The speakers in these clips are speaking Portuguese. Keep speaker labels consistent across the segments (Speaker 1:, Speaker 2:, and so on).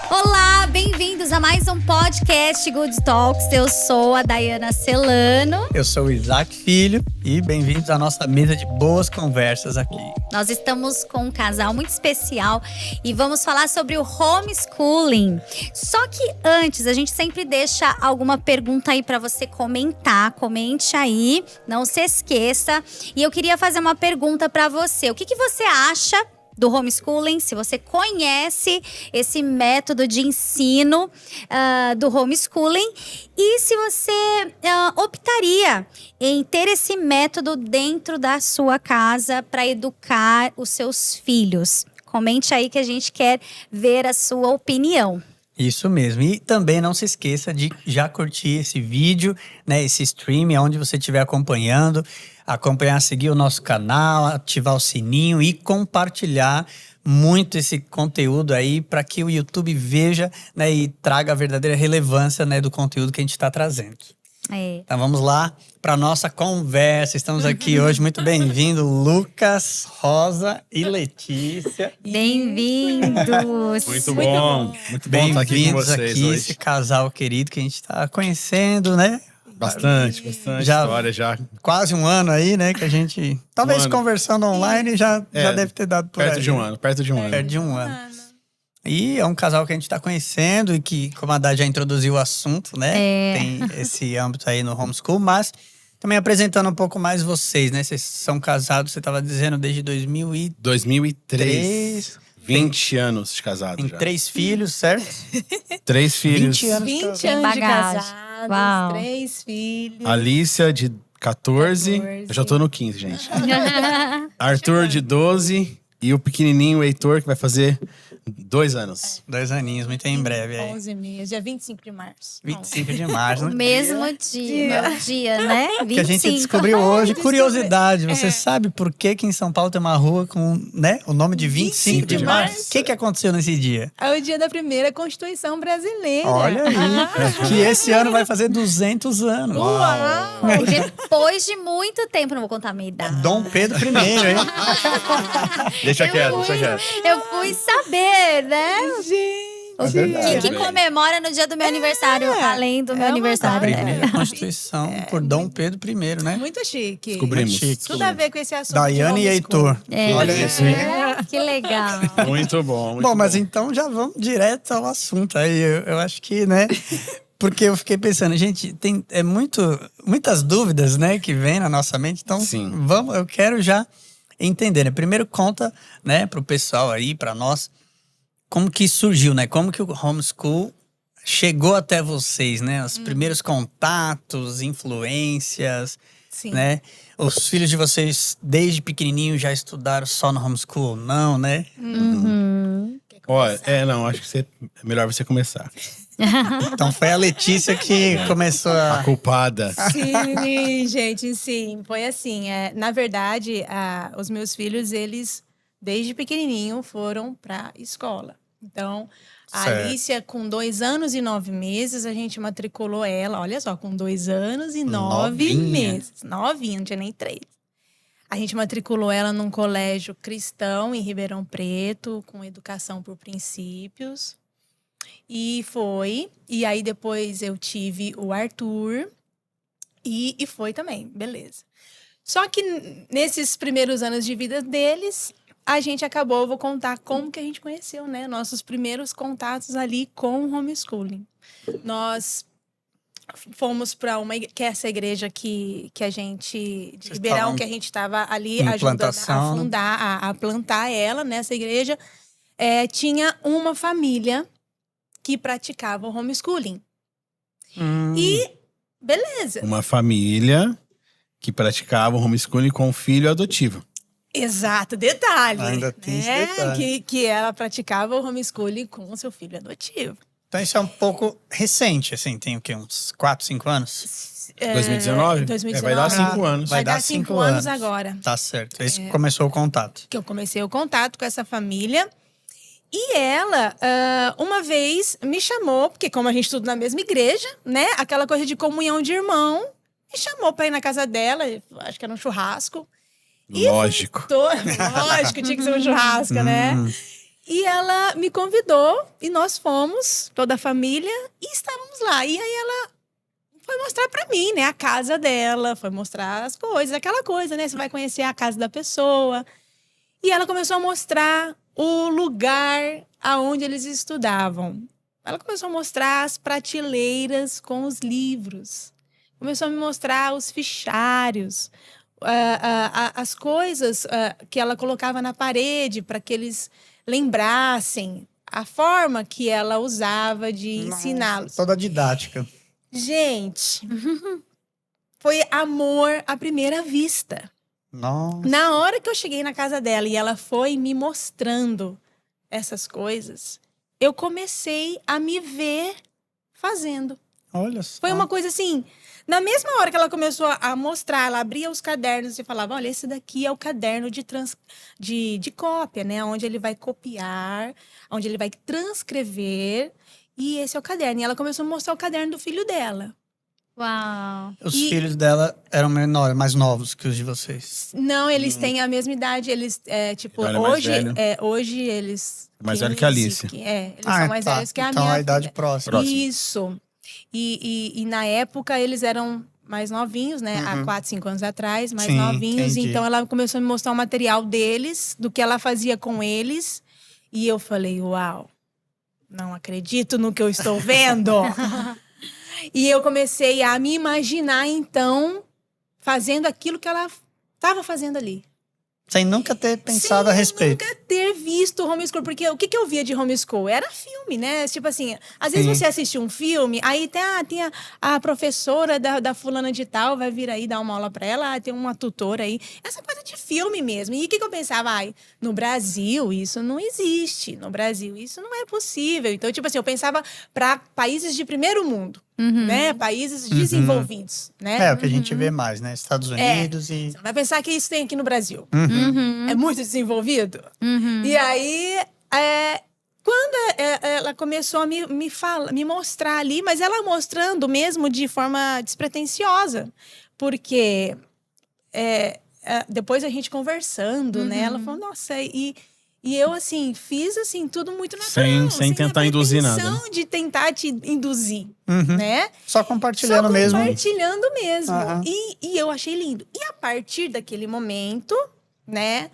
Speaker 1: Olá, bem-vindos a mais um podcast Good Talks. Eu sou a Dayana Celano.
Speaker 2: Eu sou o Isaac Filho e bem-vindos à nossa mesa de boas conversas aqui.
Speaker 1: Nós estamos com um casal muito especial e vamos falar sobre o homeschooling. Só que antes, a gente sempre deixa alguma pergunta aí para você comentar. Comente aí, não se esqueça. E eu queria fazer uma pergunta para você. O que você acha do homeschooling, se você conhece esse método de ensino do homeschooling e se você optaria em ter esse método dentro da sua casa para educar os seus filhos. Comente aí que a gente quer ver a sua opinião.
Speaker 2: Isso mesmo. E também não se esqueça de já curtir esse vídeo, né, esse stream, onde você estiver acompanhando, seguir o nosso canal, ativar o sininho e compartilhar muito esse conteúdo aí para que o YouTube veja, né, e traga a verdadeira relevância, né, do conteúdo que a gente está trazendo. Então vamos lá para nossa conversa. Estamos aqui hoje, muito bem-vindo, Lucas, Rosa e Letícia.
Speaker 1: Bem-vindos!
Speaker 3: Muito bom estar aqui com vocês hoje.
Speaker 2: Esse casal querido que a gente está conhecendo, né?
Speaker 3: Bastante história já.
Speaker 2: Quase um ano aí, né, que a gente… Talvez conversando online já deve ter dado por aí.
Speaker 3: Perto de um ano.
Speaker 2: Perto de um ano. E é um casal que a gente está conhecendo e que, como a Dá já introduziu o assunto, né? Tem esse âmbito aí no homeschool, mas também apresentando um pouco mais vocês, né? Vocês são casados, você estava dizendo, desde
Speaker 3: 2003. 20 anos de casado
Speaker 2: Tem
Speaker 3: já.
Speaker 2: 3 filhos, certo?
Speaker 3: 3 filhos.
Speaker 2: 20 anos.
Speaker 4: 20 anos de casados,
Speaker 1: Uau.
Speaker 4: 3 filhos.
Speaker 3: Alícia, de 14. Eu já tô no 15, gente. Arthur, de 12. E o pequenininho, o Heitor, que vai fazer 2 anos.
Speaker 2: 2 aninhos, muito em breve aí.
Speaker 4: 11 meses, dia 25 de março.
Speaker 2: 25 de março.
Speaker 1: O mesmo dia, né? 25.
Speaker 2: Que a gente descobriu hoje. Curiosidade, você sabe por que em São Paulo tem uma rua com, né, o nome de 25 de março? O que aconteceu nesse dia?
Speaker 4: É o dia da primeira Constituição Brasileira.
Speaker 2: Olha aí, que esse ano vai fazer 200 anos.
Speaker 4: Uau!
Speaker 1: Depois de muito tempo, não vou contar a minha idade.
Speaker 2: Dom Pedro I, hein?
Speaker 3: Deixa quieto.
Speaker 1: Eu fui saber, né?
Speaker 4: Gente!
Speaker 1: Que comemora no dia do meu aniversário, além do meu
Speaker 2: A
Speaker 1: aniversário, né?
Speaker 2: primeira Constituição por Dom Pedro I, né?
Speaker 4: Muito chique.
Speaker 3: Descobrimos.
Speaker 2: Chique.
Speaker 4: Tudo a ver com esse assunto.
Speaker 2: Daiane e Heitor.
Speaker 3: Olha isso, hein?
Speaker 1: Que legal.
Speaker 3: Muito bom.
Speaker 2: Bom, mas então já vamos direto ao assunto aí. Eu acho que, né? Porque eu fiquei pensando, gente, tem muitas dúvidas, né, que vem na nossa mente. Então,
Speaker 3: Sim.
Speaker 2: eu quero já entender, né? Primeiro conta, né, pro pessoal aí, para nós, como que surgiu, né? Como que o homeschool chegou até vocês, né? Os primeiros contatos, influências,
Speaker 4: Sim.
Speaker 2: né? Os filhos de vocês, desde pequenininho, já estudaram só no homeschool ou não, né?
Speaker 3: Olha, acho que é melhor você começar.
Speaker 2: Então foi a Letícia que começou
Speaker 3: A
Speaker 2: a…
Speaker 3: culpada.
Speaker 4: Sim, gente, sim. Foi assim, na verdade, os meus filhos, eles, desde pequenininho, foram pra escola. Então, a
Speaker 2: Certo.
Speaker 4: Alícia, com 2 anos e 9 meses, a gente matriculou ela, olha só, com 2 anos e 9
Speaker 2: Novinha.
Speaker 4: meses. Novinha, não tinha nem 3. A gente matriculou ela num colégio cristão em Ribeirão Preto, com educação por princípios. E aí depois eu tive o Arthur e foi também, beleza. Só que nesses primeiros anos de vida deles, a gente acabou, eu vou contar como que a gente conheceu, né? Nossos primeiros contatos ali com o homeschooling. Nós fomos para que é essa igreja que a gente, de Ribeirão, que a gente estava ali ajudando a fundar, a plantar ela nessa igreja. Tinha uma família que praticava o homeschooling. E, beleza.
Speaker 3: Uma família que praticava o homeschooling com um filho adotivo.
Speaker 4: Exato, detalhe.
Speaker 2: Ainda tem esse detalhe.
Speaker 4: Que ela praticava o homeschooling com o seu filho adotivo.
Speaker 2: Então isso é um pouco recente, assim, tem o quê? Uns 4, 5 anos?
Speaker 3: 2019?
Speaker 4: 2019.
Speaker 3: Vai dar 5 anos.
Speaker 4: Vai dar 5 anos agora.
Speaker 2: Tá certo, esse começou o contato.
Speaker 4: Que eu comecei o contato com essa família. E ela, uma vez, me chamou, porque como a gente estuda na mesma igreja, né? Aquela coisa de comunhão de irmão. Me chamou pra ir na casa dela, acho que era um churrasco.
Speaker 3: Lógico.
Speaker 4: Lógico, tinha que ser um churrasco, né? E ela me convidou e nós fomos, toda a família, e estávamos lá. E aí ela foi mostrar pra mim, né, a casa dela, foi mostrar as coisas, aquela coisa, né? Você vai conhecer a casa da pessoa. E ela começou a mostrar o lugar aonde eles estudavam. Ela começou a mostrar as prateleiras com os livros. Começou a me mostrar os fichários, as coisas que ela colocava na parede para que eles lembrassem, a forma que ela usava de ensiná-los.
Speaker 2: Toda didática.
Speaker 4: Gente, foi amor à primeira vista.
Speaker 2: Nossa.
Speaker 4: Na hora que eu cheguei na casa dela e ela foi me mostrando essas coisas, eu comecei a me ver fazendo.
Speaker 2: Olha só.
Speaker 4: Foi uma coisa assim, na mesma hora que ela começou a mostrar, ela abria os cadernos e falava, olha, esse daqui é o caderno de cópia, né? Onde ele vai copiar, onde ele vai transcrever, e esse é o caderno. E ela começou a mostrar o caderno do filho dela.
Speaker 1: Uau.
Speaker 2: Os filhos dela eram menores, mais novos que os de vocês.
Speaker 4: Não, eles têm a mesma idade, eles, tipo,
Speaker 3: Então ele é mais
Speaker 4: hoje,
Speaker 3: velho.
Speaker 4: Hoje eles...
Speaker 3: Mais velho que a Alice.
Speaker 4: Eles são mais velhos que a
Speaker 2: então
Speaker 4: minha
Speaker 2: a idade
Speaker 4: filha.
Speaker 2: próxima.
Speaker 4: Isso. E na época eles eram mais novinhos, né? Há 4, 5 anos atrás, mais
Speaker 2: Sim,
Speaker 4: novinhos.
Speaker 2: entendi.
Speaker 4: Então ela começou a me mostrar o material deles, do que ela fazia com eles. E eu falei, uau, não acredito no que eu estou vendo. E eu comecei a me imaginar, então, fazendo aquilo que ela estava fazendo ali.
Speaker 2: Sem nunca ter pensado a respeito.
Speaker 4: Nunca ter visto homeschool, porque o que eu via de homeschool? Era filme, né? Tipo assim, às vezes
Speaker 2: Sim.
Speaker 4: você assiste um filme, aí tem a professora da fulana de tal, vai vir aí dar uma aula pra ela, tem uma tutora aí. Essa coisa de filme mesmo. E o que eu pensava? Ai, no Brasil isso não existe. No Brasil isso não é possível. Então, tipo assim, eu pensava para países de primeiro mundo, né? Países desenvolvidos, né?
Speaker 2: É o que a gente vê mais, né? Estados Unidos e...
Speaker 4: Você não vai pensar que isso tem aqui no Brasil.
Speaker 1: Uhum.
Speaker 4: É muito desenvolvido.
Speaker 1: Uhum.
Speaker 4: E aí, quando ela começou a me mostrar ali, mas ela mostrando mesmo de forma despretensiosa. Porque depois a gente conversando, né? Ela falou, nossa, e eu, assim, fiz, assim, tudo muito natural.
Speaker 3: Sem tentar
Speaker 4: a
Speaker 3: induzir nada.
Speaker 4: pretensão de tentar te induzir,
Speaker 2: Uhum.
Speaker 4: né?
Speaker 2: Só compartilhando
Speaker 4: Só
Speaker 2: mesmo.
Speaker 4: compartilhando mesmo.
Speaker 2: Aham.
Speaker 4: E eu achei lindo. E a partir daquele momento, né?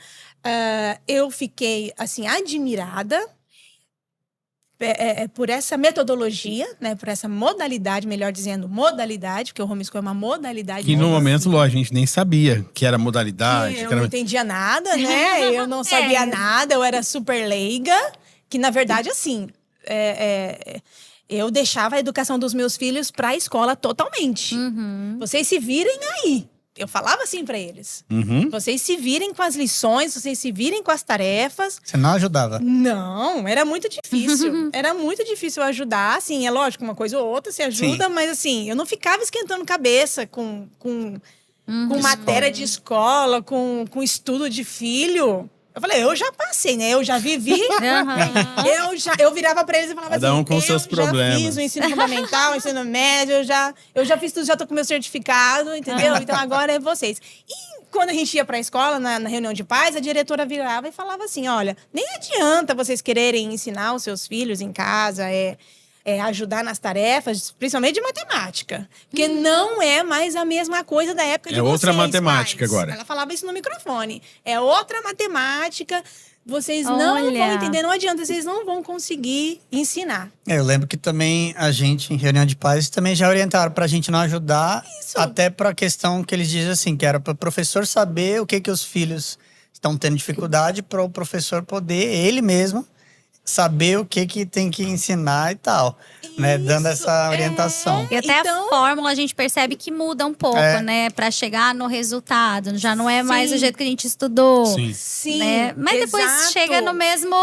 Speaker 4: Eu fiquei, assim, admirada por essa metodologia, né? Por essa modalidade, melhor dizendo, modalidade, porque o homeschool é uma modalidade.
Speaker 3: Que no
Speaker 4: nova.
Speaker 3: momento, lógico, a gente nem sabia que era modalidade.
Speaker 4: Eu
Speaker 3: que era...
Speaker 4: não entendia nada, né? Eu não sabia nada, eu era super leiga. Que, na verdade, assim, eu deixava a educação dos meus filhos para a escola totalmente. Vocês se virem aí. Eu falava assim para eles.
Speaker 3: Uhum.
Speaker 4: Vocês se virem com as lições, vocês se virem com as tarefas.
Speaker 2: Você não ajudava.
Speaker 4: Não, era muito difícil. Era muito difícil ajudar. Assim, é lógico, uma coisa ou outra se ajuda, mas assim, eu não ficava esquentando cabeça com matéria de escola, com estudo de filho. Eu falei, eu já passei, né? Eu já vivi. Eu virava pra eles e falava
Speaker 3: Cada um
Speaker 4: assim,
Speaker 3: com seus problemas.
Speaker 4: Eu já fiz o ensino fundamental, o ensino médio, eu já fiz tudo, já tô com meu certificado, entendeu? Então agora é vocês. E quando a gente ia pra escola, na reunião de pais, a diretora virava e falava assim, olha, nem adianta vocês quererem ensinar os seus filhos em casa, ajudar nas tarefas, principalmente de matemática. Porque não é mais a mesma coisa da época de vocês,
Speaker 3: outra matemática
Speaker 4: pais.
Speaker 3: agora.
Speaker 4: Ela falava isso no microfone. É outra matemática. Vocês não
Speaker 1: Olha.
Speaker 4: vão entender, não adianta, vocês não vão conseguir ensinar.
Speaker 2: Eu lembro que também a gente, em reunião de pais, também já orientaram pra gente não ajudar.
Speaker 4: Isso.
Speaker 2: Até pra questão que eles dizem assim, que era pro professor saber o que os filhos estão tendo dificuldade, para o professor poder, ele mesmo, saber o que tem que ensinar e tal, né? Dando essa orientação.
Speaker 1: E até
Speaker 4: Então-
Speaker 1: a fórmula a gente percebe que muda um pouco, né? Pra chegar no resultado. Já não é mais
Speaker 4: Sim.
Speaker 1: o jeito que a gente estudou.
Speaker 3: Sim.
Speaker 4: Sim,
Speaker 1: Né? Mas depois
Speaker 4: exato.
Speaker 1: chega no mesmo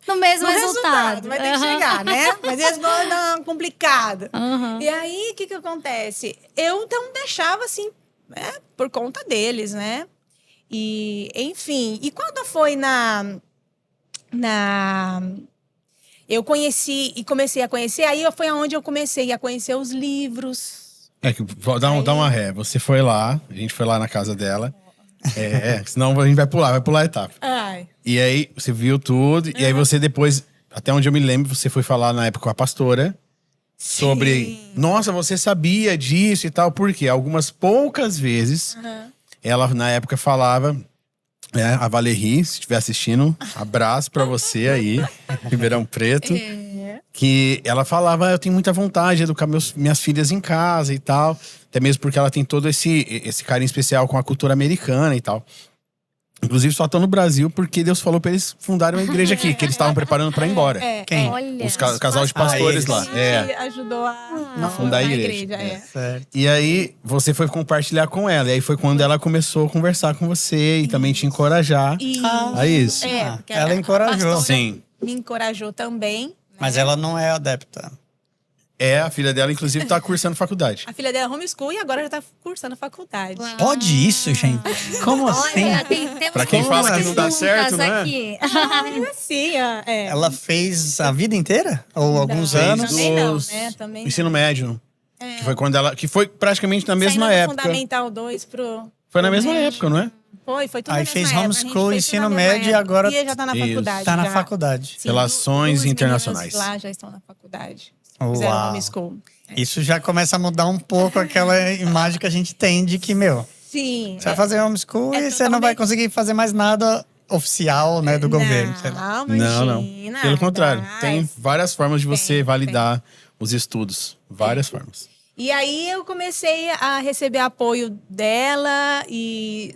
Speaker 4: No
Speaker 1: resultado.
Speaker 4: vai ter que chegar, né? Mas eles vão dar uma complicada.
Speaker 1: Aham.
Speaker 4: E aí, o que acontece? Eu, então, deixava assim, né? Por conta deles, né? E, enfim. E quando foi eu conheci e comecei a conhecer, aí foi aonde eu comecei a conhecer os livros.
Speaker 3: Dá uma ré. Você foi lá, a gente foi lá na casa dela. Senão a gente vai pular a etapa.
Speaker 4: Ai.
Speaker 3: E aí, você viu tudo, e aí você depois, até onde eu me lembro, você foi falar na época com a pastora sobre... Nossa, você sabia disso e tal, porque algumas poucas vezes, ela na época falava... a Valerie, se estiver assistindo, abraço pra você aí, Ribeirão Preto. Que ela falava, eu tenho muita vontade de educar minhas filhas em casa e tal. Até mesmo porque ela tem todo esse carinho especial com a cultura americana e tal. Inclusive, só estão no Brasil porque Deus falou pra eles fundarem uma igreja aqui, que eles estavam preparando pra ir embora.
Speaker 2: Quem?
Speaker 1: Olha.
Speaker 3: Os casal de pastores lá.
Speaker 4: Que ajudou a
Speaker 3: fundar a igreja.
Speaker 2: Certo.
Speaker 3: E aí, você foi compartilhar com ela. E aí foi quando ela começou a conversar com você e também te encorajar a isso.
Speaker 4: Porque
Speaker 2: Ela
Speaker 4: a
Speaker 2: encorajou.
Speaker 4: pastora
Speaker 3: Sim.
Speaker 4: me encorajou também.
Speaker 2: Mas ela não é adepta.
Speaker 3: A filha dela, inclusive, tá cursando faculdade.
Speaker 4: A filha dela é homeschool e agora já tá cursando faculdade.
Speaker 2: Pode isso, gente? Como assim?
Speaker 1: Olha, temos
Speaker 3: Pra quem fala que não dá certo, né?
Speaker 1: aqui.
Speaker 4: Sim,
Speaker 2: Ela fez a vida inteira? Ou alguns
Speaker 3: Fez
Speaker 2: anos?
Speaker 4: Também não,
Speaker 3: dos
Speaker 4: né? Também não.
Speaker 3: ensino médio. Que foi quando ela... Que foi praticamente na mesma
Speaker 4: Saindo do
Speaker 3: época.
Speaker 4: Fundamental 2 pro...
Speaker 3: Foi na mesma época, não é?
Speaker 4: Foi tudo
Speaker 2: Aí
Speaker 4: na
Speaker 2: fez
Speaker 4: mesma época. A gente
Speaker 2: homeschool,
Speaker 4: fez tudo
Speaker 2: ensino
Speaker 4: na mesma
Speaker 2: médio e
Speaker 4: época.
Speaker 2: agora
Speaker 4: E já tá na
Speaker 3: Isso.
Speaker 4: faculdade.
Speaker 2: Tá na
Speaker 4: já.
Speaker 2: faculdade.
Speaker 4: Sim,
Speaker 3: Relações
Speaker 4: duas
Speaker 3: internacionais.
Speaker 4: meninas lá já estão na faculdade. Fizeram
Speaker 2: Uau.
Speaker 4: homeschool.
Speaker 2: Isso já começa a mudar um pouco aquela imagem que a gente tem de que,
Speaker 4: Sim.
Speaker 2: você vai fazer homeschool e você não vai conseguir fazer mais nada oficial, né, do governo. Sei lá.
Speaker 4: Não,
Speaker 3: Não. Pelo contrário. Tem várias formas de você
Speaker 4: Tem,
Speaker 3: validar os estudos. Várias formas.
Speaker 4: E aí eu comecei a receber apoio dela e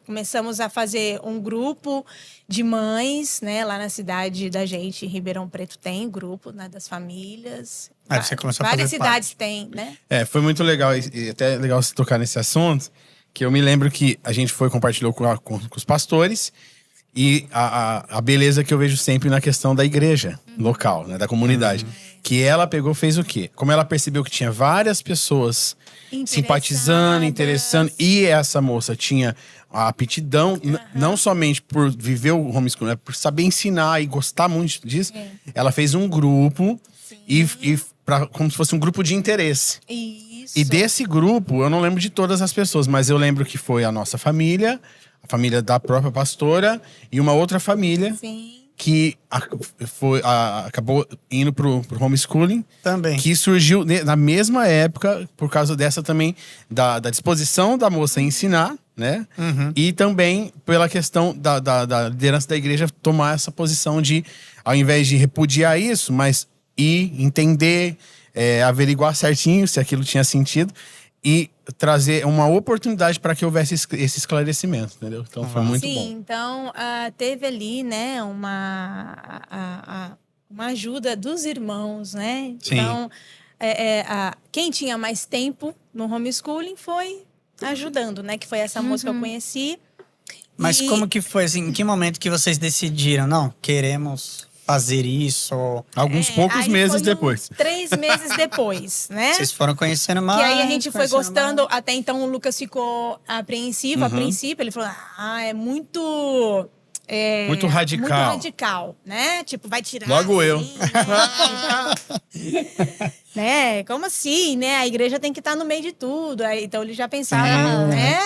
Speaker 4: começamos a fazer um grupo de mães, né? Lá na cidade da gente, em Ribeirão Preto, tem grupo, né, das famílias.
Speaker 2: Aí você começou a
Speaker 4: Várias
Speaker 2: fazer
Speaker 4: cidades têm, né?
Speaker 3: Foi muito legal. E até legal você tocar nesse assunto. Que eu me lembro que a gente compartilhou com os pastores. E a beleza que eu vejo sempre na questão da igreja local, né? Da comunidade. Que ela pegou, fez o quê? Como ela percebeu que tinha várias pessoas simpatizando, interessando. E essa moça tinha a aptidão, não somente por viver o homeschool, né? Por saber ensinar e gostar muito disso. Ela fez um grupo como se fosse um grupo de interesse.
Speaker 4: Isso.
Speaker 3: E desse grupo, eu não lembro de todas as pessoas, mas eu lembro que foi a nossa família, a família da própria pastora e uma outra família.
Speaker 4: Sim.
Speaker 3: Que acabou indo pro homeschooling.
Speaker 2: Também.
Speaker 3: Que surgiu na mesma época, por causa dessa também, da disposição da moça em ensinar, né? E também pela questão da liderança da igreja tomar essa posição de, ao invés de repudiar isso, mas ir, entender, averiguar certinho se aquilo tinha sentido e trazer uma oportunidade para que houvesse esse esclarecimento, entendeu? Então foi muito bom.
Speaker 4: Sim, então teve ali, né, uma ajuda dos irmãos, né?
Speaker 2: Sim.
Speaker 4: Então, quem tinha mais tempo no homeschooling foi ajudando, né? Que foi essa moça que eu conheci.
Speaker 2: Mas
Speaker 4: E-
Speaker 2: como que foi, assim, em que momento que vocês decidiram? Não, queremos fazer isso.
Speaker 3: Alguns poucos
Speaker 4: aí
Speaker 3: meses
Speaker 4: foi
Speaker 3: depois.
Speaker 4: 3 meses depois, né?
Speaker 2: Vocês foram conhecendo mais.
Speaker 4: Que aí a gente foi
Speaker 2: conhecendo
Speaker 4: gostando, até então o Lucas ficou apreensivo, a princípio, ele falou, é muito...
Speaker 3: Muito radical.
Speaker 4: Muito radical, né? Tipo, vai tirar...
Speaker 3: Logo eu.
Speaker 4: Né? Como assim, né? A igreja tem que estar no meio de tudo. Aí, então ele já pensava, né?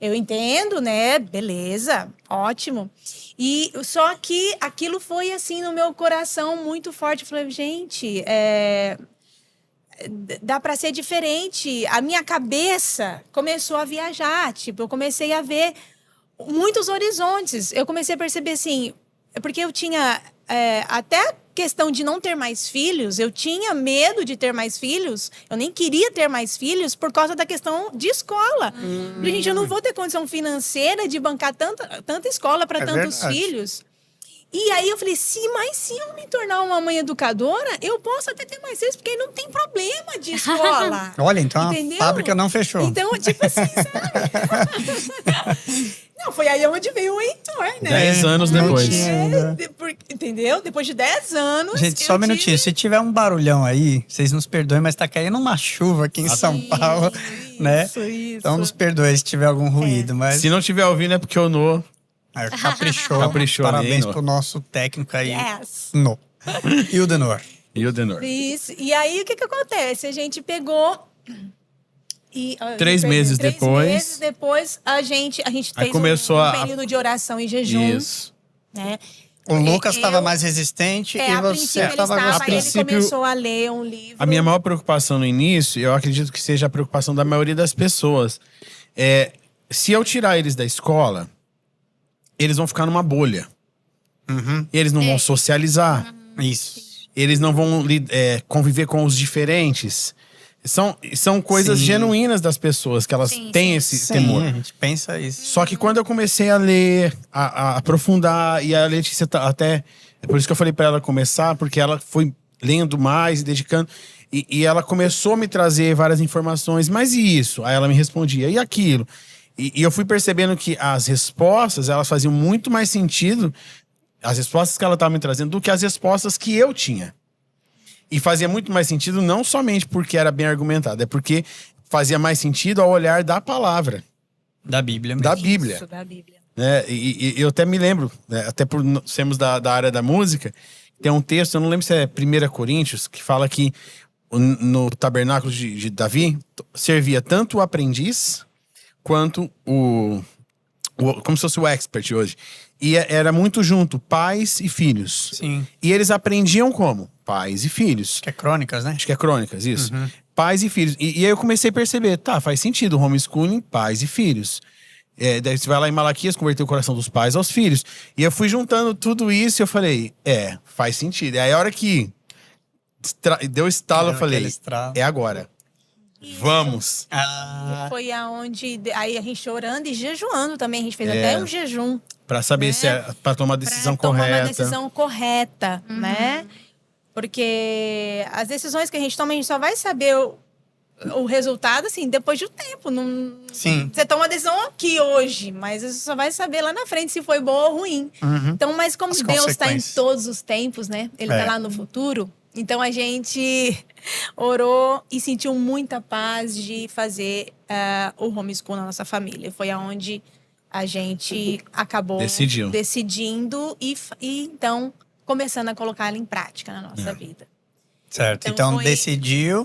Speaker 4: Eu entendo, né? Beleza, ótimo. E só que aquilo foi assim no meu coração muito forte. Eu falei, gente, dá para ser diferente. A minha cabeça começou a viajar. Tipo, eu comecei a ver muitos horizontes. Eu comecei a perceber assim, porque eu tinha até a questão de não ter mais filhos, eu tinha medo de ter mais filhos, eu nem queria ter mais filhos por causa da questão de escola. Gente, eu não vou ter condição financeira de bancar tanta escola para tantos
Speaker 2: verdade.
Speaker 4: filhos. E aí eu falei, se eu me tornar uma mãe educadora, eu posso até ter mais filhos, porque aí não tem problema de escola.
Speaker 2: Olha, então
Speaker 4: Entendeu?
Speaker 2: a fábrica não fechou.
Speaker 4: Então, tipo assim, sabe? Não, foi aí onde veio o Heitor, né?
Speaker 3: 10 anos
Speaker 2: não
Speaker 3: depois.
Speaker 2: tinha.
Speaker 4: Entendeu? Depois de 10 anos.
Speaker 2: Gente, só um minutinho. Se tiver um barulhão aí, vocês nos perdoem, mas tá caindo uma chuva aqui em São Paulo, né?
Speaker 4: Isso.
Speaker 2: Então nos perdoem se tiver algum ruído, mas
Speaker 3: Se não tiver ouvindo é porque eu não.
Speaker 2: caprichou.
Speaker 3: Caprichou ali,
Speaker 2: Parabéns
Speaker 3: no.
Speaker 2: pro nosso técnico aí.
Speaker 4: Yes.
Speaker 2: No. E o Denor.
Speaker 3: E o Denor.
Speaker 4: Isso. E aí, o que acontece? A gente pegou E,
Speaker 3: 3 meses depois.
Speaker 4: 3 meses depois, a gente
Speaker 3: Aí
Speaker 4: fez
Speaker 3: começou
Speaker 4: um período de oração e jejum.
Speaker 3: Isso.
Speaker 4: Né?
Speaker 2: O Lucas
Speaker 4: Eu-
Speaker 2: estava mais resistente
Speaker 4: É,
Speaker 2: e
Speaker 4: a
Speaker 2: você
Speaker 4: princípio ele
Speaker 2: estava
Speaker 4: estava,
Speaker 2: gostando.
Speaker 4: ele
Speaker 3: princípio,
Speaker 4: começou a ler um livro.
Speaker 3: A minha maior preocupação no início, eu acredito que seja a preocupação da maioria das pessoas. Se eu tirar eles da escola, eles vão ficar numa bolha.
Speaker 2: Uhum.
Speaker 3: Eles não vão socializar.
Speaker 2: Isso.
Speaker 3: Eles não vão conviver com os diferentes. São coisas
Speaker 2: Sim.
Speaker 3: genuínas das pessoas, que elas
Speaker 1: Sim,
Speaker 3: têm
Speaker 1: sim.
Speaker 3: esse
Speaker 2: Sim,
Speaker 3: temor.
Speaker 2: a gente pensa isso.
Speaker 3: Só que quando eu comecei a ler, a aprofundar, e a Letícia até... É por isso que eu falei pra ela começar, porque ela foi lendo mais e dedicando. E ela começou a me trazer várias informações. Mas e isso? Aí ela me respondia. E aquilo? E eu fui percebendo que as respostas, elas faziam muito mais sentido, as respostas que ela estava me trazendo, do que as respostas que eu tinha. E fazia muito mais sentido não somente porque era bem argumentado, é porque fazia mais sentido ao olhar da palavra,
Speaker 2: Da Bíblia mesmo.
Speaker 3: da Bíblia.
Speaker 4: Isso, da Bíblia.
Speaker 3: Né? E eu até me lembro, né, até por sermos da área da música, tem um texto, eu não lembro se é 1 Coríntios, que fala que no tabernáculo de Davi servia tanto o aprendiz quanto como se fosse o expert hoje. E era muito junto, pais e filhos.
Speaker 2: Sim.
Speaker 3: E eles aprendiam como? Pais e filhos.
Speaker 2: Que é Crônicas, né?
Speaker 3: Acho que é Crônicas, isso. Pais e filhos. E aí eu comecei a perceber, faz sentido, homeschooling, pais e filhos. Daí você vai lá em Malaquias, converter o coração dos pais aos filhos. E eu fui juntando tudo isso e eu falei, faz sentido. E aí a hora que deu estalo, eu falei,
Speaker 2: Aquele estralo.
Speaker 3: é agora. Vamos.
Speaker 2: Ah,
Speaker 4: Foi aonde aí a gente orando e jejuando também, a gente fez até um jejum
Speaker 3: Pra saber
Speaker 4: Né?
Speaker 3: se é pra tomar a decisão
Speaker 4: pra tomar
Speaker 3: correta.
Speaker 4: uma decisão correta, né? Porque as decisões que a gente toma, a gente só vai saber o resultado assim depois de um tempo. Não,
Speaker 2: sim.
Speaker 4: você toma uma decisão aqui hoje, mas você só vai saber lá na frente se foi boa ou ruim.
Speaker 2: Uhum.
Speaker 4: Então, mas como
Speaker 2: As
Speaker 4: Deus está em
Speaker 2: consequências.
Speaker 4: todos os tempos, né? Ele
Speaker 2: É.
Speaker 4: está lá no futuro. Então a gente orou e sentiu muita paz de fazer o homeschool na nossa família. Foi aonde a gente acabou decidindo e então começando a colocá-la em prática na nossa vida.
Speaker 2: Certo.
Speaker 4: Então
Speaker 2: Então
Speaker 4: foi-
Speaker 2: decidiu.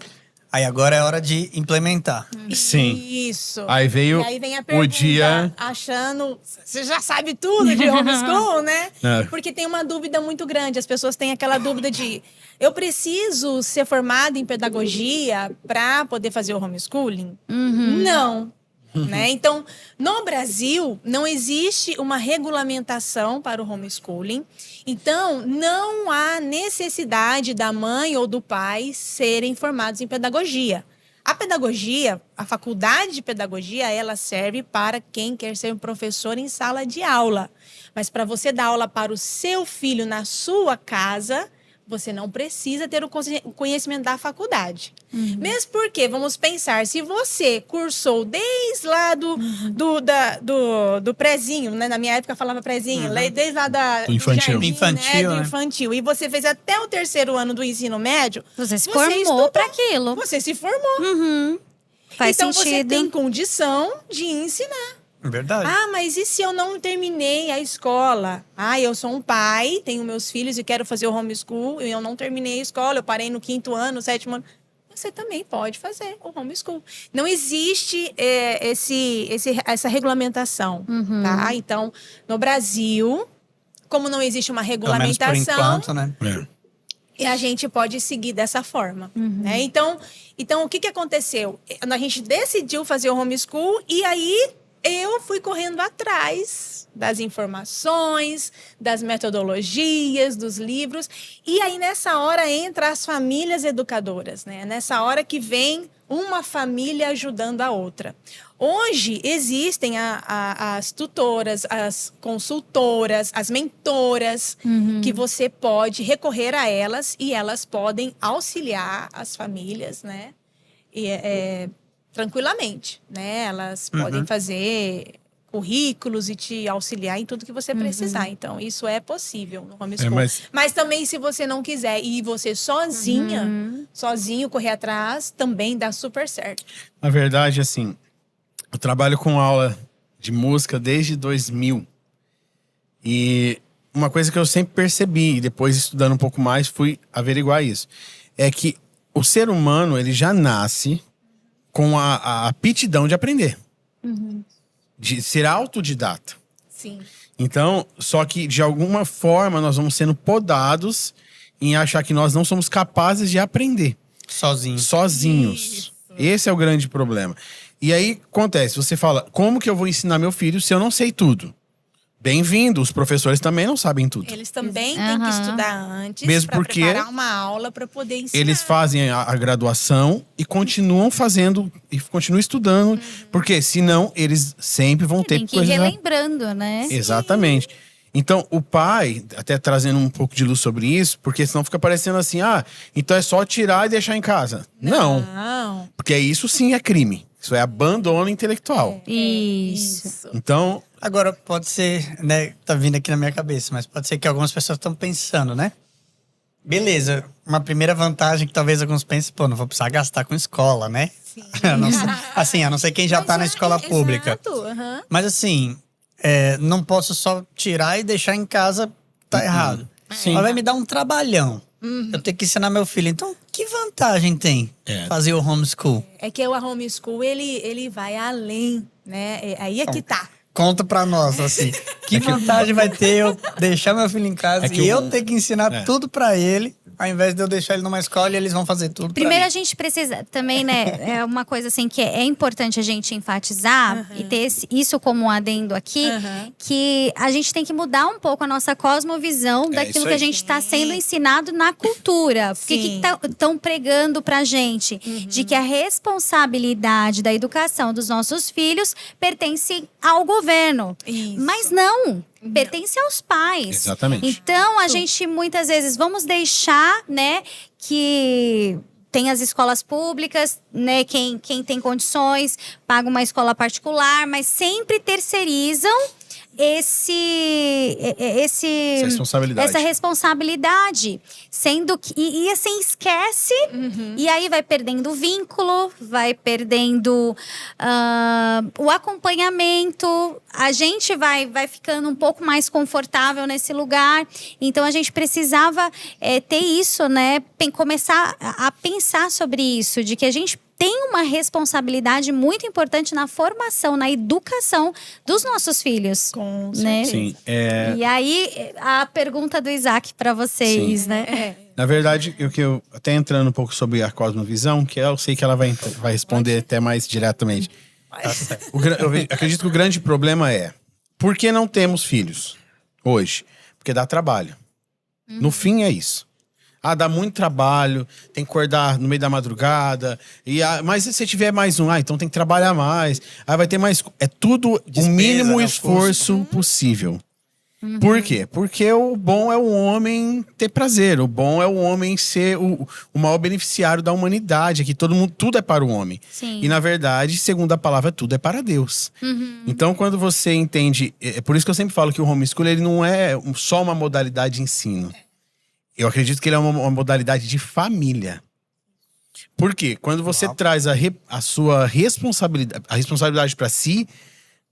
Speaker 2: Aí agora é hora de implementar.
Speaker 3: Sim.
Speaker 4: Isso.
Speaker 3: Aí veio
Speaker 4: E aí vem a pergunta,
Speaker 3: dia...
Speaker 4: achando... Você já sabe tudo de homeschool, né?
Speaker 3: É.
Speaker 4: Porque tem uma dúvida muito grande. As pessoas têm aquela dúvida de... Eu preciso ser formada em pedagogia para poder fazer o homeschooling? Não. Né? Então, no Brasil, não existe uma regulamentação para o homeschooling. Então, não há necessidade da mãe ou do pai serem formados em pedagogia. A pedagogia, a faculdade de pedagogia, ela serve para quem quer ser um professor em sala de aula. Mas para você dar aula para o seu filho na sua casa, você não precisa ter o conhecimento da faculdade. Mesmo porque, vamos pensar, se você cursou desde lá do prézinho, né? Na minha época falava prézinho, desde lá
Speaker 3: Do infantil.
Speaker 4: jardim,
Speaker 2: Infantil,
Speaker 4: do
Speaker 2: né?
Speaker 4: infantil. E você fez até o 3º ano do ensino médio,
Speaker 1: Você se
Speaker 4: Você
Speaker 1: formou
Speaker 4: estudou.
Speaker 1: para aquilo.
Speaker 4: você se formou.
Speaker 1: Faz
Speaker 4: então você
Speaker 1: sentido.
Speaker 4: tem condição de ensinar.
Speaker 2: Verdade.
Speaker 4: Ah, mas e se eu não terminei a escola? Ah, eu sou um pai, tenho meus filhos e quero fazer o homeschool, e eu não terminei a escola, eu parei no 5º ano, 7º ano. Você também pode fazer o homeschool. Não existe essa regulamentação, tá? Então, no Brasil, como não existe uma
Speaker 2: Pelo menos por
Speaker 4: regulamentação,
Speaker 2: enquanto, né?
Speaker 4: e a gente pode seguir dessa forma, né? Então, o que aconteceu? A gente decidiu fazer o homeschool e aí eu fui correndo atrás das informações, das metodologias, dos livros. E aí, nessa hora, entra as famílias educadoras, né? Nessa hora que vem uma família ajudando a outra. Hoje, existem as tutoras, as consultoras, as mentoras, que você pode recorrer a elas e elas podem auxiliar as famílias, né? Tranquilamente, né? Elas podem fazer currículos e te auxiliar em tudo que você precisar. Então, isso é possível no homeschool. Mas também, se você não quiser e você sozinho correr atrás, também dá super certo.
Speaker 3: Na verdade, assim, eu trabalho com aula de música desde 2000. E uma coisa que eu sempre percebi, e depois estudando um pouco mais, fui averiguar isso. É que o ser humano, ele já nasce com a aptidão de aprender. De ser autodidata.
Speaker 4: Sim.
Speaker 3: Então, só que de alguma forma nós vamos sendo podados em achar que nós não somos capazes de aprender
Speaker 2: Sozinho.
Speaker 3: sozinhos.
Speaker 4: Isso.
Speaker 3: Esse é o grande problema. E aí acontece, você fala, como que eu vou ensinar meu filho se eu não sei tudo? Bem-vindo, os professores também não sabem tudo.
Speaker 4: Eles também têm que
Speaker 1: Aham.
Speaker 4: estudar antes
Speaker 3: Mesmo
Speaker 4: para
Speaker 3: porque
Speaker 4: preparar uma aula para poder ensinar.
Speaker 3: Eles fazem a graduação e continuam fazendo e continuam estudando, porque senão eles sempre vão ter
Speaker 1: Tem que ir
Speaker 3: coisas.
Speaker 1: relembrando, né?
Speaker 3: Exatamente. Então, o pai, até trazendo um pouco de luz sobre isso, porque senão fica parecendo assim, então é só tirar e deixar em casa. Não,
Speaker 4: Não.
Speaker 3: porque isso sim é crime. Isso é abandono intelectual.
Speaker 1: Isso.
Speaker 3: Então,
Speaker 2: Agora, pode ser, né? Tá vindo aqui na minha cabeça, mas pode ser que algumas pessoas estão pensando, né? Beleza, uma primeira vantagem que talvez alguns pensem, pô, não vou precisar gastar com escola, né?
Speaker 4: Sim.
Speaker 2: A não ser- assim, a não ser quem já tá na escola pública.
Speaker 4: Exato. aham.
Speaker 2: Mas assim, não posso só tirar e deixar em casa, tá errado.
Speaker 3: Sim.
Speaker 2: Mas vai me dar um trabalhão. Eu tenho que ensinar meu filho. Então, que vantagem tem fazer o homeschool?
Speaker 4: É que o homeschool, ele vai além, né? Aí é que tá.
Speaker 2: Conta pra nós, assim. Que vantagem vai ter eu deixar meu filho em casa
Speaker 3: É que
Speaker 2: e eu ter que ensinar tudo pra ele, ao invés de eu deixar ele numa escola e eles vão fazer tudo
Speaker 1: Primeiro
Speaker 2: pra
Speaker 1: a gente precisa também, né, é uma coisa assim que é importante a gente enfatizar e ter isso como um adendo aqui, que a gente tem que mudar um pouco a nossa cosmovisão daquilo
Speaker 3: isso
Speaker 1: que a
Speaker 3: aí.
Speaker 1: gente está sendo ensinado na cultura. Porque o
Speaker 4: Sim.
Speaker 1: que estão pregando pra gente? De que a responsabilidade da educação dos nossos filhos pertence ao governo.
Speaker 4: Isso.
Speaker 1: Mas não, pertence aos pais.
Speaker 3: Exatamente.
Speaker 1: Então, a gente muitas vezes vamos deixar, né, que tem as escolas públicas, né, quem tem condições paga uma escola particular, mas sempre terceirizam
Speaker 3: essa responsabilidade.
Speaker 1: essa responsabilidade, sendo que e assim esquece e aí vai perdendo o vínculo, vai perdendo o acompanhamento, a gente vai ficando um pouco mais confortável nesse lugar. Então a gente precisava ter isso, né, começar a pensar sobre isso, de que a gente tem uma responsabilidade muito importante na formação, na educação dos nossos filhos.
Speaker 4: Com
Speaker 1: né?
Speaker 4: certeza.
Speaker 3: Sim,
Speaker 1: E aí, a pergunta do Isaac para vocês,
Speaker 3: Sim.
Speaker 1: né?
Speaker 3: na verdade, eu até entrando um pouco sobre a cosmovisão, que eu sei que ela vai responder até mais diretamente. Acredito que o grande problema é, por que não temos filhos hoje? Porque dá trabalho. No fim é isso. Dá muito trabalho, tem que acordar no meio da madrugada. Mas se você tiver mais um, então tem que trabalhar mais. Vai ter mais. É tudo
Speaker 2: Despesa,
Speaker 3: o mínimo
Speaker 2: né, o
Speaker 3: esforço possível. Por quê? Porque o bom é o homem ter prazer. O bom é o homem ser o maior beneficiário da humanidade. Aqui todo mundo, tudo é para o homem.
Speaker 1: Sim.
Speaker 3: E na verdade, segundo a palavra, tudo é para Deus. Então, quando você entende, é por isso que eu sempre falo que o homeschool ele não é só uma modalidade de ensino. Eu acredito que ele é uma modalidade de família. Por quê? Quando você traz a sua responsabilidade para si,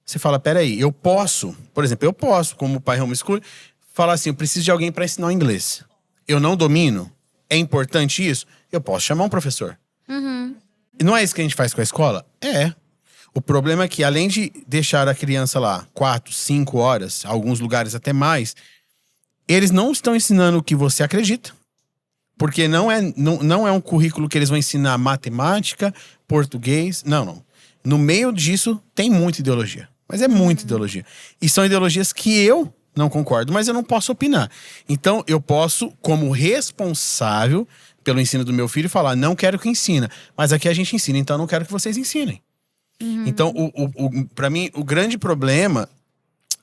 Speaker 3: você fala, peraí, eu posso, por exemplo, como pai homeschool, falar assim, eu preciso de alguém para ensinar o inglês. Eu não domino, é importante isso? Eu posso chamar um professor. E não é isso que a gente faz com a escola? É. O problema é que, além de deixar a criança lá 4, 5 horas, alguns lugares até mais, eles não estão ensinando o que você acredita. Porque não é um currículo que eles vão ensinar matemática, português. Não. No meio disso, tem muita ideologia. Mas é muita ideologia. E são ideologias que eu não concordo, mas eu não posso opinar. Então, eu posso, como responsável pelo ensino do meu filho, falar, não quero que ensina. Mas aqui a gente ensina, então eu não quero que vocês ensinem. Então, para mim, o grande problema,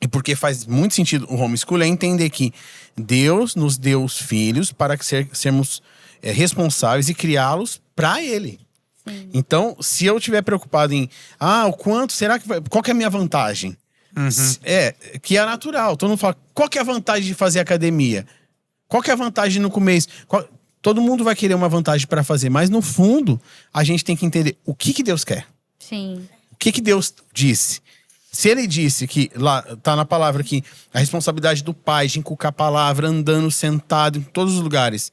Speaker 3: e porque faz muito sentido o homeschool, é entender que Deus nos deu os filhos para sermos responsáveis e criá-los para Ele. Sim. Então, se eu estiver preocupado em o quanto, qual que é a minha vantagem? Que é natural. Todo mundo fala, qual que é a vantagem de fazer academia? Qual que é a vantagem no começo? Todo mundo vai querer uma vantagem para fazer, mas no fundo, a gente tem que entender o que Deus quer.
Speaker 1: Sim.
Speaker 3: O que Deus disse? Se ele disse que, lá tá na palavra aqui, a responsabilidade do pai de inculcar a palavra, andando, sentado em todos os lugares.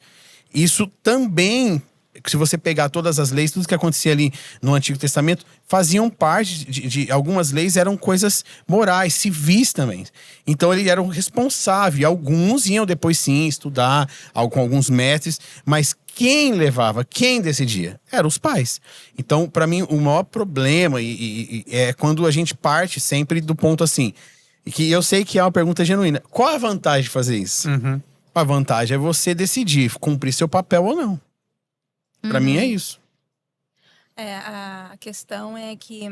Speaker 3: Isso também se você pegar todas as leis, tudo que acontecia ali no Antigo Testamento, faziam parte de algumas leis, eram coisas morais, civis também. Então eles eram responsáveis. Alguns iam depois sim estudar com alguns mestres, mas quem levava, quem decidia? Eram os pais. Então, para mim, o maior problema é quando a gente parte sempre do ponto assim, que eu sei que é uma pergunta genuína. Qual a vantagem de fazer isso? A vantagem é você decidir cumprir seu papel ou não. Pra mim é isso.
Speaker 4: A questão é que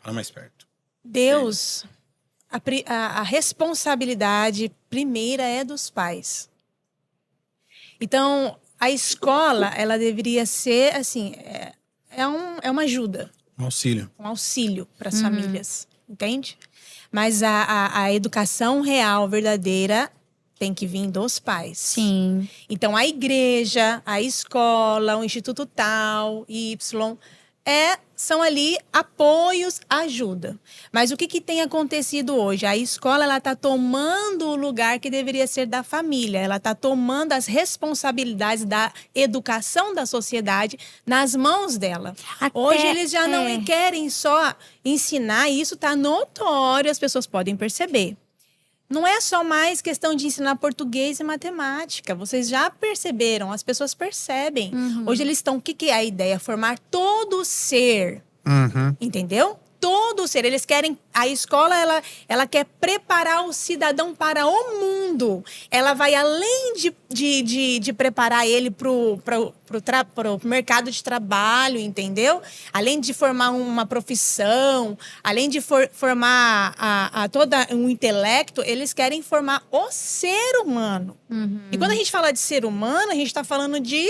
Speaker 3: Fala mais perto.
Speaker 4: Deus, a responsabilidade primeira é dos pais. Então, a escola, ela deveria ser, assim, é uma ajuda.
Speaker 3: Um auxílio.
Speaker 4: Um auxílio para as famílias, entende? Mas a educação real, verdadeira, tem que vir dos pais.
Speaker 1: Sim.
Speaker 4: Então, a igreja, a escola, o instituto tal, Y, são ali apoios, ajuda. Mas o que tem acontecido hoje? A escola, ela está tomando o lugar que deveria ser da família. Ela está tomando as responsabilidades da educação da sociedade nas mãos dela. Hoje, eles já não querem só ensinar, e isso está notório, as pessoas podem perceber. Não é só mais questão de ensinar português e matemática. Vocês já perceberam, as pessoas percebem. Hoje eles estão... O que é a ideia? Formar todo ser. Entendeu? Todo ser. Eles querem... A escola, ela quer preparar o cidadão para o mundo. Ela vai além de preparar ele para o mercado de trabalho, entendeu? Além de formar uma profissão, além de formar todo um intelecto, eles querem formar o ser humano. E quando a gente fala de ser humano, a gente está falando de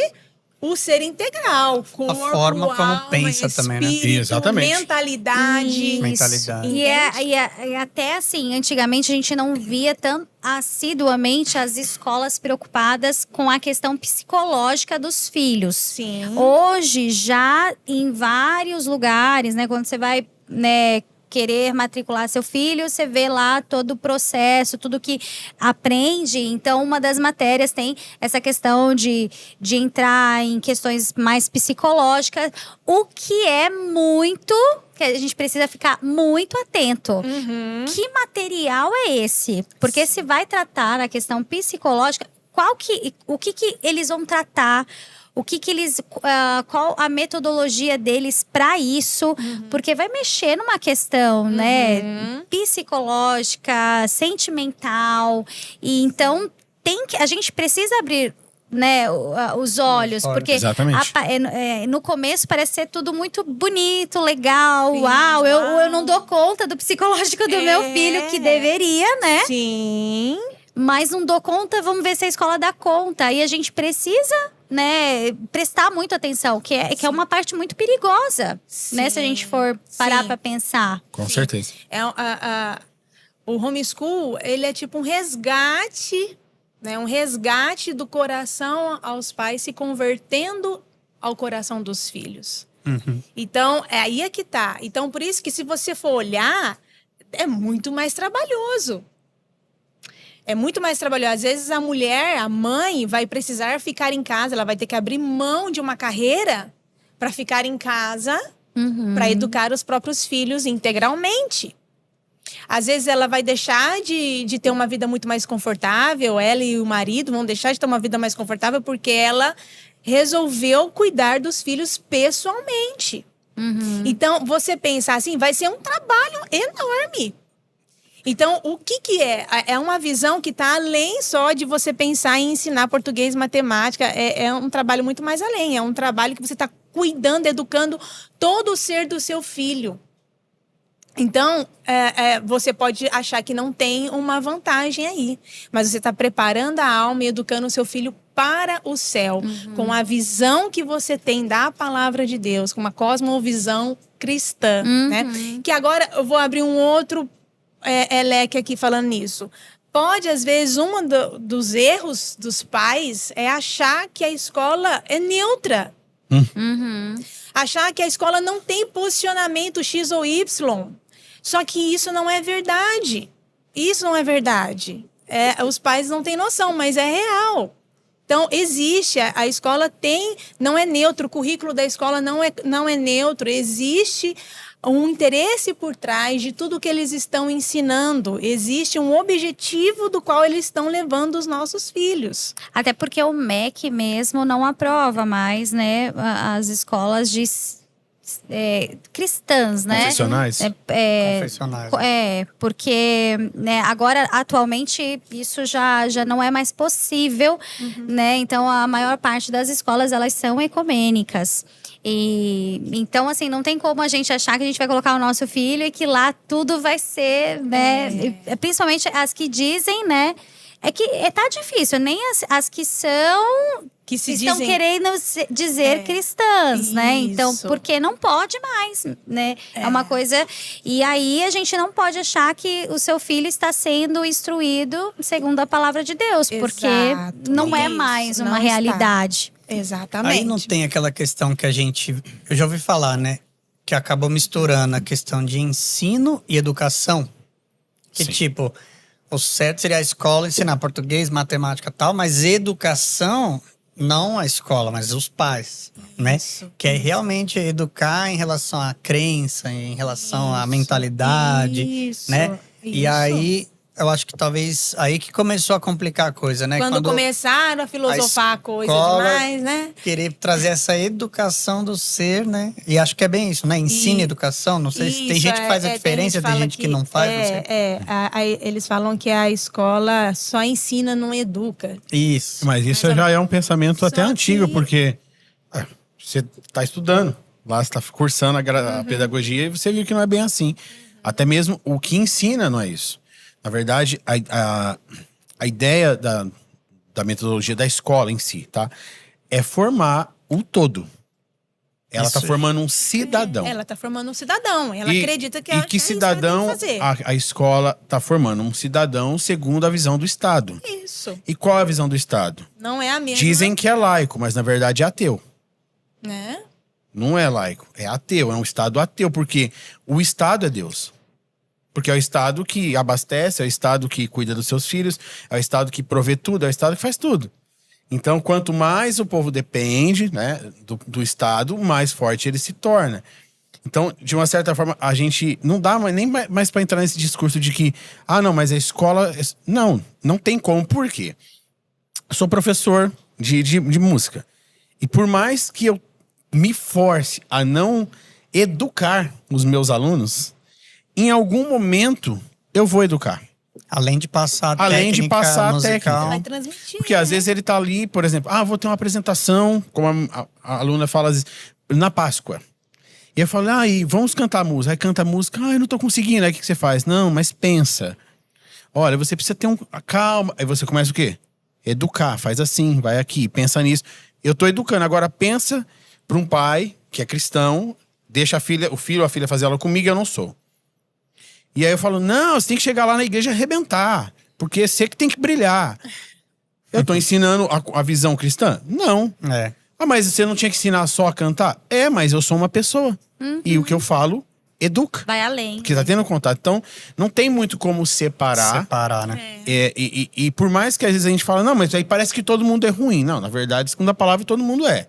Speaker 4: o ser integral, corpo,
Speaker 2: a forma como
Speaker 4: alma,
Speaker 2: pensa
Speaker 4: espírito,
Speaker 2: também, né?
Speaker 3: Exatamente.
Speaker 4: mentalidade.
Speaker 2: Mentalidade.
Speaker 1: E até assim, antigamente a gente não via tão assiduamente as escolas preocupadas com a questão psicológica dos filhos.
Speaker 4: Sim.
Speaker 1: Hoje, já em vários lugares, né, quando você vai, né, querer matricular seu filho, você vê lá todo o processo, tudo que aprende. Então, uma das matérias tem essa questão de entrar em questões mais psicológicas, o que é muito... que a gente precisa ficar muito atento. Que material é esse? Porque se vai tratar a questão psicológica, o que eles vão tratar? O que eles, qual a metodologia deles para isso? Porque vai mexer numa questão, né, psicológica, sentimental. E então a gente precisa abrir, né, os olhos, porque
Speaker 3: Exatamente.
Speaker 1: No começo parece ser tudo muito bonito, legal. Uau, eu não dou conta do psicológico do meu filho, que deveria, né?
Speaker 4: Sim.
Speaker 1: Mas não dou conta, vamos ver se a escola dá conta. E a gente precisa, né, prestar muito atenção, que é uma parte muito perigosa, né, se a gente for parar para pensar.
Speaker 3: Com certeza.
Speaker 4: O homeschool, ele é tipo um resgate, né, um resgate do coração aos pais se convertendo ao coração dos filhos. Então, aí é que tá. Então, por isso que se você for olhar, é muito mais trabalhoso. É muito mais trabalhoso. Às vezes a mulher, a mãe, vai precisar ficar em casa. Ela vai ter que abrir mão de uma carreira para ficar em casa, para educar os próprios filhos integralmente. Às vezes ela vai deixar de ter uma vida muito mais confortável. Ela e o marido vão deixar de ter uma vida mais confortável porque ela resolveu cuidar dos filhos pessoalmente. Então, você pensa assim, vai ser um trabalho enorme. Então, o que é? É uma visão que está além só de você pensar em ensinar português, matemática. É um trabalho muito mais além. É um trabalho que você está cuidando, educando todo o ser do seu filho. Então, você pode achar que não tem uma vantagem aí. Mas você está preparando a alma e educando o seu filho para o céu. Com a visão que você tem da palavra de Deus. Com uma cosmovisão cristã. Né? Que agora eu vou abrir um outro... leque aqui falando nisso. Pode, às vezes, dos erros dos pais é achar que a escola é neutra. Achar que a escola não tem posicionamento X ou Y. Só que isso não é verdade. Isso não é verdade. Os pais não têm noção, mas é real. Então, existe, a escola não é neutro, o currículo da escola não é neutro, existe um interesse por trás de tudo que eles estão ensinando, existe um objetivo do qual eles estão levando os nossos filhos.
Speaker 1: Até porque o MEC mesmo não aprova mais, né, as escolas cristãs, né?
Speaker 3: Confessionais?
Speaker 2: Confessionais.
Speaker 1: Porque né, agora, atualmente, isso já não é mais possível, né? Então, a maior parte das escolas, elas são ecumênicas. E então, assim, não tem como a gente achar que a gente vai colocar o nosso filho e que lá tudo vai ser, né? Principalmente as que dizem, né? É que tá difícil, nem as que são...
Speaker 4: Que
Speaker 1: estão
Speaker 4: dizem...
Speaker 1: querendo dizer cristãs, né? Então,
Speaker 4: Isso.
Speaker 1: porque não pode mais, né? É uma coisa... E aí, a gente não pode achar que o seu filho está sendo instruído segundo a palavra de Deus. Porque
Speaker 4: Exato.
Speaker 1: não é
Speaker 4: Isso,
Speaker 1: mais uma
Speaker 4: não
Speaker 1: realidade.
Speaker 4: Exatamente.
Speaker 2: Aí não tem aquela questão que eu já ouvi falar, né? Que acabou misturando a questão de ensino e educação. Que
Speaker 3: Sim.
Speaker 2: tipo, o certo seria a escola ensinar português, matemática e tal, mas educação, não a escola, mas os pais, né? Que é realmente educar em relação à crença, em relação à mentalidade,
Speaker 4: Isso,
Speaker 2: né? E
Speaker 4: isso.
Speaker 2: aí, eu acho que talvez aí que começou a complicar a coisa, né?
Speaker 4: Quando começaram a filosofar a coisa
Speaker 2: escola
Speaker 4: demais, né?
Speaker 2: querer trazer essa educação do ser, né? E acho que é bem isso, né? Ensina educação. Não sei se tem
Speaker 4: Isso,
Speaker 2: gente que faz a diferença, tem gente que não faz. Não sei.
Speaker 4: Eles falam que a escola só ensina, não educa.
Speaker 2: Isso.
Speaker 3: Mas isso já é um pensamento até
Speaker 4: Só
Speaker 3: antigo,
Speaker 4: que-
Speaker 3: porque você está estudando, lá você está cursando a pedagogia e você viu que não é bem assim. Até mesmo o que ensina não é isso. Na verdade, a ideia da metodologia da escola em si, tá? É formar o todo. Ela está
Speaker 2: Isso.
Speaker 3: formando um cidadão.
Speaker 4: Ela está formando um cidadão. Ela acredita que
Speaker 3: e que cidadão a escola está formando? Um cidadão segundo a visão do Estado.
Speaker 4: Isso.
Speaker 3: E qual é a visão do Estado?
Speaker 4: Não é a mesma.
Speaker 3: Dizem que é laico, mas na verdade é ateu.
Speaker 4: Né?
Speaker 3: Não é laico, é ateu, é um Estado ateu, porque o Estado é Deus. Porque é o Estado que abastece, é o Estado que cuida dos seus filhos, é o Estado que provê tudo, é o Estado que faz tudo. Então, quanto mais o povo depende, né, do Estado, mais forte ele se torna. Então, de uma certa forma, a gente não dá nem mais para entrar nesse discurso de que, não, mas a escola... Não tem como. Por quê? Eu sou professor de música. E por mais que eu me force a não educar os meus alunos, em algum momento eu vou educar.
Speaker 2: Além de passar a
Speaker 3: Além de
Speaker 2: técnica
Speaker 3: passar a
Speaker 2: musical.
Speaker 3: técnica.
Speaker 4: Vai transmitir.
Speaker 3: Porque às vezes ele tá ali, por exemplo, vou ter uma apresentação, como a aluna fala às vezes, na Páscoa. E eu falo, e vamos cantar a música. Aí canta a música, eu não tô conseguindo. Aí o que você faz? Não, mas pensa. Olha, você precisa ter calma. Aí você começa o quê? Educar, faz assim, vai aqui, pensa nisso. Eu tô educando. Agora pensa para um pai que é cristão, deixa o filho ou a filha fazer aula comigo e eu não sou. E aí eu falo, não, você tem que chegar lá na igreja e arrebentar. Porque você que tem que brilhar. Eu tô ensinando a visão cristã? Não.
Speaker 2: É.
Speaker 3: Mas você não tinha que ensinar só a cantar? Mas eu sou uma pessoa. E o que eu falo, educa.
Speaker 1: Vai além.
Speaker 3: Porque tá tendo contato. Então, não tem muito como separar.
Speaker 2: Separar, né?
Speaker 3: E por mais que às vezes a gente fala, não, mas aí parece que todo mundo é ruim. Não, na verdade, segundo a palavra, todo mundo é.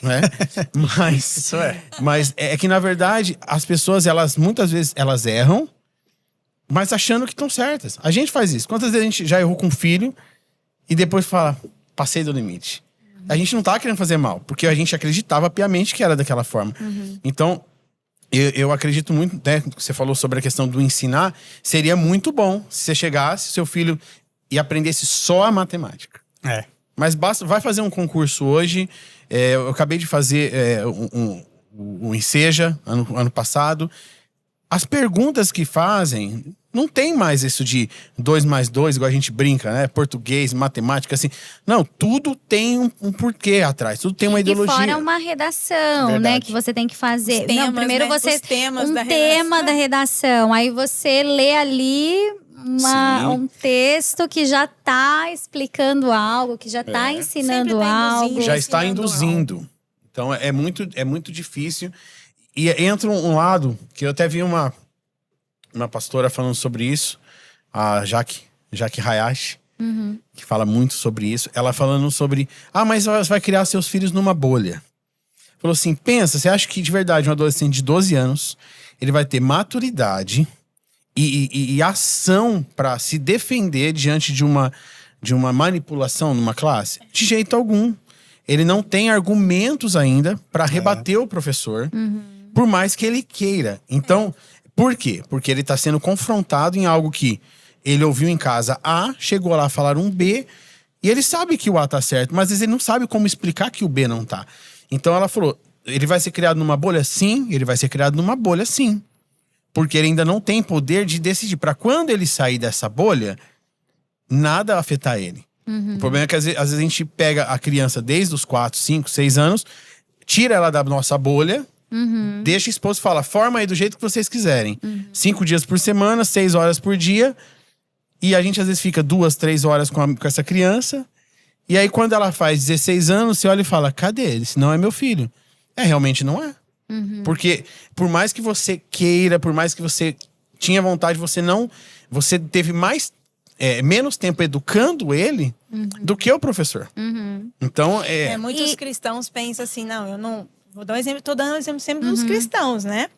Speaker 3: Né? Mas,
Speaker 2: Isso é.
Speaker 3: Mas é que, na verdade, as pessoas, muitas vezes, elas erram, mas achando que estão certas. A gente faz isso. Quantas vezes a gente já errou com um filho e depois fala, passei do limite. A gente não tá querendo fazer mal, porque a gente acreditava piamente que era daquela forma. Então, eu acredito muito, né? Você falou sobre a questão do ensinar. Seria muito bom se você chegasse, seu filho, e aprendesse só a matemática.
Speaker 2: É.
Speaker 3: Mas vai fazer um concurso hoje. Eu acabei de fazer um Enseja, ano passado. As perguntas que fazem, não tem mais isso de 2 mais 2, igual a gente brinca, né? Português, matemática, assim. Não, tudo tem um porquê atrás, tudo tem uma ideologia.
Speaker 1: E fora uma redação,
Speaker 2: Verdade.
Speaker 1: né? Que você tem que fazer.
Speaker 4: Os temas,
Speaker 1: não, primeiro
Speaker 4: né?
Speaker 1: você...
Speaker 4: Os temas
Speaker 1: um
Speaker 4: da
Speaker 1: tema
Speaker 4: redação.
Speaker 1: da redação. Aí você lê ali
Speaker 3: Sim.
Speaker 1: um texto que já tá explicando algo, que já tá ensinando
Speaker 4: Sempre tá
Speaker 1: algo.
Speaker 4: induzindo.
Speaker 3: Já está
Speaker 4: ensinando
Speaker 3: induzindo. Então é muito difícil. E entra um lado que eu até vi uma pastora falando sobre isso, a Jaque Hayashi. que fala muito sobre isso. Ela falando sobre, mas você vai criar seus filhos numa bolha. Falou assim, pensa, você acha que de verdade um adolescente de 12 anos, ele vai ter maturidade e ação para se defender diante de uma manipulação numa classe? De jeito algum. Ele não tem argumentos ainda para rebater o professor, por mais que ele queira. Então, por quê? Porque ele está sendo confrontado em algo que ele ouviu em casa A, chegou lá a falar um B, e ele sabe que o A tá certo, mas às vezes ele não sabe como explicar que o B não tá. Então ela falou, ele vai ser criado numa bolha? Sim, ele vai ser criado numa bolha, sim. Porque ele ainda não tem poder de decidir. Para quando ele sair dessa bolha, nada afetar ele. O problema é que às vezes a gente pega a criança desde os 4, 5, 6 anos, tira ela da nossa bolha, deixa exposto e fala, forma aí do jeito que vocês quiserem. 5 dias por semana, 6 horas por dia. E a gente às vezes fica 2, 3 horas com essa criança. E aí quando ela faz 16 anos, você olha e fala, cadê ele? Esse não é meu filho. Realmente não é. Porque por mais que você queira, por mais que você tinha vontade, você teve menos tempo educando ele do que o professor. Então,
Speaker 4: muitos cristãos pensam assim, não, eu não... Vou dar um exemplo, tô dando um exemplo sempre dos cristãos, né?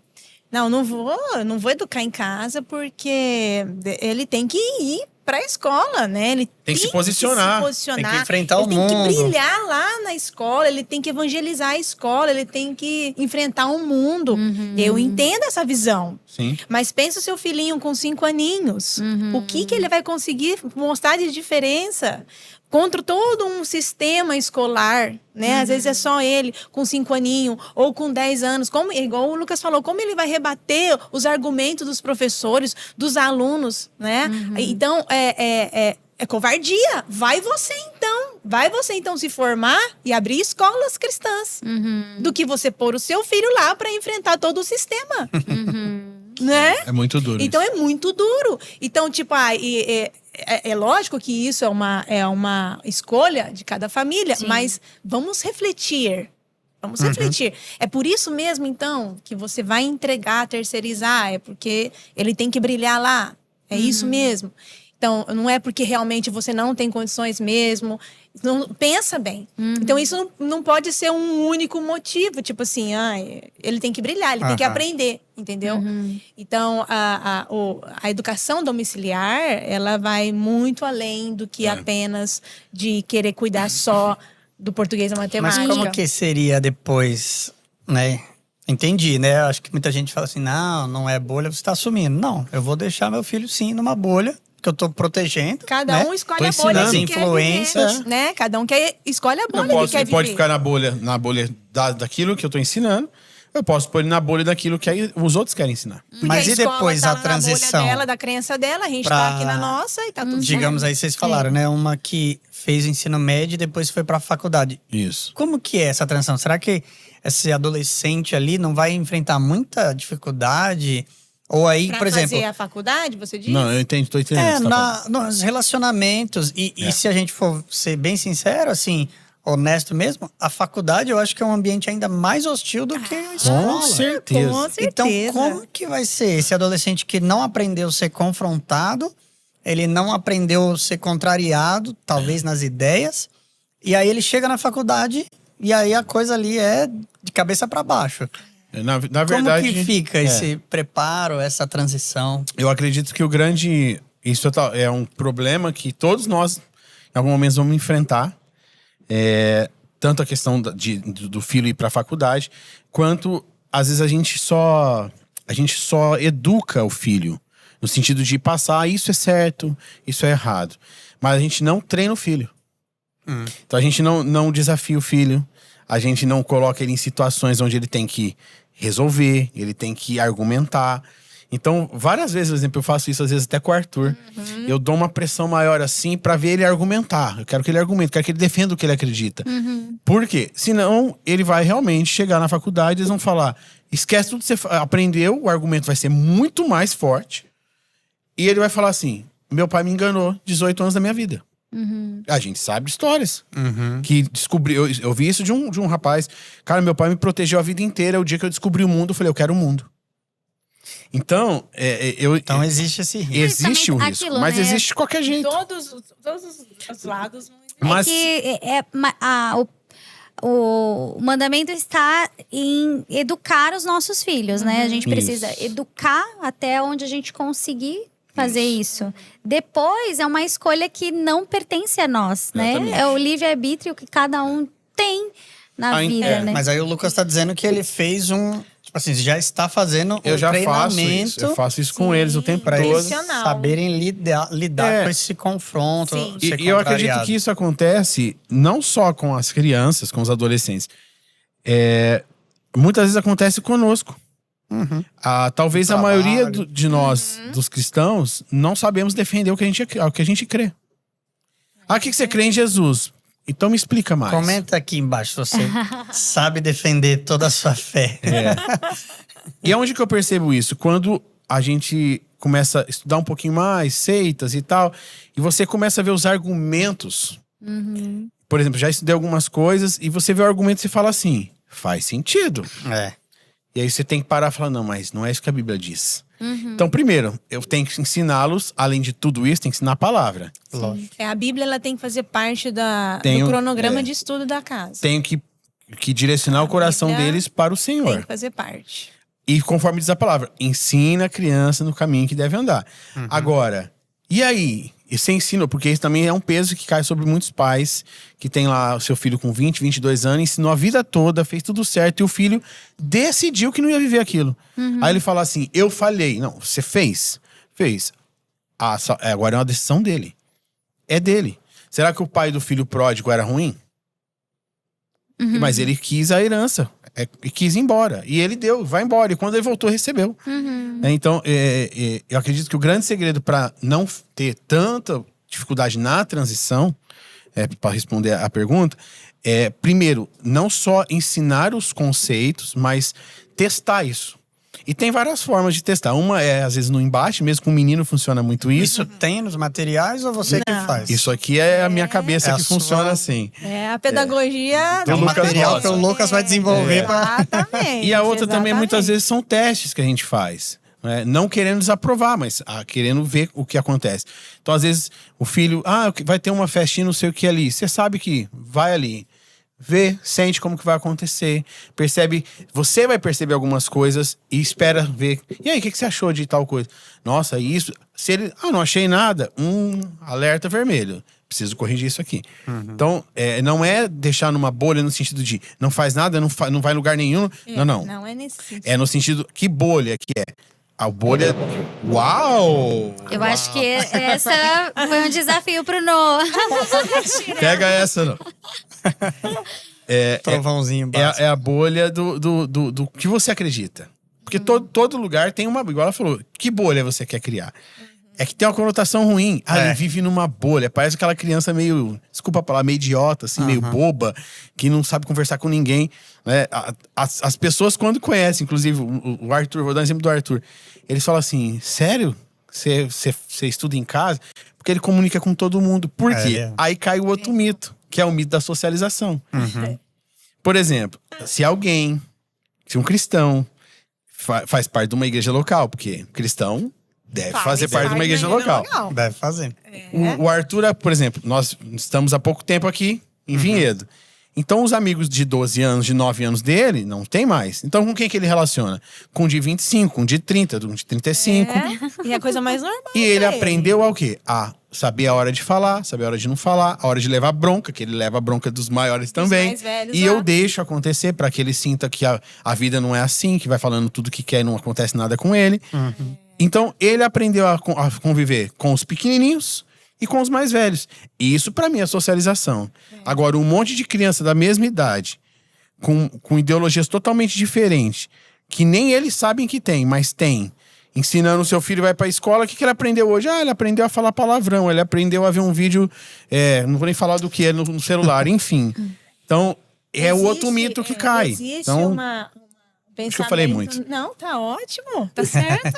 Speaker 4: Não, não vou educar em casa porque ele tem que ir pra escola, né? Ele
Speaker 3: tem que se posicionar.
Speaker 2: Tem que enfrentar o mundo.
Speaker 4: Ele tem que brilhar lá na escola, ele tem que evangelizar a escola, ele tem que enfrentar o mundo. Eu entendo essa visão.
Speaker 3: Sim.
Speaker 4: Mas pensa o seu filhinho com 5 aninhos. O que ele vai conseguir mostrar de diferença contra todo um sistema escolar, né? Às vezes é só ele com 5 aninhos ou com 10 anos. Como, igual o Lucas falou, como ele vai rebater os argumentos dos professores, dos alunos, né? Então, é covardia. Vai você então se formar e abrir escolas cristãs. Do que você pôr o seu filho lá para enfrentar todo o sistema. Né?
Speaker 3: É muito duro.
Speaker 4: Então é muito duro. Então, tipo, é lógico que isso é uma escolha de cada família, mas vamos refletir. Vamos refletir. É por isso mesmo, então, que você vai entregar, terceirizar. É porque ele tem que brilhar lá. É isso mesmo. Então, não é porque realmente você não tem condições mesmo. Não, pensa bem. Então, isso não pode ser um único motivo. Tipo assim, ele tem que brilhar, ele tem que aprender, entendeu? Então, a educação domiciliar, ela vai muito além do que apenas de querer cuidar só do português e matemática.
Speaker 2: Mas como que seria depois, né? Entendi, né? Acho que muita gente fala assim, não é bolha, você está assumindo. Não, eu vou deixar meu filho sim numa bolha, que eu tô protegendo.
Speaker 4: Cada um escolhe a bolha que
Speaker 2: influências,
Speaker 4: quer viver, né? Cada um escolhe a bolha que quer viver.
Speaker 3: Pode ficar na bolha daquilo que eu tô ensinando. Eu posso pôr ele na bolha daquilo que os outros querem ensinar.
Speaker 2: Mas e depois a transição?
Speaker 4: Na bolha dela, da crença dela, a gente tá aqui na nossa e tá tudo certo.
Speaker 2: Digamos aí, vocês falaram, né? Uma que fez o ensino médio e depois foi pra faculdade.
Speaker 3: Isso.
Speaker 2: Como que é essa transição? Será que esse adolescente ali não vai enfrentar muita dificuldade? Ou aí, por exemplo...
Speaker 4: fazer a faculdade, você diz?
Speaker 3: Não, eu tô entendendo.
Speaker 2: Nos relacionamentos. E se a gente for ser bem sincero, assim, honesto mesmo, a faculdade eu acho que é um ambiente ainda mais hostil do que a escola.
Speaker 3: Com certeza.
Speaker 4: Com certeza.
Speaker 2: Então, como que vai ser esse adolescente que não aprendeu a ser confrontado, ele não aprendeu a ser contrariado, talvez nas ideias, e aí ele chega na faculdade e aí a coisa ali é de cabeça para baixo.
Speaker 3: Na verdade,
Speaker 2: como que fica esse preparo, essa transição?
Speaker 3: Eu acredito que isso é um problema que todos nós, em algum momento, vamos enfrentar. Tanto a questão do filho ir para a faculdade, quanto, às vezes, a gente só educa o filho. No sentido de passar, isso é certo, isso é errado. Mas a gente não treina o filho. Então a gente não desafia o filho. A gente não coloca ele em situações onde ele tem que resolver, ele tem que argumentar. Então, várias vezes, por exemplo, eu faço isso às vezes até com o Arthur. Eu dou uma pressão maior assim pra ver ele argumentar. Eu quero que ele argumente, quero que ele defenda o que ele acredita. Por quê? Senão, ele vai realmente chegar na faculdade e eles vão falar, esquece tudo que você aprendeu, o argumento vai ser muito mais forte. E ele vai falar assim, meu pai me enganou 18 anos da minha vida. A gente sabe de histórias. Que descobriu. Eu vi isso de um rapaz. Cara, meu pai me protegeu a vida inteira. O dia que eu descobri o mundo, eu falei, eu quero o mundo. Então,
Speaker 2: Então existe esse risco.
Speaker 3: existe o
Speaker 1: também
Speaker 3: risco,
Speaker 1: aquilo,
Speaker 3: mas
Speaker 1: né?
Speaker 3: existe de qualquer jeito.
Speaker 4: Todos os lados.
Speaker 3: Mas
Speaker 1: O mandamento está em educar os nossos filhos, né? A gente precisa
Speaker 3: Isso.
Speaker 1: educar até onde a gente conseguir fazer isso. Depois é uma escolha que não pertence a nós, né?
Speaker 3: Exatamente.
Speaker 1: É o livre-arbítrio que cada um tem na vida, né?
Speaker 2: Mas aí o Lucas tá dizendo que ele fez tipo assim, já está fazendo
Speaker 3: eu
Speaker 2: o
Speaker 3: já faço
Speaker 2: treinamento
Speaker 3: isso. Eu faço isso com eles o tempo
Speaker 2: para
Speaker 3: todo.
Speaker 2: eles
Speaker 4: Intencional.
Speaker 2: saberem lidar com esse confronto.
Speaker 4: Sim.
Speaker 2: ser
Speaker 3: E eu acredito
Speaker 2: contrariado.
Speaker 3: que isso acontece não só com as crianças, com os adolescentes. Muitas vezes acontece conosco.
Speaker 2: Uhum.
Speaker 3: Talvez
Speaker 2: No
Speaker 3: a maioria
Speaker 2: trabalho.
Speaker 3: de nós, dos cristãos, não sabemos defender o que a gente crê. O que você crê em Jesus? Então me explica mais.
Speaker 2: Comenta aqui embaixo se você sabe defender toda a sua fé.
Speaker 3: E aonde que eu percebo isso? Quando a gente começa a estudar um pouquinho mais, seitas e tal, e você começa a ver os argumentos. Por exemplo, já estudei algumas coisas, e você vê o argumento e você fala assim, faz sentido. E aí você tem que parar e falar, não, mas não é isso que a Bíblia diz. Então, primeiro, eu tenho que ensiná-los, além de tudo isso, tem que ensinar a palavra.
Speaker 2: Lógico.
Speaker 4: A Bíblia ela tem que fazer parte
Speaker 3: Tenho-
Speaker 4: do cronograma de estudo da casa.
Speaker 3: Tenho que direcionar o coração
Speaker 4: Bíblia
Speaker 3: deles para o
Speaker 4: Tem
Speaker 3: Senhor.
Speaker 4: que fazer parte.
Speaker 3: E conforme diz a palavra, ensina a criança no caminho que deve andar. Agora, e aí? E você ensina, porque isso também é um peso que cai sobre muitos pais que tem lá o seu filho com 20, 22 anos, ensinou a vida toda, fez tudo certo, e o filho decidiu que não ia viver aquilo. Aí ele fala assim, eu falhei. Não, você fez. Fez. Agora é uma decisão dele. É dele. Será que o pai do filho pródigo era ruim? Mas ele quis a herança. E quis ir embora. E ele deu, vai embora. E quando ele voltou, recebeu. Então, eu acredito que o grande segredo para não ter tanta dificuldade na transição, para responder a pergunta, primeiro, não só ensinar os conceitos, mas testar isso. E tem várias formas de testar. Uma é, às vezes, no embate, mesmo com o menino funciona muito isso.
Speaker 2: Isso tem nos materiais ou você que faz?
Speaker 3: Isso aqui é a minha cabeça
Speaker 2: É a
Speaker 3: que funciona
Speaker 2: sua-
Speaker 3: assim.
Speaker 4: A pedagogia.
Speaker 2: É um
Speaker 3: Lucas
Speaker 2: material
Speaker 3: Rosa.
Speaker 2: que o Lucas vai desenvolver para...
Speaker 4: Exatamente.
Speaker 3: E a outra também, muitas
Speaker 4: exatamente.
Speaker 3: vezes, são testes que a gente faz. Né? Não querendo desaprovar, mas querendo ver o que acontece. Então, às vezes, o filho... vai ter uma festinha, não sei o que ali. Você sabe que vai ali. Vê, sente como que vai acontecer. Percebe... Você vai perceber algumas coisas e espera ver. E aí, o que você achou de tal coisa? Nossa, isso... Se ele... não achei nada. Alerta vermelho. Preciso corrigir isso aqui. Então, não é deixar numa bolha no sentido de não faz nada, não vai em lugar nenhum. Não.
Speaker 4: Não é nesse sentido.
Speaker 3: É no sentido, que bolha que é? A bolha... Uau!
Speaker 1: Eu acho que essa foi um desafio pro Noah.
Speaker 3: Pega essa, não.
Speaker 2: Trovãozinho básico.
Speaker 3: É a bolha do que você acredita. Porque todo lugar tem uma... Igual ela falou, que bolha você quer criar? É que tem uma conotação ruim. Ele vive numa bolha. Parece aquela criança meio... Desculpa a palavra, meio idiota, assim, meio boba. Que não sabe conversar com ninguém. Né? As pessoas, quando conhecem, inclusive o Arthur, vou dar um exemplo do Arthur. Eles falam assim, sério? Você estuda em casa? Porque ele comunica com todo mundo. Por quê? Aí cai o outro mito, que é o mito da socialização. Por exemplo, se um cristão faz parte de uma igreja local, porque cristão deve fazer parte de uma igreja local.
Speaker 2: Deve fazer.
Speaker 3: O Arthur, por exemplo, nós estamos há pouco tempo aqui em Vinhedo. Então, os amigos de 12 anos, de 9 anos dele, não tem mais. Então, com quem que ele relaciona? Com o de 25, com o de 30, com o de 35.
Speaker 4: E é a coisa mais normal.
Speaker 3: E ele
Speaker 4: pra
Speaker 3: aprendeu ao quê? A saber a hora de falar, saber a hora de não falar, a hora de levar bronca, que ele leva a bronca dos maiores também.
Speaker 4: mais velhos
Speaker 3: E
Speaker 4: lá.
Speaker 3: eu deixo acontecer para que ele sinta que a vida não é assim, que vai falando tudo que quer e não acontece nada com ele. Então, ele aprendeu a conviver com os pequenininhos e com os mais velhos. E isso, pra mim, é socialização. Agora, um monte de criança da mesma idade, com ideologias totalmente diferentes, que nem eles sabem que tem, mas tem. Ensinando o seu filho vai pra escola, o que ele aprendeu hoje? Ele aprendeu a falar palavrão, ele aprendeu a ver um vídeo, não vou nem falar do que é no celular, enfim. Então, é o outro mito que cai.
Speaker 4: Existe
Speaker 3: Então,
Speaker 4: pensamento...
Speaker 3: que eu falei muito.
Speaker 4: Não, tá ótimo, tá certo.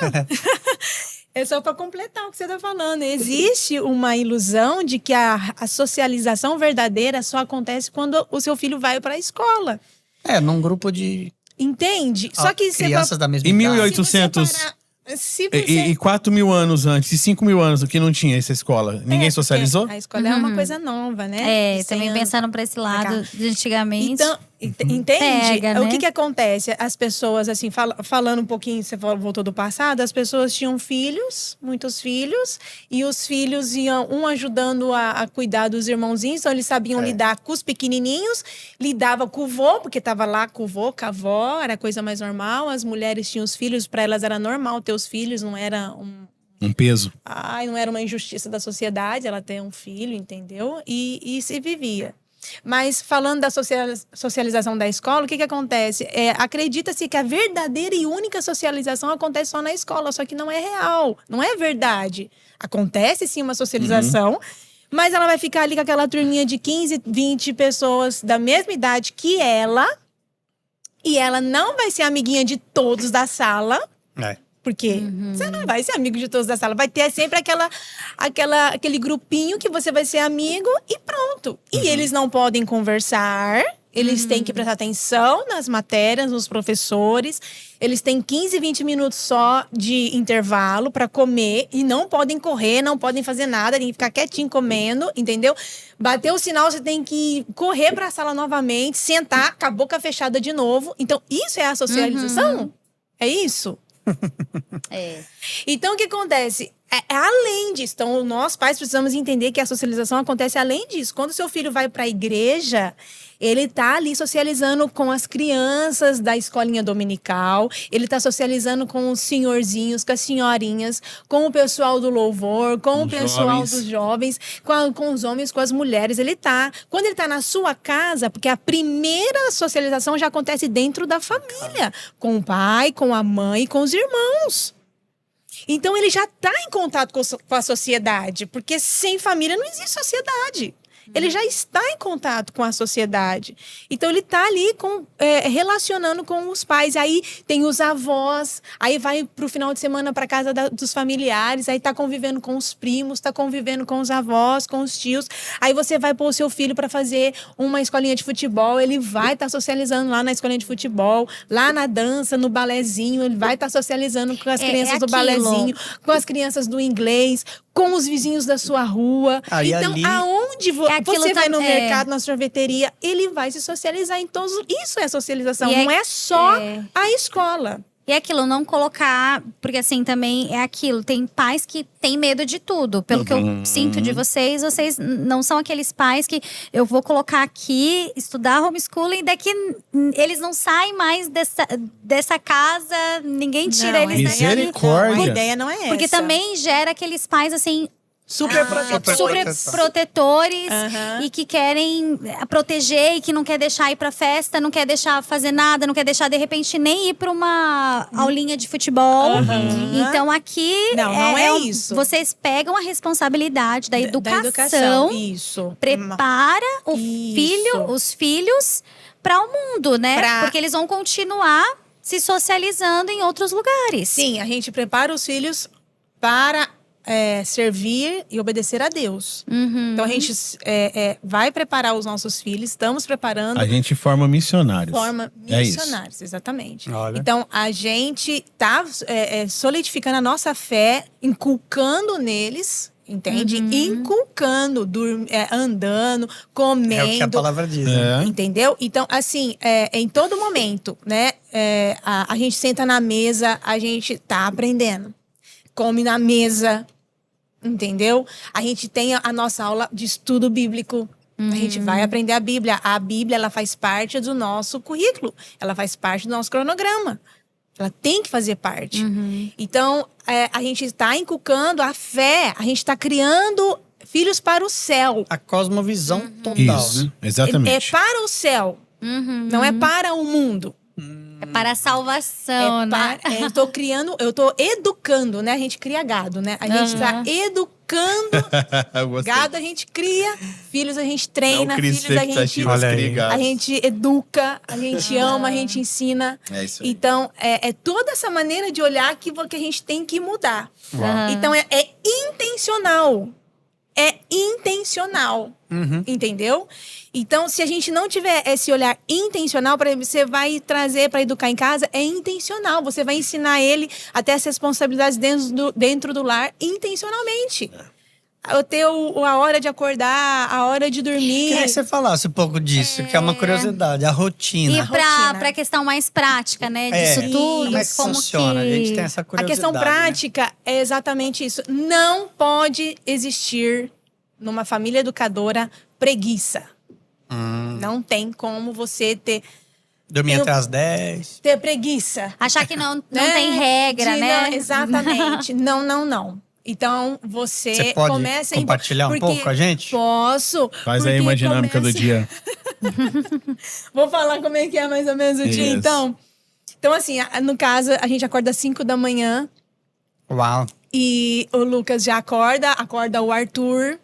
Speaker 4: É só para completar o que você tá falando. Existe uma ilusão de que a socialização verdadeira só acontece quando o seu filho vai para a escola.
Speaker 2: Num grupo de
Speaker 4: Entende? Só que você
Speaker 2: Crianças da mesma
Speaker 3: Em
Speaker 2: idade.
Speaker 3: 1800
Speaker 4: Se você
Speaker 3: e 4.000 anos antes, e 5.000 anos que não tinha essa escola, ninguém socializou?
Speaker 4: A escola é uma coisa nova, né? De 100
Speaker 1: também
Speaker 4: anos
Speaker 1: pensaram pra esse lado
Speaker 4: pra cá.
Speaker 1: de antigamente.
Speaker 4: Então, entende?
Speaker 1: Pega,
Speaker 4: O
Speaker 1: né?
Speaker 4: que acontece? As pessoas, assim, falando um pouquinho, você voltou do passado, as pessoas tinham filhos, muitos filhos, e os filhos iam um ajudando a cuidar dos irmãozinhos, então eles sabiam lidar com os pequenininhos, lidava com o vô, porque estava lá com o vô, com a avó, era a coisa mais normal, as mulheres tinham os filhos, para elas era normal ter os filhos, não era
Speaker 3: Um peso.
Speaker 4: não era uma injustiça da sociedade, ela ter um filho, entendeu? E se vivia. Mas falando da socialização da escola, o que acontece? Acredita-se que a verdadeira e única socialização acontece só na escola, só que não é real, não é verdade. Acontece sim uma socialização, mas ela vai ficar ali com aquela turminha de 15, 20 pessoas da mesma idade que ela, e ela não vai ser amiguinha de todos da sala. Porque você não vai ser amigo de todos da sala. Vai ter sempre aquele grupinho que você vai ser amigo e pronto. E eles não podem conversar. Eles têm que prestar atenção nas matérias, nos professores. Eles têm 15, 20 minutos só de intervalo para comer. E não podem correr, não podem fazer nada. Tem que ficar quietinho comendo, entendeu? Bateu o sinal, você tem que correr para a sala novamente, sentar com a boca fechada de novo. Então, isso é a socialização? É isso? Então, o que acontece? Além disso, então, nós pais precisamos entender que a socialização acontece além disso. Quando seu filho vai para a igreja, ele tá ali socializando com as crianças da escolinha dominical, ele tá socializando com os senhorzinhos, com as senhorinhas, com o pessoal do louvor, com o pessoal dos jovens, com os homens, com as mulheres. Quando ele tá na sua casa, porque a primeira socialização já acontece dentro da família, com o pai, com a mãe, com os irmãos. Então, ele já está em contato com a sociedade, porque sem família não existe sociedade. Ele já está em contato com a sociedade. Então, ele está ali relacionando com os pais. Aí tem os avós, aí vai para o final de semana para casa dos familiares, aí está convivendo com os primos, está convivendo com os avós, com os tios. Aí você vai pôr o seu filho para fazer uma escolinha de futebol, ele vai estar socializando lá na escolinha de futebol, lá na dança, no balézinho, ele vai estar socializando com as crianças do balézinho, com as crianças do inglês, com os vizinhos da sua rua. Então, aonde você vai no mercado, na sorveteria, ele vai se socializar em todos. Isso é socialização, não é só a escola.
Speaker 1: E é aquilo, não colocar, porque assim, também é aquilo, tem pais que têm medo de tudo. Pelo que eu sinto de vocês não são aqueles pais que eu vou colocar aqui, estudar homeschooling, e daqui eles não saem mais dessa casa, ninguém tira eles daqui.
Speaker 3: Misericórdia.
Speaker 4: A ideia não é essa.
Speaker 1: Porque também gera aqueles pais, assim,
Speaker 4: super
Speaker 1: protetores e que querem proteger e que não quer deixar ir pra festa, não quer deixar fazer nada, não quer deixar de repente nem ir pra uma aulinha de futebol. Então aqui
Speaker 4: não é isso.
Speaker 1: Vocês pegam a responsabilidade da educação,
Speaker 4: isso.
Speaker 1: Prepara os filhos para o mundo, né? Porque eles vão continuar se socializando em outros lugares.
Speaker 4: Sim, a gente prepara os filhos para servir e obedecer a Deus. Então, a gente vai preparar os nossos filhos, estamos preparando.
Speaker 3: A gente forma missionários.
Speaker 4: Missionários, exatamente.
Speaker 2: Olha.
Speaker 4: Então, a gente está solidificando a nossa fé, inculcando neles, entende? Inculcando, andando, comendo.
Speaker 2: É o que a palavra diz. Né?
Speaker 4: Entendeu? Então, assim, em todo momento, né? A gente senta na mesa, a gente tá aprendendo. Come na mesa, entendeu? A gente tem a nossa aula de estudo bíblico. A gente vai aprender a Bíblia. A Bíblia, ela faz parte do nosso currículo. Ela faz parte do nosso cronograma. Ela tem que fazer parte. Então, a gente está inculcando a fé. A gente está criando filhos para o céu.
Speaker 2: A cosmovisão total,
Speaker 3: Isso,
Speaker 2: né?
Speaker 3: exatamente.
Speaker 4: É para o céu. Não é para o mundo.
Speaker 1: É para a salvação, né?
Speaker 4: Eu tô educando, né? A gente cria gado, né? A gente tá educando. Gado a gente cria, filhos a gente treina, filhos a gente educa, a gente ama, a gente ensina.
Speaker 3: É isso aí.
Speaker 4: Então, é toda essa maneira de olhar que a gente tem que mudar. Então, é intencional. é intencional, entendeu? Então, se a gente não tiver esse olhar intencional, para você vai trazer para educar em casa, é intencional. Você vai ensinar ele a ter as responsabilidades dentro do lar intencionalmente. Eu ter a hora de acordar, a hora de dormir.
Speaker 2: Queria que você falasse um pouco disso, que é uma curiosidade, a rotina.
Speaker 1: E pra questão mais prática, né? Disso tudo.
Speaker 2: Como é que funciona? A gente tem essa
Speaker 4: A
Speaker 2: curiosidade.
Speaker 4: questão prática é exatamente isso. Não pode existir numa família educadora preguiça. Não tem como você
Speaker 2: Dormir até às 10.
Speaker 4: ter preguiça.
Speaker 1: Achar que não tem regra, né?
Speaker 4: Exatamente. Não. Então, você
Speaker 2: pode
Speaker 4: começa
Speaker 2: compartilhar um pouco com a gente?
Speaker 4: Posso.
Speaker 3: Faz aí uma dinâmica do dia.
Speaker 4: Vou falar como é que é mais ou menos o dia,
Speaker 3: Isso.
Speaker 4: então. Então, assim, no caso, a gente acorda às 5 da manhã.
Speaker 2: Uau.
Speaker 4: E o Lucas já acorda o Arthur.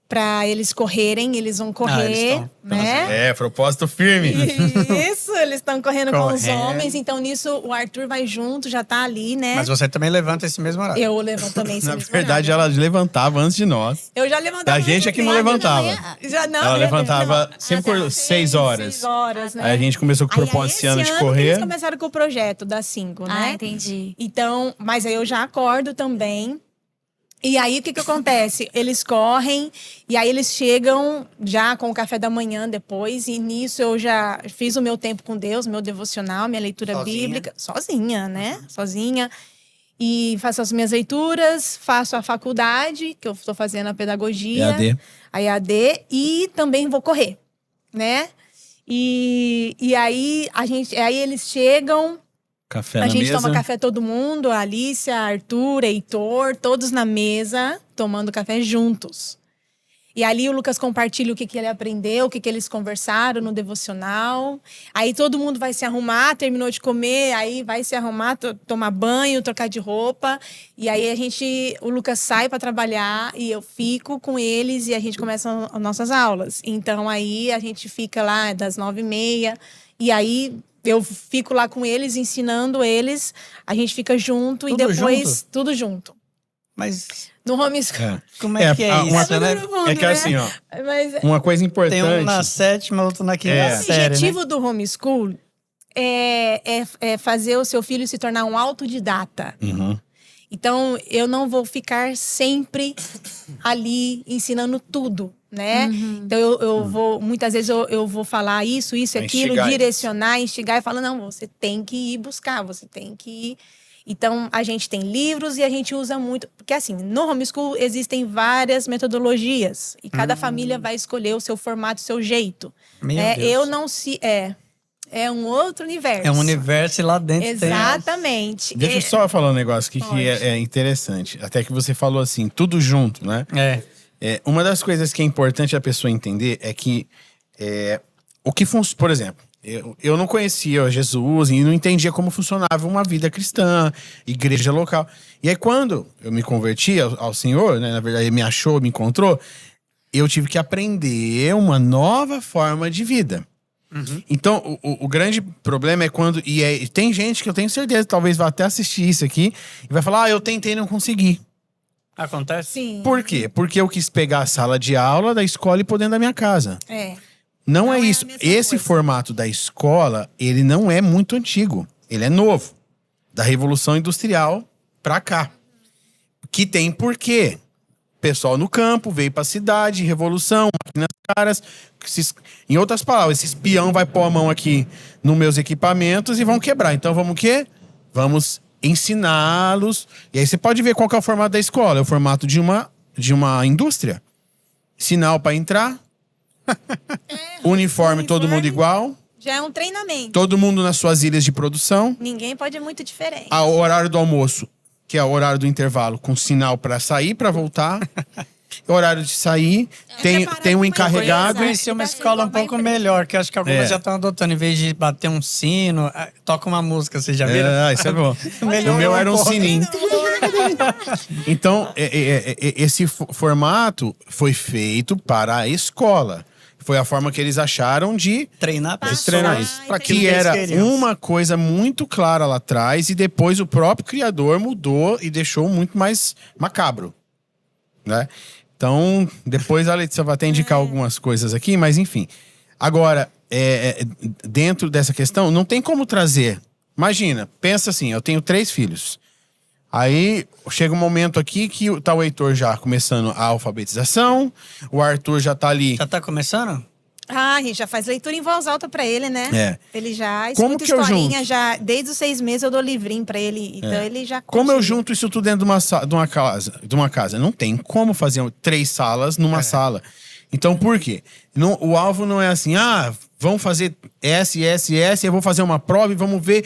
Speaker 4: Pra eles correrem, eles vão correr, né?
Speaker 3: É, propósito firme.
Speaker 4: Isso, eles estão correndo com os
Speaker 2: Correndo.
Speaker 4: homens. Então, nisso, o Arthur vai junto, já tá ali, né?
Speaker 2: Mas você também levanta esse mesmo horário.
Speaker 4: Eu levanto também.
Speaker 3: Na verdade, ela levantava antes de nós.
Speaker 4: Eu já levantava.
Speaker 3: A gente é que não levantava.
Speaker 4: Já não.
Speaker 3: Ela levantava
Speaker 4: não.
Speaker 3: sempre por 6 horas.
Speaker 4: 6 horas, né?
Speaker 3: Aí a gente começou com o propósito esse ano de correr.
Speaker 4: Eles começaram com o projeto das 5, né?
Speaker 1: Ah, entendi.
Speaker 4: Então, mas aí eu já acordo também. E aí, o que acontece? Eles correm e aí eles chegam já com o café da manhã depois. E nisso eu já fiz o meu tempo com Deus, meu devocional, minha leitura bíblica. Sozinha, né? Sozinha. E faço as minhas leituras, faço a faculdade, que eu estou fazendo a pedagogia.
Speaker 3: EAD.
Speaker 4: A EAD. E também vou correr, né? E aí, aí eles chegam...
Speaker 3: Café
Speaker 4: A
Speaker 3: na
Speaker 4: gente
Speaker 3: mesa.
Speaker 4: toma café todo mundo, a Alicia, Arthur, Heitor, todos na mesa, tomando café juntos. E ali o Lucas compartilha o que ele aprendeu, o que eles conversaram no devocional. Aí todo mundo vai se arrumar, terminou de comer, aí vai se arrumar, tomar banho, trocar de roupa. E aí o Lucas sai para trabalhar e eu fico com eles e a gente começa as nossas aulas. Então aí a gente fica lá das 9h30 e aí... Eu fico lá com eles, ensinando eles. A gente fica junto e depois... Tudo junto.
Speaker 2: Mas
Speaker 4: No homeschool.
Speaker 2: como é que é isso, né?
Speaker 3: É que assim, ó.
Speaker 4: Mas
Speaker 3: Uma coisa importante.
Speaker 2: Tem um na 7ª, outro na 5ª
Speaker 4: o
Speaker 2: série,
Speaker 4: objetivo
Speaker 2: né?
Speaker 4: do homeschool é fazer o seu filho se tornar um autodidata.
Speaker 3: Uhum.
Speaker 4: Então, eu não vou ficar sempre ali ensinando tudo, né? Então, eu vou... Muitas vezes eu vou falar isso,
Speaker 3: Vai
Speaker 4: aquilo,
Speaker 3: instigar
Speaker 4: direcionar, instigar e falar, não, você tem que ir buscar, você tem que ir... Então, a gente tem livros e a gente usa muito... Porque, assim, no homeschool existem várias metodologias. E cada família vai escolher o seu formato, o seu jeito.
Speaker 2: Meu
Speaker 4: né?
Speaker 2: Deus.
Speaker 4: Eu não se... É um outro universo.
Speaker 2: É um universo e lá dentro
Speaker 4: Exatamente.
Speaker 3: Deixa eu só falar um negócio aqui que é interessante. Até que você falou assim, tudo junto, né?
Speaker 2: tem...
Speaker 3: Uma das coisas que é importante a pessoa entender é que o que funciona, por exemplo, eu não conhecia Jesus e não entendia como funcionava uma vida cristã, igreja local. E aí quando eu me converti ao Senhor, né, na verdade ele me achou, me encontrou, eu tive que aprender uma nova forma de vida. Então, o grande problema é quando... E tem gente que eu tenho certeza, talvez vá até assistir isso aqui e vai falar, eu tentei e não consegui.
Speaker 2: Acontece?
Speaker 4: Sim.
Speaker 3: Por quê? Porque eu quis pegar a sala de aula da escola e pôr dentro da minha casa. Não é
Speaker 4: é a
Speaker 3: isso.
Speaker 4: mesma
Speaker 3: Esse
Speaker 4: coisa.
Speaker 3: formato da escola, ele não é muito antigo. Ele é novo. Da Revolução Industrial pra cá. Que tem porquê. Pessoal no campo, veio pra cidade, revolução, máquinas caras. Em outras palavras, esse espião vai pôr a mão aqui nos meus equipamentos e vão quebrar. Então vamos o quê? Vamos ensiná-los. E aí você pode ver qual que é o formato da escola. É o formato de uma indústria. Sinal para entrar. Uniforme, todo mundo igual.
Speaker 4: Já é um treinamento.
Speaker 3: Todo mundo nas suas ilhas de produção.
Speaker 4: Ninguém pode ir muito diferente.
Speaker 3: O horário do almoço, que é o horário do intervalo, com sinal para sair, para voltar. Horário de sair. Tem um encarregado.
Speaker 2: Eu conheci uma escola um pouco melhor, que acho que algumas já estão adotando. Em vez de bater um sino, toca uma música, vocês já viram?
Speaker 3: Isso é bom.
Speaker 2: Melhorou
Speaker 3: O meu era um
Speaker 2: pouco.
Speaker 3: sininho. Então, esse formato foi feito para a escola. Foi a forma que eles acharam de
Speaker 2: Treinar
Speaker 3: treinar
Speaker 2: pessoas
Speaker 3: isso.
Speaker 2: para aquilo
Speaker 3: Que
Speaker 2: que eles
Speaker 3: era
Speaker 2: queriam.
Speaker 3: uma coisa muito clara lá atrás e depois o próprio criador mudou e deixou muito mais macabro, né? Então, depois a Letícia vai até indicar algumas coisas aqui, mas enfim. Agora, dentro dessa questão, não tem como trazer. Imagina, pensa assim, eu tenho 3 filhos. Aí chega um momento aqui que tá o Heitor já começando a alfabetização, o Arthur já tá ali.
Speaker 2: Já tá começando?
Speaker 4: Ah, a gente já faz leitura em voz alta pra ele, né?
Speaker 3: É.
Speaker 4: Ele já
Speaker 3: Como
Speaker 4: escuta
Speaker 3: que eu
Speaker 4: historinha,
Speaker 3: junto?
Speaker 4: já desde os 6 meses eu dou livrinho pra ele. Então ele já
Speaker 3: Como eu
Speaker 4: curte.
Speaker 3: junto isso tudo dentro de uma casa? Não tem como fazer 3 salas numa sala. Então, por quê? O alvo não é assim, vamos fazer S, eu vou fazer uma prova e vamos ver.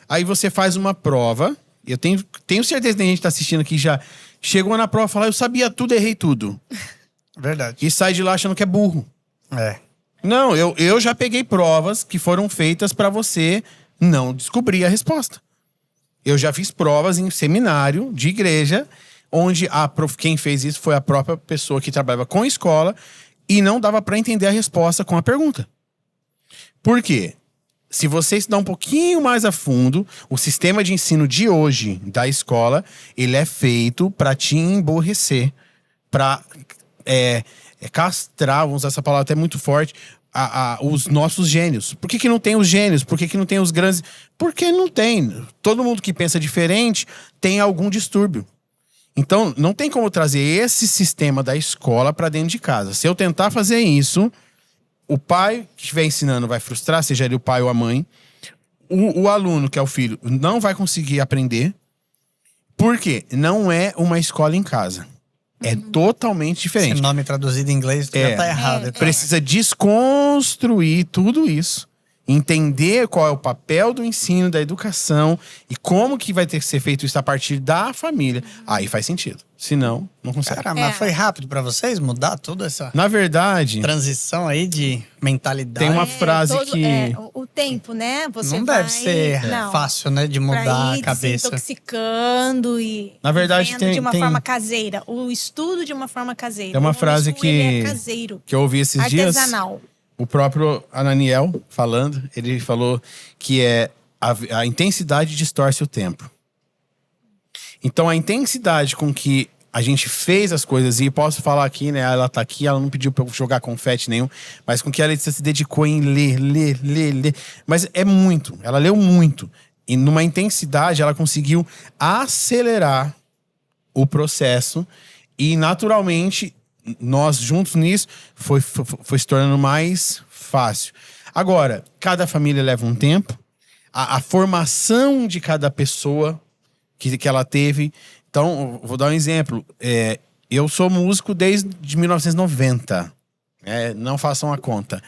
Speaker 3: Aí você faz uma prova. Eu tenho certeza que tem gente que tá assistindo aqui já chegou na prova e falou, eu sabia tudo, errei tudo.
Speaker 2: Verdade.
Speaker 3: E sai de lá achando que é burro.
Speaker 2: É.
Speaker 3: Não, eu já peguei provas que foram feitas pra você não descobrir a resposta. Eu já fiz provas em seminário de igreja, onde quem fez isso foi a própria pessoa que trabalhava com a escola e não dava pra entender a resposta com a pergunta. Por quê? Se você estudar um pouquinho mais a fundo, o sistema de ensino de hoje da escola, ele é feito pra te emborrecer, pra castrar, vamos usar essa palavra até muito forte, os nossos gênios. Por que não tem os gênios? Por que não tem os grandes? Porque não tem. Todo mundo que pensa diferente tem algum distúrbio. Então, não tem como trazer esse sistema da escola pra dentro de casa. Se eu tentar fazer isso, o pai que estiver ensinando vai frustrar, seja ele o pai ou a mãe. O aluno, que é o filho, não vai conseguir aprender. Por quê? Não é uma escola em casa. É totalmente diferente.
Speaker 2: Esse nome traduzido em inglês já tá errado.
Speaker 3: Precisa desconstruir tudo isso. Entender qual é o papel do ensino, da educação e como que vai ter que ser feito isso a partir da família. Aí faz sentido. Senão, não consegue.
Speaker 2: Cara, mas foi rápido pra vocês mudar toda essa
Speaker 3: Na verdade,
Speaker 2: transição aí de mentalidade?
Speaker 3: tem uma frase que...
Speaker 4: o tempo, né? Você
Speaker 2: não
Speaker 4: vai,
Speaker 2: deve ser
Speaker 4: não,
Speaker 2: fácil, né? De
Speaker 4: pra
Speaker 2: mudar
Speaker 4: ir
Speaker 2: a cabeça.
Speaker 4: desintoxicando e
Speaker 3: Na verdade,
Speaker 4: vivendo
Speaker 3: tem-
Speaker 4: de uma
Speaker 3: tem-
Speaker 4: forma caseira. O estudo de uma forma caseira.
Speaker 3: Tem uma
Speaker 4: O
Speaker 3: frase
Speaker 4: homeschool, ele
Speaker 3: que-
Speaker 4: é caseiro,
Speaker 3: que eu ouvi esses dias.
Speaker 4: artesanal.
Speaker 3: O próprio Ananiel falando, ele falou que a intensidade distorce o tempo. Então a intensidade com que a gente fez as coisas, e posso falar aqui, né? Ela tá aqui, ela não pediu pra eu jogar confete nenhum, mas com que a Letícia se dedicou em ler. Mas é muito, ela leu muito. E numa intensidade ela conseguiu acelerar o processo e naturalmente nós juntos nisso foi se tornando mais fácil. Agora, cada família leva um tempo, a formação de cada pessoa que ela teve. Então, vou dar um exemplo. Eu sou músico desde 1990. Não façam a conta.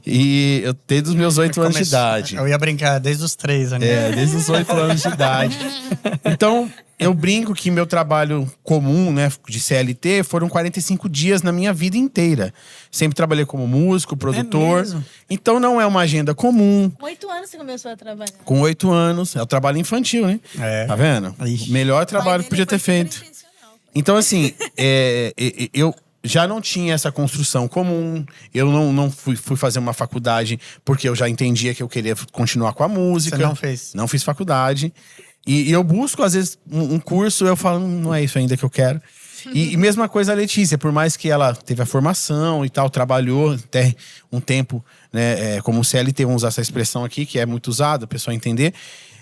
Speaker 3: E eu desde os meus 8 anos de idade.
Speaker 2: Eu ia brincar desde os 3, né?
Speaker 3: Desde os 8 anos de idade. Então, eu brinco que meu trabalho comum, né, de CLT, foram 45 dias na minha vida inteira. Sempre trabalhei como músico, produtor.
Speaker 2: mesmo?
Speaker 3: Então, não é uma agenda comum.
Speaker 4: 8 anos você começou a trabalhar.
Speaker 3: Com 8 anos, é o trabalho infantil, né? Tá vendo?
Speaker 2: Ixi.
Speaker 3: Melhor trabalho que podia ter feito. Então, assim, eu já não tinha essa construção comum. Eu não fui fazer uma faculdade porque eu já entendia que eu queria continuar com a música.
Speaker 2: Você não fez?
Speaker 3: Não fiz faculdade. E eu busco, às vezes, um curso, eu falo, não é isso ainda que eu quero. E mesma coisa a Letícia, por mais que ela teve a formação e tal, trabalhou até um tempo, né, como CLT, vamos usar essa expressão aqui, que é muito usada, o pessoal entender.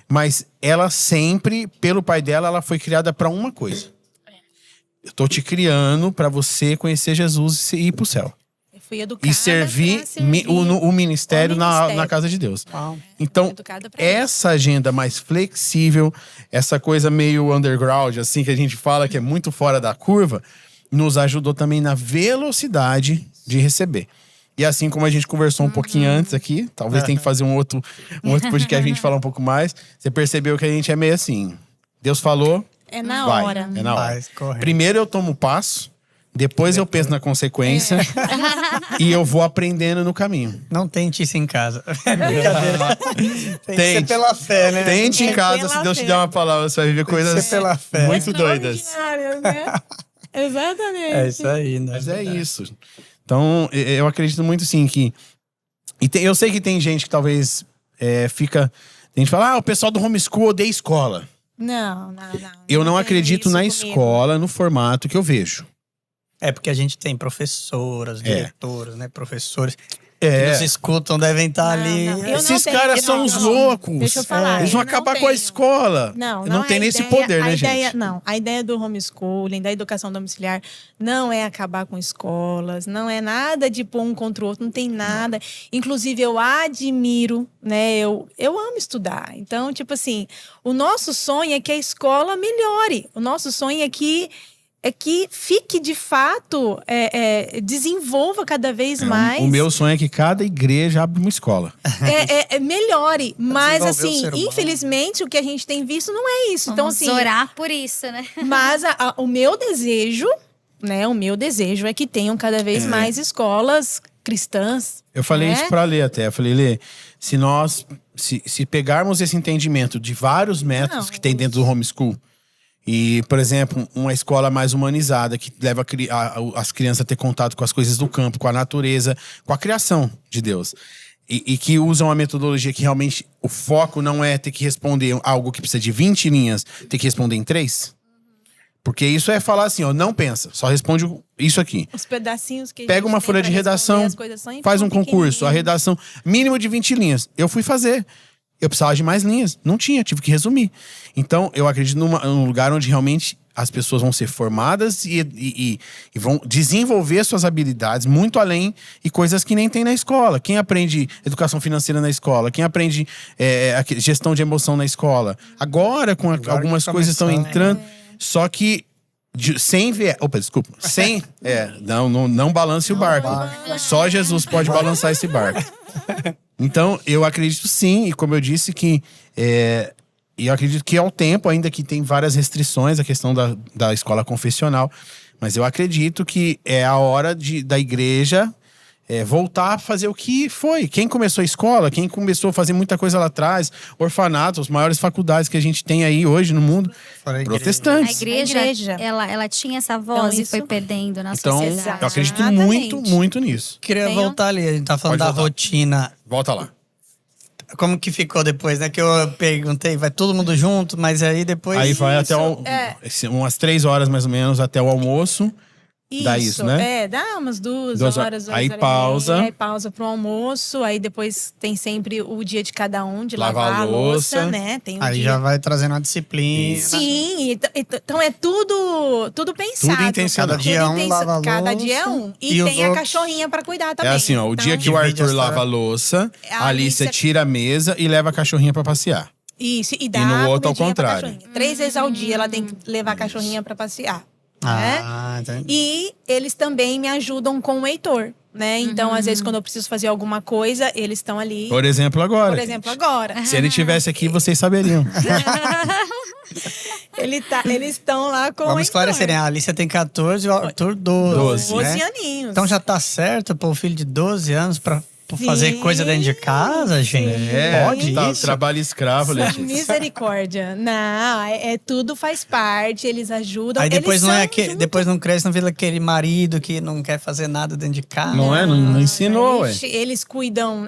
Speaker 3: Mas ela sempre, pelo pai dela, ela foi criada para uma coisa. Eu tô te criando para você conhecer Jesus e ir pro céu.
Speaker 4: Eu fui educada
Speaker 3: E servir
Speaker 4: pra servir
Speaker 3: o ministério,
Speaker 4: o ministério.
Speaker 3: na casa de Deus.
Speaker 2: Uau.
Speaker 3: Então,
Speaker 4: Educada pra
Speaker 3: essa agenda mais flexível, essa coisa meio underground, assim, que a gente fala que é muito fora da curva, nos ajudou também na velocidade de receber. E assim como a gente conversou um pouquinho antes aqui, talvez tenha que fazer um outro podcast a gente falar um pouco mais, você percebeu que a gente é meio assim, Deus falou,
Speaker 4: É na
Speaker 3: vai,
Speaker 4: hora.
Speaker 3: é na hora.
Speaker 2: Vai, corre.
Speaker 3: Primeiro eu tomo o passo, depois eu penso na consequência e eu vou aprendendo no caminho.
Speaker 2: Não tente isso em casa. Brincadeira. Tem que ser
Speaker 3: Tente.
Speaker 2: pela fé, né?
Speaker 3: Tente em
Speaker 4: É
Speaker 3: casa,
Speaker 4: pela
Speaker 3: se Deus te
Speaker 4: fé.
Speaker 3: der uma palavra, você vai viver coisas
Speaker 2: ser pela fé.
Speaker 3: muito doidas.
Speaker 4: Extraordinárias, né? Exatamente.
Speaker 2: É isso aí, né?
Speaker 3: Mas é isso. Então, eu acredito muito, sim, que... eu sei que tem gente que talvez fica... Tem gente que fala, o pessoal do homeschool odeia escola.
Speaker 4: Não.
Speaker 3: Eu não
Speaker 4: tem
Speaker 3: acredito
Speaker 4: isso
Speaker 3: na
Speaker 4: comigo.
Speaker 3: escola no formato que eu vejo.
Speaker 2: É porque a gente tem professoras,
Speaker 3: É.
Speaker 2: diretoras, né? Professores que nos escutam, devem estar ali.
Speaker 4: não. Eu não
Speaker 3: Esses
Speaker 4: tenho-
Speaker 3: caras
Speaker 4: eu
Speaker 3: são
Speaker 4: não-
Speaker 3: os
Speaker 4: não.
Speaker 3: loucos.
Speaker 4: Deixa eu falar,
Speaker 3: Eles vão
Speaker 4: eu não
Speaker 3: acabar com a
Speaker 4: tenho.
Speaker 3: escola.
Speaker 4: Não
Speaker 3: tem
Speaker 4: é
Speaker 3: nesse
Speaker 4: ideia-
Speaker 3: poder,
Speaker 4: a
Speaker 3: né,
Speaker 4: ideia,
Speaker 3: gente?
Speaker 4: Não, a ideia do homeschooling, da educação domiciliar, não é acabar com escolas, não é nada de pôr um contra o outro, não tem nada. Inclusive, eu admiro, né? Eu amo estudar. Então, tipo assim, o nosso sonho é que a escola melhore. O nosso sonho é que fique de fato, desenvolva cada vez mais.
Speaker 3: O meu sonho é que cada igreja abra uma escola.
Speaker 4: Melhore. Mas,
Speaker 2: desenvolver o
Speaker 4: assim,
Speaker 2: ser humano.
Speaker 4: infelizmente, o que a gente tem visto não é isso. Então,
Speaker 1: Vamos
Speaker 4: assim,
Speaker 1: orar por isso, né?
Speaker 4: mas o meu desejo, né? O meu desejo é que tenham cada vez mais escolas cristãs.
Speaker 3: Eu falei
Speaker 4: né?
Speaker 3: isso pra Lê até. Eu falei, Lê, se nós se pegarmos esse entendimento de vários métodos que tem dentro do homeschool, e, por exemplo, uma escola mais humanizada, que leva as crianças a ter contato com as coisas do campo, com a natureza, com a criação de Deus. E que usam uma metodologia que realmente o foco não é ter que responder algo que precisa de 20 linhas, ter que responder em 3. Porque isso é falar assim, ó, não pensa, só responde isso aqui.
Speaker 4: Os pedacinhos que a
Speaker 3: Pega
Speaker 4: gente
Speaker 3: uma
Speaker 4: tem
Speaker 3: folha
Speaker 4: pra
Speaker 3: de redação,
Speaker 4: responder, as coisas são
Speaker 3: faz um
Speaker 4: tão
Speaker 3: concurso, a
Speaker 4: pequenininhas.
Speaker 3: redação mínimo de 20 linhas. Eu fui fazer. Eu precisava de mais linhas. Não tinha, tive que resumir. Então, eu acredito num lugar onde realmente as pessoas vão ser formadas e vão desenvolver suas habilidades muito além e coisas que nem tem na escola. Quem aprende educação financeira na escola? Quem aprende gestão de emoção na escola? Agora, com algumas coisas estão entrando. Só que sem ver. Opa, desculpa. Sem. Não balance o barco. Só Jesus pode balançar esse barco. Então, eu acredito sim, e como eu disse, que eu acredito que ao tempo, ainda que tem várias restrições, a questão da escola confessional, mas eu acredito que é a hora da igreja voltar a fazer o que foi. Quem começou a escola, quem começou a fazer muita coisa lá atrás, orfanatos, as maiores faculdades que a gente tem aí hoje no mundo,
Speaker 2: Fora a igreja.
Speaker 1: A
Speaker 3: protestantes.
Speaker 1: igreja, ela tinha essa voz
Speaker 4: Então,
Speaker 1: e foi
Speaker 4: isso-
Speaker 1: perdendo na
Speaker 3: Então,
Speaker 1: sociedade.
Speaker 3: eu acredito
Speaker 4: Exatamente.
Speaker 3: muito, muito nisso.
Speaker 2: Queria
Speaker 4: Tenho-
Speaker 2: voltar ali, a gente tá falando
Speaker 3: Pode
Speaker 2: da
Speaker 3: voltar.
Speaker 2: rotina.
Speaker 3: Volta lá.
Speaker 2: Como que ficou depois, né? Que eu perguntei, vai todo mundo junto, mas aí depois...
Speaker 3: Aí vai até
Speaker 4: Isso,
Speaker 3: umas 3 horas mais ou menos, até o almoço. Dá isso, né?
Speaker 4: Dá umas 2
Speaker 3: 2
Speaker 4: horas.
Speaker 3: Aí
Speaker 4: 2 horas e
Speaker 3: pausa.
Speaker 4: meia, aí pausa pro almoço. Aí depois tem sempre o dia de cada um, de
Speaker 3: Lavar
Speaker 4: lavar
Speaker 3: a
Speaker 4: a louça,
Speaker 3: louça.
Speaker 4: né? Tem o
Speaker 2: Aí
Speaker 4: dia.
Speaker 2: já vai trazendo uma disciplina.
Speaker 4: Sim, então é tudo pensado.
Speaker 3: Tudo intencional.
Speaker 2: Cada dia um lava a
Speaker 4: Cada
Speaker 2: louça,
Speaker 4: dia é um.
Speaker 2: e
Speaker 4: E
Speaker 2: os
Speaker 4: tem a
Speaker 2: outros-
Speaker 4: cachorrinha pra cuidar
Speaker 3: É
Speaker 4: também.
Speaker 3: assim, ó, o
Speaker 4: Então,
Speaker 3: dia que o
Speaker 2: divide
Speaker 3: Arthur
Speaker 2: as
Speaker 3: lava a
Speaker 2: tarefas.
Speaker 3: louça,
Speaker 4: A
Speaker 3: a Alicia
Speaker 4: Alicia-
Speaker 3: tira a mesa e leva a cachorrinha pra passear.
Speaker 4: Isso, e dá
Speaker 3: E no outro, ao
Speaker 4: comidinha pra
Speaker 3: contrário.
Speaker 4: cachorrinha. 3 vezes ao dia ela tem que levar a cachorrinha pra passear. Né?
Speaker 2: Ah, entendi.
Speaker 4: E eles também me ajudam com o Heitor, né? Então, às vezes, quando eu preciso fazer alguma coisa, eles estão ali.
Speaker 3: Por exemplo, agora.
Speaker 4: Por exemplo, agora.
Speaker 3: Se ele tivesse aqui, vocês saberiam.
Speaker 4: Eles estão lá com o
Speaker 2: Vamos
Speaker 4: Heitor.
Speaker 2: esclarecer, né? A Alicia tem 14 e o Arthur 12,
Speaker 3: 12,
Speaker 2: né?
Speaker 4: 12 aninhos.
Speaker 2: Então já tá certo pôr o filho de 12 anos pra fazer
Speaker 4: Sim,
Speaker 2: coisa dentro de casa, gente? Pode
Speaker 3: tá,
Speaker 2: isso?
Speaker 3: trabalho escravo, Letícia.
Speaker 4: Misericórdia. Não, tudo faz parte, eles ajudam.
Speaker 2: Aí depois
Speaker 4: eles
Speaker 2: não é
Speaker 4: são
Speaker 2: que,
Speaker 4: junto-
Speaker 2: depois não cresce, não vira aquele marido que não quer fazer nada dentro de casa.
Speaker 3: Não é? Não ensinou, ué.
Speaker 4: Eles cuidam,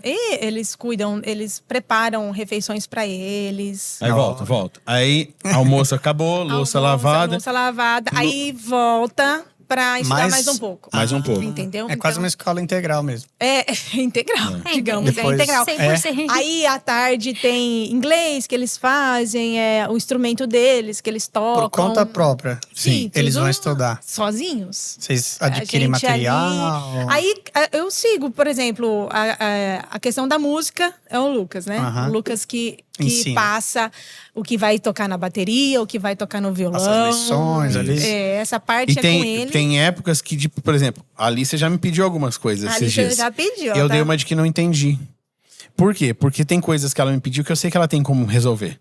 Speaker 4: eles preparam refeições pra eles.
Speaker 3: Aí volta. Aí, almoço acabou, louça lavada.
Speaker 4: Louça lavada. Aí volta pra estudar
Speaker 2: Mais-
Speaker 4: mais um pouco.
Speaker 3: Mais um pouco.
Speaker 4: Entendeu?
Speaker 2: É quase
Speaker 4: Então,
Speaker 2: uma escola integral mesmo.
Speaker 4: É integral, digamos.
Speaker 2: Depois-
Speaker 4: É integral.
Speaker 1: 100%.
Speaker 4: Aí à tarde tem inglês que eles fazem, o instrumento deles que eles tocam.
Speaker 2: Por conta própria.
Speaker 4: Sim,
Speaker 2: Eles
Speaker 4: tudo
Speaker 2: vão estudar.
Speaker 4: sozinhos.
Speaker 2: Vocês
Speaker 4: A
Speaker 2: adquirem
Speaker 4: gente
Speaker 2: material.
Speaker 4: Aí eu sigo, por exemplo, a questão da música é o Lucas, né?
Speaker 2: Aham.
Speaker 4: O Lucas que
Speaker 2: Ensina.
Speaker 4: passa o que vai tocar na bateria, o que vai tocar no violão.
Speaker 2: Passa as lições ali.
Speaker 4: Essa parte
Speaker 3: E
Speaker 4: é com ele.
Speaker 3: tem épocas que, tipo, por exemplo, a Alicia já me pediu algumas coisas
Speaker 4: A
Speaker 3: esses
Speaker 4: Alicia
Speaker 3: dias.
Speaker 4: já pediu.
Speaker 3: Eu
Speaker 4: tá?
Speaker 3: dei uma de que não entendi. Por quê? Porque tem coisas que ela me pediu que eu sei que ela tem como resolver.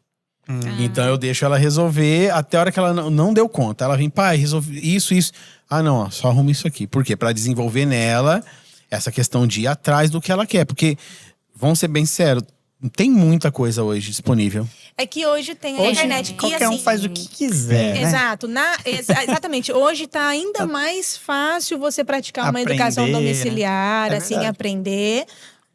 Speaker 3: Então eu deixo ela resolver até a hora que ela não deu conta. Ela vem, pai, resolve isso. Ah, não, ó, só arruma isso aqui. Por quê? Pra desenvolver nela essa questão de ir atrás do que ela quer. Porque, vamos ser bem sérios, tem muita coisa hoje disponível.
Speaker 4: É que hoje tem a
Speaker 2: Hoje,
Speaker 4: internet. E,
Speaker 2: qualquer um
Speaker 4: assim,
Speaker 2: faz o que quiser, né?
Speaker 4: Exato. Exatamente. Hoje tá ainda mais fácil você praticar uma
Speaker 2: Aprender,
Speaker 4: educação
Speaker 2: né?
Speaker 4: domiciliar,
Speaker 2: É
Speaker 4: assim,
Speaker 2: verdade.
Speaker 4: aprender.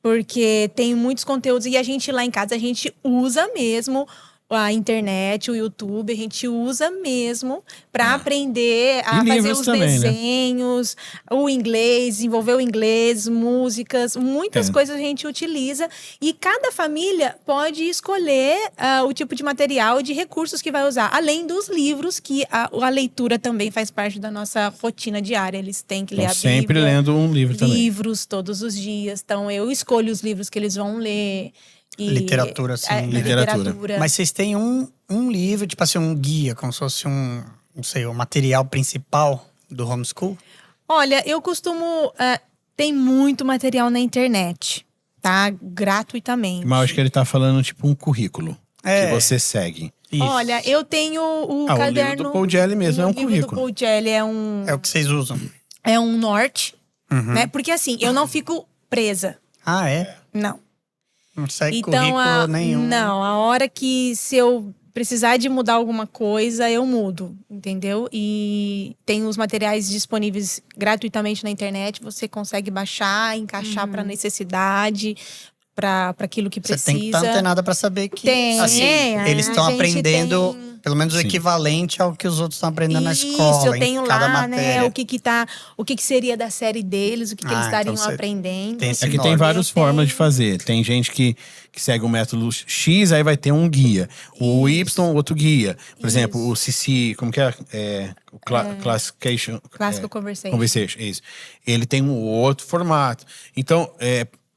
Speaker 4: Porque tem muitos conteúdos. E a gente lá em casa, a gente usa mesmo a internet, o YouTube, a gente usa mesmo para aprender a
Speaker 3: E
Speaker 4: fazer
Speaker 3: livros
Speaker 4: os
Speaker 3: também, né?
Speaker 4: desenhos, o inglês, desenvolver o inglês, músicas, muitas
Speaker 3: Entendo.
Speaker 4: coisas a gente utiliza. E cada família pode escolher o tipo de material e de recursos que vai usar, além dos livros, que a leitura também faz parte da nossa rotina diária. Eles têm que ler
Speaker 3: Então,
Speaker 4: a
Speaker 3: sempre
Speaker 4: Bíblia,
Speaker 3: lendo um livro também.
Speaker 4: livros todos os dias. Então, eu escolho os livros que eles vão ler. E,
Speaker 2: Literatura, sim.
Speaker 4: literatura.
Speaker 2: Mas vocês têm um livro, tipo assim, um guia, como se fosse não sei, o material principal do homeschool?
Speaker 4: Olha, eu costumo... tem muito material na internet, tá? Gratuitamente.
Speaker 3: Mas eu acho que ele tá falando tipo um currículo
Speaker 2: É.
Speaker 3: que você segue.
Speaker 2: Isso.
Speaker 4: Olha, eu tenho o
Speaker 3: O
Speaker 4: caderno...
Speaker 3: livro do Paul Jelly mesmo é um
Speaker 4: O livro
Speaker 3: currículo.
Speaker 4: do Paul Jelly é um...
Speaker 2: É o que vocês usam.
Speaker 4: É um norte,
Speaker 2: Uhum.
Speaker 4: né? Porque assim, eu não fico presa.
Speaker 2: Ah, é?
Speaker 4: Não.
Speaker 2: Não segue
Speaker 4: Então,
Speaker 2: currículo nenhum.
Speaker 4: não, a hora que se eu precisar de mudar alguma coisa, eu mudo, entendeu? E tem os materiais disponíveis gratuitamente na internet, você consegue baixar, encaixar para necessidade, para aquilo que
Speaker 2: Você
Speaker 4: precisa.
Speaker 2: tem que estar antenada pra saber que
Speaker 4: Tem,
Speaker 2: assim, eles
Speaker 4: a
Speaker 2: estão
Speaker 4: gente
Speaker 2: aprendendo
Speaker 4: tem-
Speaker 2: pelo menos o
Speaker 3: Sim.
Speaker 2: equivalente ao que os outros estão aprendendo na
Speaker 4: Isso,
Speaker 2: escola,
Speaker 4: eu tenho
Speaker 2: em cada
Speaker 4: lá, né,
Speaker 2: matéria.
Speaker 4: o que seria da série deles, o que eles
Speaker 2: Ah,
Speaker 4: estariam
Speaker 2: então você
Speaker 4: aprendendo.
Speaker 2: tem esse
Speaker 3: É que
Speaker 2: norte.
Speaker 3: tem várias
Speaker 4: Eu
Speaker 3: formas
Speaker 4: tenho.
Speaker 3: de fazer. Tem gente que segue o método X, aí vai ter um guia. O Y, outro guia. Por exemplo, o CC, como que é? O Classification.
Speaker 4: Clássico Conversation.
Speaker 3: Conversation, isso. Ele tem um outro formato. Então,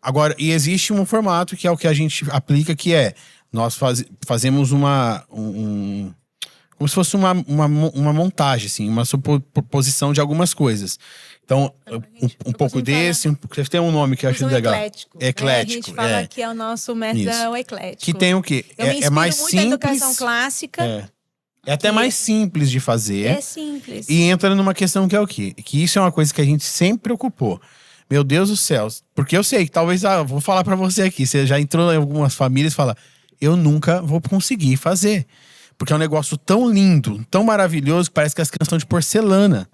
Speaker 3: agora, e existe um formato que é o que a gente aplica, que é nós fazemos como se fosse uma montagem, assim, uma suposição de algumas coisas. Então, um pouco
Speaker 4: costumo
Speaker 3: desse, tem um nome que eu acho
Speaker 4: Usa o
Speaker 3: legal.
Speaker 4: eclético. Né?
Speaker 3: Eclético,
Speaker 4: A gente fala que é o nosso método
Speaker 3: Isso.
Speaker 4: é o eclético.
Speaker 3: Que tem o quê?
Speaker 4: Eu me inspiro
Speaker 3: mais
Speaker 4: muito
Speaker 3: simples.
Speaker 4: na educação clássica.
Speaker 3: É até mais simples de fazer.
Speaker 4: É simples.
Speaker 3: E entra numa questão que é o quê? Que isso é uma coisa que a gente sempre preocupou. Meu Deus do céu. Porque eu sei que talvez, vou falar pra você aqui, você já entrou em algumas famílias e fala, eu nunca vou conseguir fazer. Porque é um negócio tão lindo, tão maravilhoso, que parece que as crianças estão de porcelana.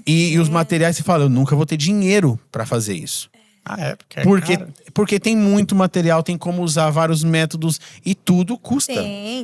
Speaker 3: e os materiais, você fala, eu nunca vou ter dinheiro pra fazer isso.
Speaker 2: Ah, é? Porque,
Speaker 3: Porque tem muito material, tem como usar vários métodos e tudo custa.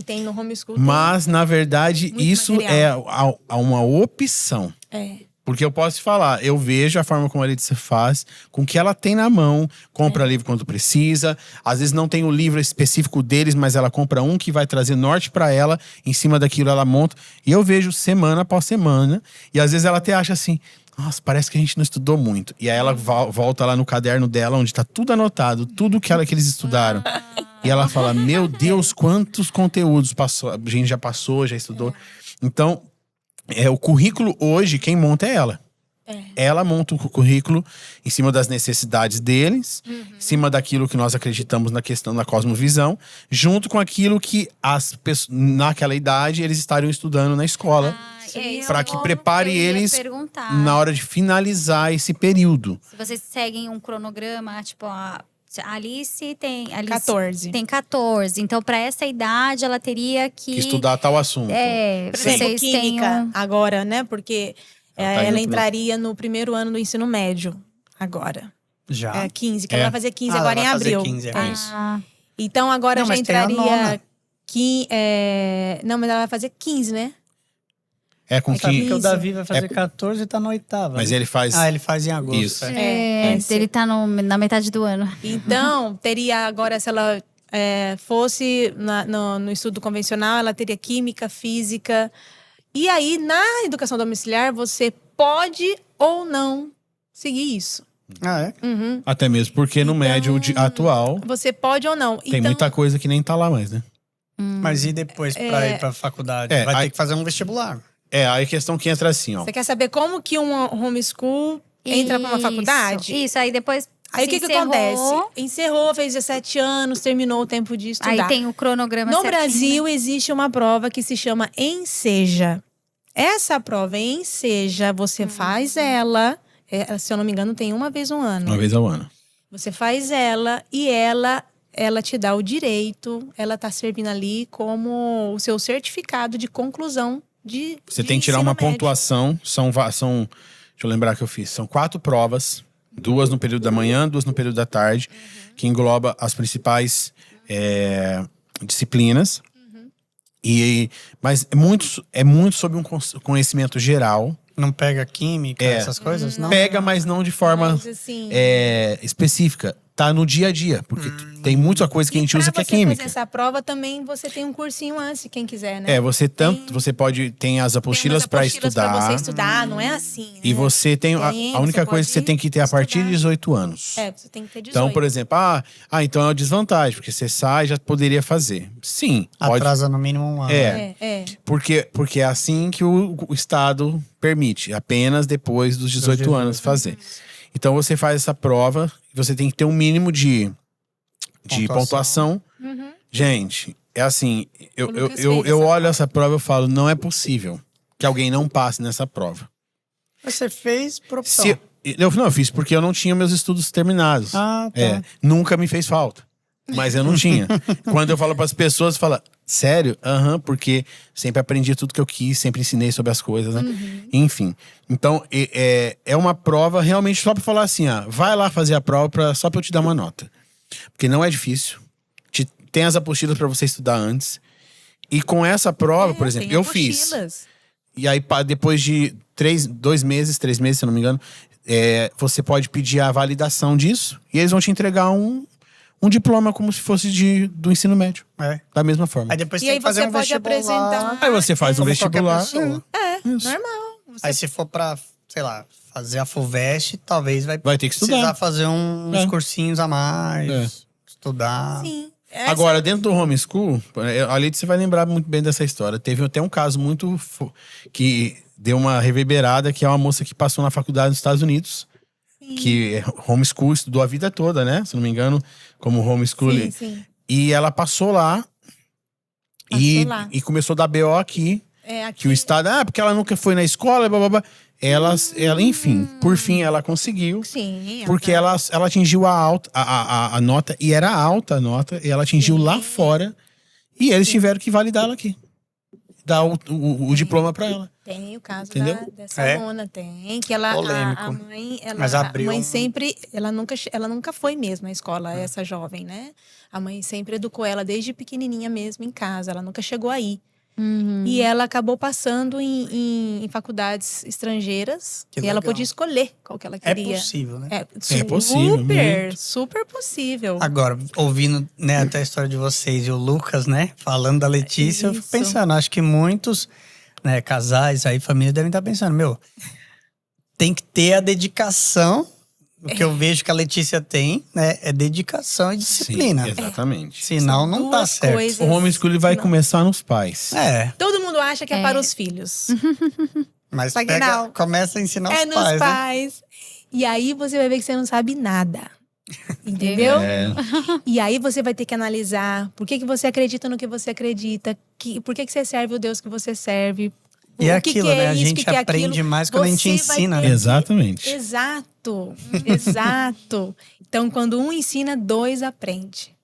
Speaker 4: Tem no homeschool.
Speaker 3: Mas, na verdade,
Speaker 4: Muito
Speaker 3: isso
Speaker 4: material.
Speaker 3: é uma opção.
Speaker 4: É.
Speaker 3: Porque eu posso te falar, eu vejo a forma como a Letícia faz, com o que ela tem na mão, compra livro quando precisa. Às vezes não tem o livro específico deles, mas ela compra um que vai trazer norte pra ela. Em cima daquilo ela monta. E eu vejo semana após semana. E às vezes ela até acha assim, nossa, parece que a gente não estudou muito. E aí ela volta lá no caderno dela, onde tá tudo anotado, tudo que eles estudaram. E ela fala, meu Deus, quantos conteúdos passou, a gente já passou, já estudou. Então, o currículo hoje, quem monta é ela. Ela monta o currículo em cima das necessidades deles, em cima daquilo que nós acreditamos na questão da cosmovisão, junto com aquilo que as pessoas, naquela idade, eles estariam estudando na escola, para que prepare eles na hora de finalizar esse período.
Speaker 1: Se vocês seguem um cronograma, tipo, a Alice tem
Speaker 4: 14.
Speaker 1: Tem 14. Então, para essa idade, ela teria que
Speaker 3: Estudar tal assunto.
Speaker 4: Por exemplo,
Speaker 1: vocês têm
Speaker 4: química agora, né? Porque
Speaker 3: Ela tá
Speaker 4: ela
Speaker 3: indo
Speaker 4: entraria no primeiro ano do ensino médio agora.
Speaker 2: já.
Speaker 4: 15, que ela vai fazer 15 agora em
Speaker 2: ela vai fazer
Speaker 4: abril.
Speaker 2: 15,
Speaker 4: É.
Speaker 2: isso.
Speaker 4: Então agora
Speaker 2: Não,
Speaker 4: já
Speaker 2: mas tem a
Speaker 4: entraria.
Speaker 2: nona.
Speaker 4: Não, mas ela vai fazer 15, né?
Speaker 3: É com
Speaker 2: Sabe que
Speaker 3: que.
Speaker 2: o Davi vai fazer 14 e tá na oitava.
Speaker 3: Mas
Speaker 2: né?
Speaker 3: ele faz.
Speaker 2: ele faz em agosto.
Speaker 3: Isso.
Speaker 1: ele tá na metade do ano.
Speaker 4: Então, teria agora, se ela fosse no estudo convencional, ela teria química, física. E aí, na educação domiciliar, você pode ou não seguir isso.
Speaker 2: Ah, é?
Speaker 4: Uhum.
Speaker 3: Até mesmo porque no médio atual
Speaker 4: Você pode ou não.
Speaker 3: tem muita coisa que nem tá lá mais, né?
Speaker 2: Mas e depois pra ir pra faculdade?
Speaker 3: É,
Speaker 2: vai
Speaker 3: aí-
Speaker 2: ter que fazer um vestibular.
Speaker 3: Aí a questão que entra assim, ó.
Speaker 4: Você quer saber como que um homeschool entra para uma faculdade?
Speaker 1: Isso, aí depois.
Speaker 4: Aí o
Speaker 1: se
Speaker 4: que
Speaker 1: encerrou,
Speaker 4: acontece? Encerrou, fez 17 anos, terminou o tempo de estudar.
Speaker 1: Aí tem o cronograma
Speaker 4: No
Speaker 1: certinho,
Speaker 4: Brasil,
Speaker 1: né?
Speaker 4: existe uma prova que se chama Enseja. Essa prova Enseja, você faz ela, se eu não me engano, tem uma vez no ano.
Speaker 3: Uma vez ao ano.
Speaker 4: Você faz ela e ela te dá o direito, ela tá servindo ali como o seu certificado de conclusão de
Speaker 3: Você
Speaker 4: de
Speaker 3: tem que tirar uma
Speaker 4: ensino médio.
Speaker 3: pontuação. Deixa eu lembrar que eu fiz. São 4 provas. 2 no período da manhã, 2 no período da tarde. Que engloba as principais disciplinas. Mas é muito sobre um conhecimento geral.
Speaker 2: Não pega química, essas coisas? Não.
Speaker 3: Pega, mas não de forma
Speaker 4: Mas, assim,
Speaker 3: específica. Tá no dia a dia. Porque tem muita coisa que a gente usa que é
Speaker 4: pra você
Speaker 3: química.
Speaker 4: fazer essa prova também, você tem um cursinho antes, quem quiser, né?
Speaker 3: Você tem as apostilas para estudar.
Speaker 4: Pra você estudar, não é assim, né?
Speaker 3: E você tem a única
Speaker 4: você
Speaker 3: coisa que você
Speaker 4: pode
Speaker 3: tem que ter a partir de
Speaker 4: estudar.
Speaker 3: 18 anos.
Speaker 4: Você tem que ter 18.
Speaker 3: Então, por exemplo, então é uma desvantagem, porque você sai e já poderia fazer. Sim, pode.
Speaker 2: Atrasa no mínimo um ano.
Speaker 3: Porque é assim que o Estado permite, apenas depois dos 18 anos fazer. Então você faz essa prova, você tem que ter um mínimo de pontuação. Gente, é assim, eu olho essa prova e falo, não é possível que alguém não passe nessa prova.
Speaker 2: Mas você fez por opção.
Speaker 3: Eu fiz porque eu não tinha meus estudos terminados.
Speaker 2: Ah, tá.
Speaker 3: Nunca me fez falta. Mas eu não tinha. Quando eu falo para as pessoas, fala, sério? Porque sempre aprendi tudo que eu quis, sempre ensinei sobre as coisas, né? Enfim. Então, é uma prova realmente só para falar assim, vai lá fazer a prova só para eu te dar uma nota. Porque não é difícil. Tem as apostilas para você estudar antes. E com essa prova, por exemplo, eu fiz. E aí, depois de 3 meses, se eu não me engano, você pode pedir a validação disso. E eles vão te entregar um diploma como se fosse do ensino médio. Da mesma forma.
Speaker 2: Aí depois
Speaker 4: E
Speaker 2: você
Speaker 4: aí
Speaker 2: tem que fazer
Speaker 4: você
Speaker 2: um
Speaker 4: pode
Speaker 2: vestibular.
Speaker 4: apresentar.
Speaker 3: Aí você faz um
Speaker 2: Como qualquer
Speaker 3: vestibular.
Speaker 2: pessoa.
Speaker 4: Normal.
Speaker 2: Aí se for pra, sei lá, fazer a FUVEST, talvez vai
Speaker 3: ter que estudar.
Speaker 2: precisar fazer uns cursinhos a mais, estudar.
Speaker 4: Sim.
Speaker 3: Agora, dentro do homeschool, a Leite, você vai lembrar muito bem dessa história. Teve até um caso que deu uma reverberada, que é uma moça que passou na faculdade nos Estados Unidos. Que é homeschool, estudou a vida toda, né? Se não me engano, como homeschool.
Speaker 4: Sim.
Speaker 3: E ela passou lá. E começou a dar BO aqui.
Speaker 4: Aqui.
Speaker 3: Que o Estado, porque ela nunca foi na escola, blá, blá, blá. Ela, enfim, por fim ela conseguiu.
Speaker 4: Sim.
Speaker 3: Porque ela atingiu a nota, e era alta a nota, e ela atingiu lá fora. E eles tiveram que validar ela aqui. Dar o diploma pra ela.
Speaker 4: Tem o caso dessa
Speaker 2: É.
Speaker 4: aluna, tem. Que ela,
Speaker 2: Polêmico.
Speaker 4: a mãe,
Speaker 2: Mas abriu
Speaker 4: a mãe
Speaker 2: um-
Speaker 4: sempre, ela nunca foi mesmo à escola, essa jovem, né? A mãe sempre educou ela desde pequenininha mesmo em casa, ela nunca chegou aí. E ela acabou passando em faculdades estrangeiras.
Speaker 2: Que
Speaker 4: e ela
Speaker 2: legal.
Speaker 4: podia escolher qual que ela
Speaker 2: É
Speaker 4: queria.
Speaker 2: possível, né?
Speaker 3: É possível, muito.
Speaker 4: Super possível.
Speaker 2: Agora, ouvindo, né, até a história de vocês e o Lucas, né, falando da Letícia, eu fico
Speaker 4: Isso.
Speaker 2: pensando, acho que muitos, né, casais aí, família, devem estar pensando, tem que ter a dedicação, o que eu vejo que a Letícia tem, né, é dedicação e disciplina.
Speaker 3: Sim, exatamente.
Speaker 2: Senão não tá
Speaker 4: Duas
Speaker 2: certo.
Speaker 4: coisas.
Speaker 3: O homeschool ele vai começar nos pais.
Speaker 4: Todo mundo acha que é para os filhos.
Speaker 2: Mas
Speaker 4: Só que não.
Speaker 2: começa a ensinar os
Speaker 4: É nos
Speaker 2: pais, né?
Speaker 4: pais. E aí você vai ver que você não sabe nada. Entendeu? E aí você vai ter que analisar por que você acredita no que você acredita, por que você serve o Deus que você serve.
Speaker 2: E é
Speaker 4: o que
Speaker 2: aquilo,
Speaker 4: que é
Speaker 2: né? A
Speaker 4: isso,
Speaker 2: gente
Speaker 4: que que é
Speaker 2: aprende
Speaker 4: aquilo.
Speaker 2: mais quando a gente
Speaker 4: Você vai
Speaker 2: ensina,
Speaker 4: ter
Speaker 2: né?
Speaker 4: que-
Speaker 3: Exatamente.
Speaker 4: Exato. Então, quando um ensina, dois aprende.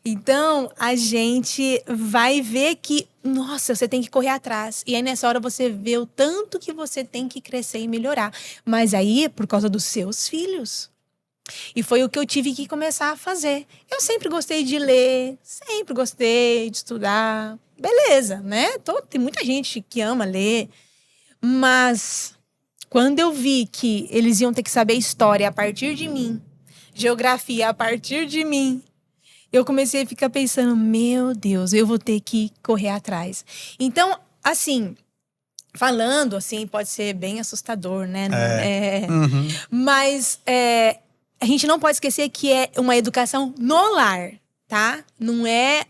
Speaker 4: Então, a gente vai ver que, nossa, você tem que correr atrás. E aí, nessa hora, você vê o tanto que você tem que crescer e melhorar. Mas aí, é por causa dos seus filhos. E foi o que eu tive que começar a fazer. Eu sempre gostei de ler, sempre gostei de estudar. Beleza, né? Tem muita gente que ama ler. Mas, quando eu vi que eles iam ter que saber história a partir de mim, geografia a partir de mim, eu comecei a ficar pensando, meu Deus, eu vou ter que correr atrás. Então, assim, falando assim, pode ser bem assustador, né?
Speaker 2: Uhum.
Speaker 4: Mas a gente não pode esquecer que é uma educação no lar, tá? Não é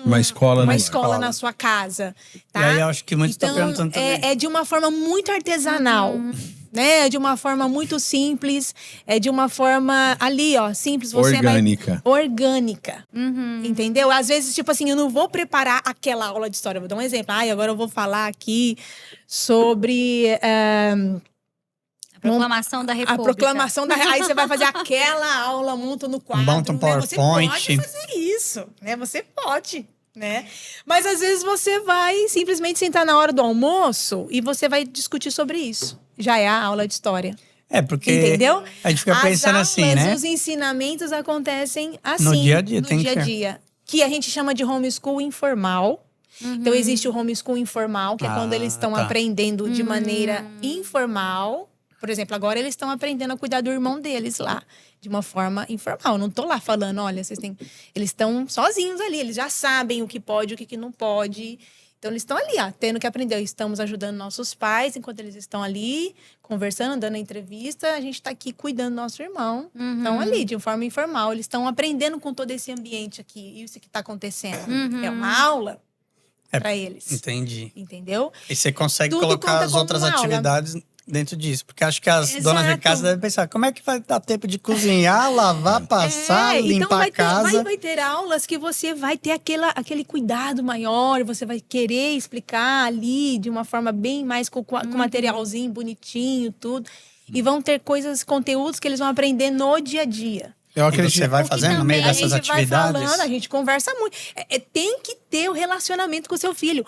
Speaker 3: Uma escola no lar.
Speaker 4: escola na sua casa, tá?
Speaker 2: E aí eu acho que muitos estão
Speaker 4: Então,
Speaker 2: perguntando também.
Speaker 4: é de uma forma muito artesanal, né? É de uma forma muito simples, é de uma forma ali, ó, simples. Você
Speaker 3: Orgânica.
Speaker 4: Orgânica, entendeu? Às vezes, tipo assim, eu não vou preparar aquela aula de história. Vou dar um exemplo. Agora eu vou falar aqui sobre...
Speaker 1: Proclamação da
Speaker 4: a
Speaker 1: República.
Speaker 4: proclamação da... Aí você vai fazer aquela aula, monta no quadro.
Speaker 2: Monta um
Speaker 4: né? Você
Speaker 2: PowerPoint.
Speaker 4: pode fazer isso, né? Você pode, né? Mas às vezes você vai simplesmente sentar na hora do almoço e você vai discutir sobre isso. Já é a aula de história.
Speaker 2: Porque
Speaker 4: Entendeu?
Speaker 2: a gente fica pensando
Speaker 4: As
Speaker 2: assim,
Speaker 4: aulas,
Speaker 2: né?
Speaker 4: os ensinamentos acontecem assim.
Speaker 2: No dia a dia,
Speaker 4: no
Speaker 2: tem que
Speaker 4: dia a
Speaker 2: ser.
Speaker 4: dia. Que a gente chama de homeschool informal, Então, existe o homeschool informal, que é quando eles estão
Speaker 2: tá.
Speaker 4: aprendendo de maneira informal. Por exemplo, agora eles estão aprendendo a cuidar do irmão deles lá, de uma forma informal. Eu não tô lá falando, olha, vocês têm... Eles estão sozinhos ali, eles já sabem o que pode, o que não pode. Então, eles estão ali, ó, tendo que aprender. Estamos ajudando nossos pais enquanto eles estão ali, conversando, dando a entrevista. A gente está aqui cuidando do nosso irmão. Estão ali, de forma informal. Eles estão aprendendo com todo esse ambiente aqui, isso que está acontecendo. É uma aula para eles.
Speaker 2: Entendi.
Speaker 4: Entendeu?
Speaker 2: E você consegue
Speaker 4: Tudo
Speaker 2: colocar
Speaker 4: conta
Speaker 2: as
Speaker 4: como
Speaker 2: outras
Speaker 4: uma aula.
Speaker 2: atividades dentro disso. Porque acho que as
Speaker 4: Exato.
Speaker 2: donas de casa devem pensar, como é que vai dar tempo de cozinhar, lavar, passar,
Speaker 4: então
Speaker 2: limpar a casa?
Speaker 4: Vai ter aulas que você vai ter aquele cuidado maior, você vai querer explicar ali de uma forma bem mais com materialzinho bonitinho, tudo. E vão ter conteúdos que eles vão aprender no dia a dia.
Speaker 3: Eu
Speaker 2: E
Speaker 3: acredito.
Speaker 2: você vai
Speaker 1: Porque
Speaker 2: fazendo no meio
Speaker 1: também
Speaker 2: dessas
Speaker 4: A gente
Speaker 2: atividades?
Speaker 4: vai falando, a gente conversa muito. Tem que ter o relacionamento com o seu filho.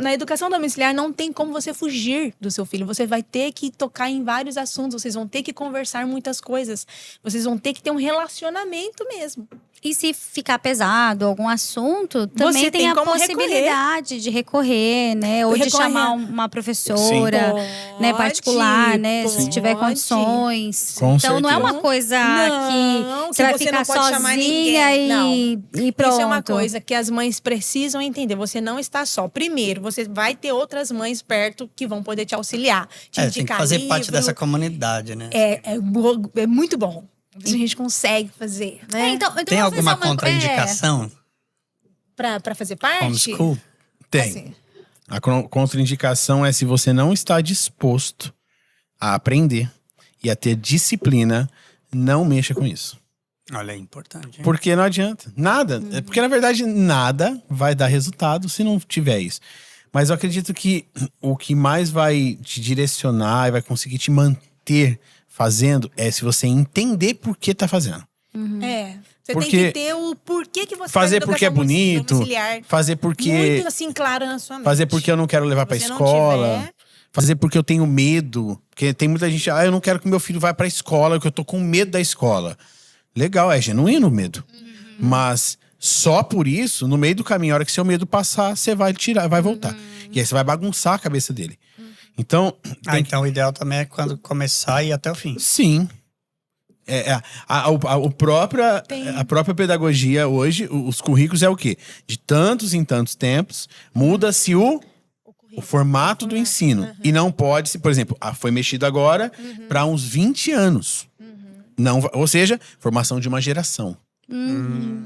Speaker 4: Na educação domiciliar não tem como você fugir do seu filho. Você vai ter que tocar em vários assuntos. Vocês vão ter que conversar muitas coisas. Vocês vão ter que ter um relacionamento mesmo.
Speaker 1: E se ficar pesado algum assunto, também
Speaker 4: Você
Speaker 1: tem
Speaker 4: tem
Speaker 1: a
Speaker 4: como
Speaker 1: possibilidade de recorrer, né? Ou de
Speaker 4: Recorrer.
Speaker 1: chamar uma professora, né,
Speaker 4: Pode,
Speaker 1: particular, né? Se
Speaker 4: pode.
Speaker 1: tiver condições.
Speaker 3: Com
Speaker 1: então não é
Speaker 3: certeza.
Speaker 1: uma coisa
Speaker 4: Não,
Speaker 1: que você vai
Speaker 4: que você
Speaker 1: ficar
Speaker 4: não pode chamar
Speaker 1: sozinha
Speaker 4: ninguém.
Speaker 1: e pronto.
Speaker 4: Isso é uma coisa que as mães precisam entender. Você não está só. Primeiro, você vai ter outras mães perto que vão poder te auxiliar, te
Speaker 2: Tem que
Speaker 4: indicar
Speaker 2: fazer
Speaker 4: livro.
Speaker 2: parte dessa comunidade, né?
Speaker 4: É muito bom. A gente consegue fazer, né?
Speaker 1: Então
Speaker 2: Tem
Speaker 1: eu vou
Speaker 2: alguma
Speaker 1: fazer uma-
Speaker 2: contraindicação?
Speaker 4: Pra fazer parte.
Speaker 2: Homeschool?
Speaker 3: Tem.
Speaker 4: Assim,
Speaker 3: A contraindicação é se você não está disposto a aprender e a ter disciplina, não mexa com isso.
Speaker 2: Olha, é importante. Hein?
Speaker 3: Porque não adianta. Nada. É porque, na verdade, nada vai dar resultado se não tiver isso. Mas eu acredito que o que mais vai te direcionar e vai conseguir te manter fazendo é se você entender por que tá fazendo.
Speaker 4: Você
Speaker 3: Porque
Speaker 4: tem que ter o porquê que você
Speaker 3: fazer
Speaker 4: faz
Speaker 3: porque é
Speaker 4: educação
Speaker 3: bonito,
Speaker 4: domiciliar.
Speaker 3: fazer porque
Speaker 4: Muito assim, claro na sua mente.
Speaker 3: fazer porque eu não quero levar pra
Speaker 4: Se você não
Speaker 3: escola,
Speaker 4: tiver-
Speaker 3: fazer porque eu tenho medo, porque tem muita gente, eu não quero que meu filho vá pra escola, porque eu tô com medo da escola. Legal, é genuíno o medo. Mas só por isso, no meio do caminho, a hora que seu medo passar, você vai tirar, vai voltar. E aí você vai bagunçar a cabeça dele. Então,
Speaker 2: Então o ideal também é quando começar e ir até o fim.
Speaker 3: sim. A própria pedagogia hoje, os currículos é o quê? De tantos em tantos tempos, muda-se o formato do ensino. E não pode se, por exemplo, foi mexido agora para uns 20 anos. Não, ou seja, formação de uma geração.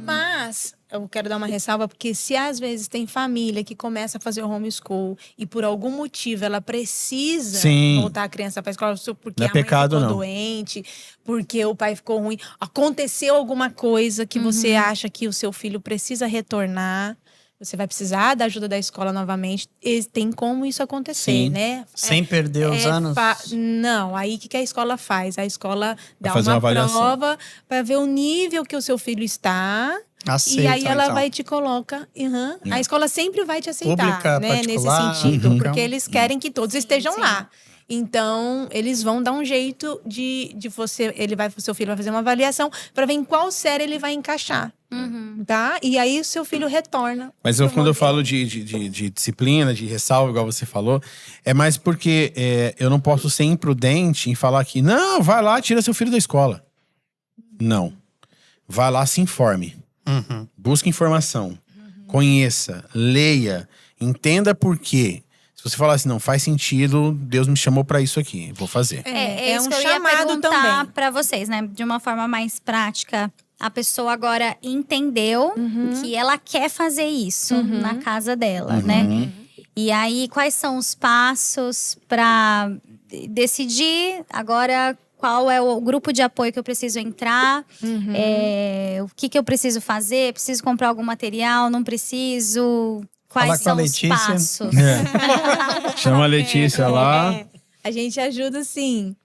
Speaker 4: Mas eu quero dar uma ressalva, porque se às vezes tem família que começa a fazer o homeschool e por algum motivo ela precisa
Speaker 3: Sim.
Speaker 4: voltar a criança para a escola, porque
Speaker 3: Não é
Speaker 4: a mãe
Speaker 3: pecado,
Speaker 4: ficou
Speaker 3: não.
Speaker 4: doente, porque o pai ficou ruim, aconteceu alguma coisa que você acha que o seu filho precisa retornar, você vai precisar da ajuda da escola novamente, tem como isso acontecer,
Speaker 3: Sim.
Speaker 4: né?
Speaker 2: Sem perder os anos.
Speaker 4: Não, aí o que a escola faz? A escola dá
Speaker 3: fazer
Speaker 4: uma
Speaker 3: uma avaliação.
Speaker 4: prova para ver o nível que o seu filho está.
Speaker 2: Aceita,
Speaker 4: E aí ela
Speaker 2: então.
Speaker 4: vai te coloca. A escola sempre vai te aceitar,
Speaker 2: Pública,
Speaker 4: né? Nesse
Speaker 2: particular,
Speaker 4: sentido.
Speaker 2: então.
Speaker 4: Porque eles querem que todos estejam lá. Então, eles vão dar um jeito de você. O seu filho vai fazer uma avaliação para ver em qual série ele vai encaixar. Tá? E aí o seu filho retorna.
Speaker 3: Mas quando eu falo de disciplina, de ressalva, igual você falou, é mais porque eu não posso ser imprudente em falar que, não, vai lá, tira seu filho da escola. Não. Vai lá, se informe. Busque informação. Conheça, leia, entenda por quê. Se você falar assim, não faz sentido, Deus me chamou pra isso aqui, vou fazer.
Speaker 1: É isso
Speaker 4: um
Speaker 1: que eu ia
Speaker 4: chamado
Speaker 1: perguntar
Speaker 4: também.
Speaker 1: para vocês, né? De uma forma mais prática. A pessoa agora entendeu que ela quer fazer isso na casa dela, né? E aí, quais são os passos para decidir agora qual é o grupo de apoio que eu preciso entrar? O que eu preciso fazer? Preciso comprar algum material? Não preciso?
Speaker 2: Fala
Speaker 1: Quais
Speaker 2: com a
Speaker 1: são os
Speaker 2: Letícia.
Speaker 1: passos?
Speaker 3: Chama a Letícia lá.
Speaker 4: A gente ajuda, sim.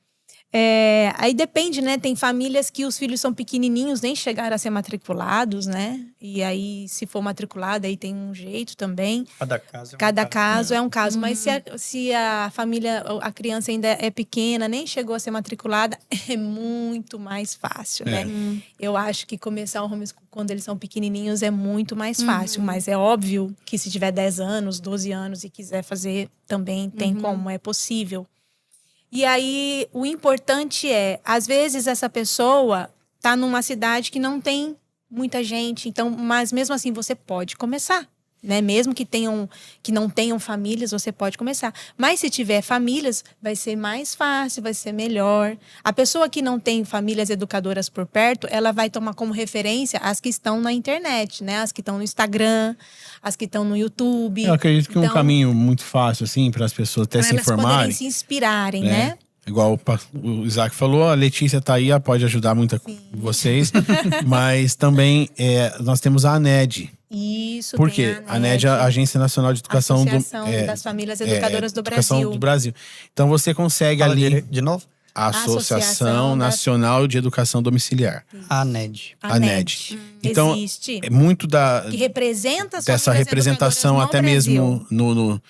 Speaker 4: Aí depende, né? Tem famílias que os filhos são pequenininhos, nem chegaram a ser matriculados, né? E aí, se for matriculado, aí tem um jeito também.
Speaker 2: Cada
Speaker 4: Caso é um caso. Mas se a família, a criança ainda é pequena, nem chegou a ser matriculada, é muito mais fácil, né? Eu acho que começar o homeschool quando eles são pequenininhos é muito mais fácil. Mas é óbvio que se tiver 10 anos, 12 anos e quiser fazer, também tem como, é possível. E aí, o importante às vezes essa pessoa tá numa cidade que não tem muita gente, então, mas mesmo assim você pode começar, né? Mesmo que não tenham famílias, você pode começar. Mas se tiver famílias, vai ser mais fácil, vai ser melhor. A pessoa que não tem famílias educadoras por perto, ela vai tomar como referência as que estão na internet, né? As que estão no Instagram, as que estão no YouTube.
Speaker 3: Eu acredito que um caminho muito fácil, assim, para as pessoas até se informarem.
Speaker 4: Elas poderem se inspirarem, né?
Speaker 3: Igual o Isaac falou, a Letícia tá aí, ela pode ajudar muito vocês. Mas também nós temos a ANED.
Speaker 4: Isso,
Speaker 3: Por quê? A ANED é a Agência Nacional de Educação
Speaker 4: das Famílias Educadoras do
Speaker 3: do Brasil. Então você consegue ali…
Speaker 2: De novo?
Speaker 3: A Associação Nacional de Educação Domiciliar.
Speaker 2: ANED.
Speaker 3: ANED. Então,
Speaker 4: existe.
Speaker 3: É muito
Speaker 4: que representa as
Speaker 3: dessa
Speaker 4: famílias
Speaker 3: representação
Speaker 4: educadoras
Speaker 3: até
Speaker 4: no Brasil.
Speaker 3: mesmo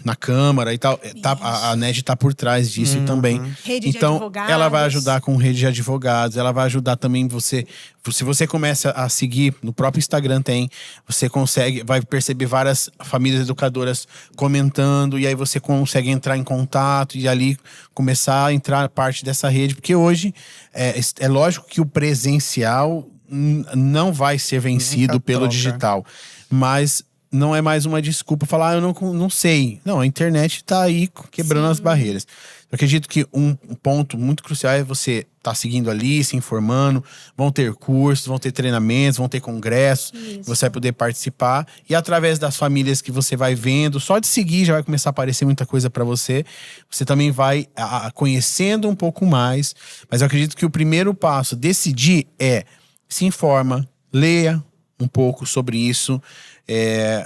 Speaker 3: na Câmara e tal. A ANED está por trás disso também.
Speaker 4: Rede de
Speaker 3: então,
Speaker 4: advogados.
Speaker 3: ela vai ajudar com rede de advogados, ela vai ajudar também você. Se você começa a seguir, no próprio Instagram você vai perceber várias famílias educadoras comentando, e aí você consegue entrar em contato e ali começar a entrar parte dessa rede, porque hoje é lógico que o presencial não vai ser vencido pelo digital, mas não é mais uma desculpa falar, eu não sei. Não, a internet tá aí quebrando as barreiras. Eu acredito que um ponto muito crucial é você estar seguindo ali, se informando. Vão ter cursos, vão ter treinamentos, vão ter congressos. Você vai poder participar. E através das famílias que você vai vendo, só de seguir já vai começar a aparecer muita coisa para você. Você também vai conhecendo um pouco mais. Mas eu acredito que o primeiro passo, decidir, se informa, leia um pouco sobre isso.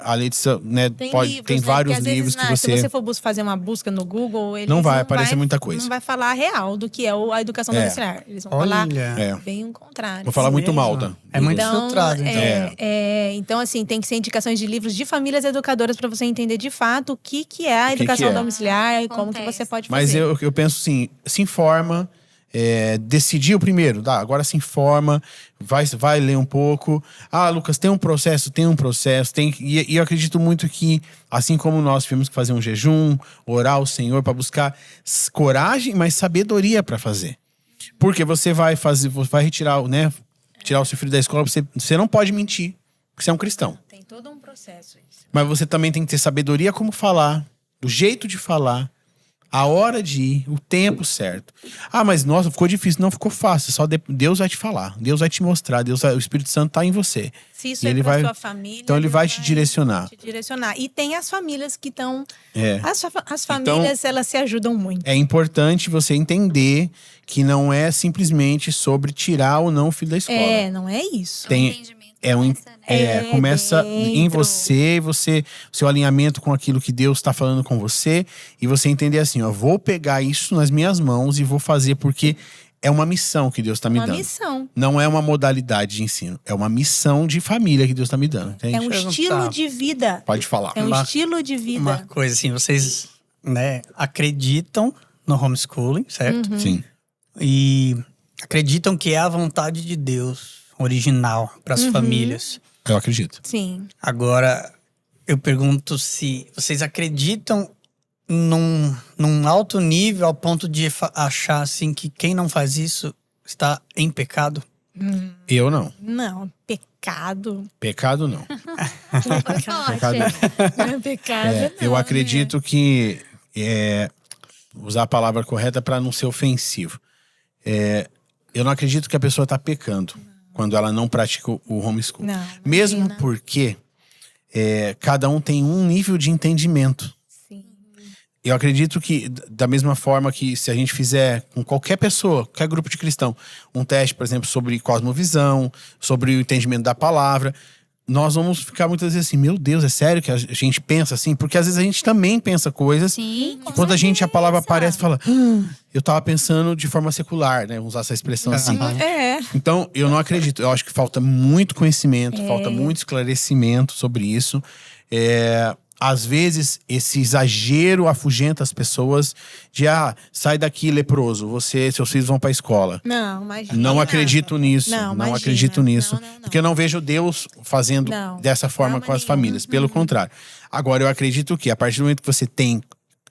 Speaker 3: A Letícia, né, tem vários livros que você…
Speaker 4: Se você for fazer uma busca no Google,
Speaker 3: não vai aparecer muita coisa.
Speaker 4: Não vai falar a real do que é a educação domiciliar. Eles vão falar bem o contrário.
Speaker 3: Vou falar muito mal, tá?
Speaker 2: É muito filtrado.
Speaker 4: Então, assim, tem que ser indicações de livros de famílias educadoras para você entender de fato o que é a educação domiciliar e como que você pode fazer.
Speaker 3: Mas eu penso assim, se informa. Decidiu primeiro, agora se informa, vai ler um pouco. Lucas, tem um processo. E eu acredito muito que, assim como nós tivemos que fazer um jejum, orar ao Senhor para buscar coragem, mas sabedoria para fazer. Porque você vai retirar, né, tirar o seu filho da escola, você não pode mentir, porque você é um cristão.
Speaker 4: Tem todo um processo isso.
Speaker 3: Mas você também tem que ter sabedoria como falar, do jeito de falar, a hora de ir, o tempo certo. Mas nossa, ficou difícil. Não, ficou fácil. Só Deus vai te falar. Deus vai te mostrar. O Espírito Santo tá em você.
Speaker 4: Se isso é pra sua família…
Speaker 3: Então ele vai te direcionar.
Speaker 4: E tem as famílias que estão… As famílias,
Speaker 3: então,
Speaker 4: elas se ajudam muito.
Speaker 3: É importante você entender que não é simplesmente sobre tirar ou não o filho da escola.
Speaker 4: Não é isso.
Speaker 3: Começa em você, seu alinhamento com aquilo que Deus está falando com você, e você entender assim, vou pegar isso nas minhas mãos e vou fazer porque é uma missão que Deus está me dando.
Speaker 4: Uma missão.
Speaker 3: Não é uma modalidade de ensino, é uma missão de família que Deus está me dando. Entende?
Speaker 4: É um estilo de vida.
Speaker 3: Pode falar.
Speaker 4: É um estilo de vida.
Speaker 2: Uma coisa assim, vocês, né, acreditam no homeschooling, certo?
Speaker 3: Sim.
Speaker 2: E acreditam que é a vontade de Deus original para as famílias.
Speaker 3: Eu acredito.
Speaker 4: Sim.
Speaker 2: Agora, eu pergunto se vocês acreditam num alto nível ao ponto de achar assim que quem não faz isso está em pecado?
Speaker 3: Eu não.
Speaker 4: Não, pecado.
Speaker 3: Pecado não.
Speaker 4: Pecado não. Não é pecado, não.
Speaker 3: Eu acredito que usar a palavra correta para não ser ofensivo. Eu não acredito que a pessoa está pecando quando ela não pratica o homeschool.
Speaker 4: Não,
Speaker 3: mesmo porque cada um tem um nível de entendimento.
Speaker 4: Sim.
Speaker 3: Eu acredito que, da mesma forma que se a gente fizer com qualquer pessoa, qualquer grupo de cristão, um teste, por exemplo, sobre cosmovisão, sobre o entendimento da palavra, nós vamos ficar muitas vezes assim, meu Deus, é sério que a gente pensa assim? Porque às vezes a gente também pensa coisas.
Speaker 1: Sim,
Speaker 3: Que quando a palavra aparece, fala, eu tava pensando de forma secular, né? Vamos usar essa expressão assim. Então, eu não acredito. Eu acho que falta muito conhecimento, falta muito esclarecimento sobre isso. Às vezes, esse exagero afugenta as pessoas de, sai daqui, leproso, seus filhos vão pra escola.
Speaker 4: Não, imagina.
Speaker 3: Não acredito nisso.
Speaker 4: Não,
Speaker 3: Não
Speaker 4: imagina.
Speaker 3: acredito nisso.
Speaker 4: Não.
Speaker 3: Porque eu não vejo Deus fazendo dessa forma com as famílias. Pelo contrário. Agora, eu acredito que a partir do momento que você tem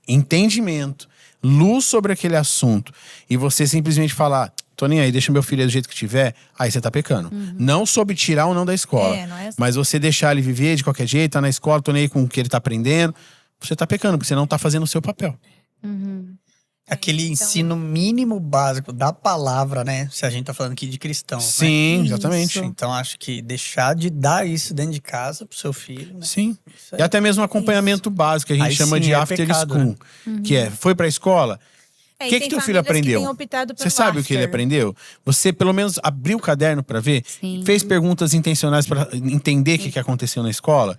Speaker 3: entendimento, luz sobre aquele assunto, e você simplesmente falar, tô nem aí, deixa meu filho do jeito que tiver, aí você tá pecando. Não soube tirar ou não da escola.
Speaker 4: Não é assim.
Speaker 3: Mas você deixar ele viver de qualquer jeito, tá na escola, tô nem aí com o que ele tá aprendendo, você tá pecando, porque você não tá fazendo o seu papel.
Speaker 2: Aquele ensino mínimo básico da palavra, né? Se a gente tá falando aqui de cristão.
Speaker 3: Sim,
Speaker 2: né?
Speaker 3: exatamente.
Speaker 2: Então acho que deixar de dar isso dentro de casa pro seu filho, né?
Speaker 3: Sim.
Speaker 2: Isso
Speaker 3: E até mesmo acompanhamento básico, que a gente
Speaker 2: Aí
Speaker 3: chama
Speaker 2: sim,
Speaker 3: de
Speaker 2: é
Speaker 3: after
Speaker 2: pecado,
Speaker 3: school. Que foi pra escola. O que teu filho aprendeu? Você sabe o que ele aprendeu? Você pelo menos abriu o caderno pra ver?
Speaker 1: Sim.
Speaker 3: Fez perguntas intencionais pra entender o que aconteceu na escola?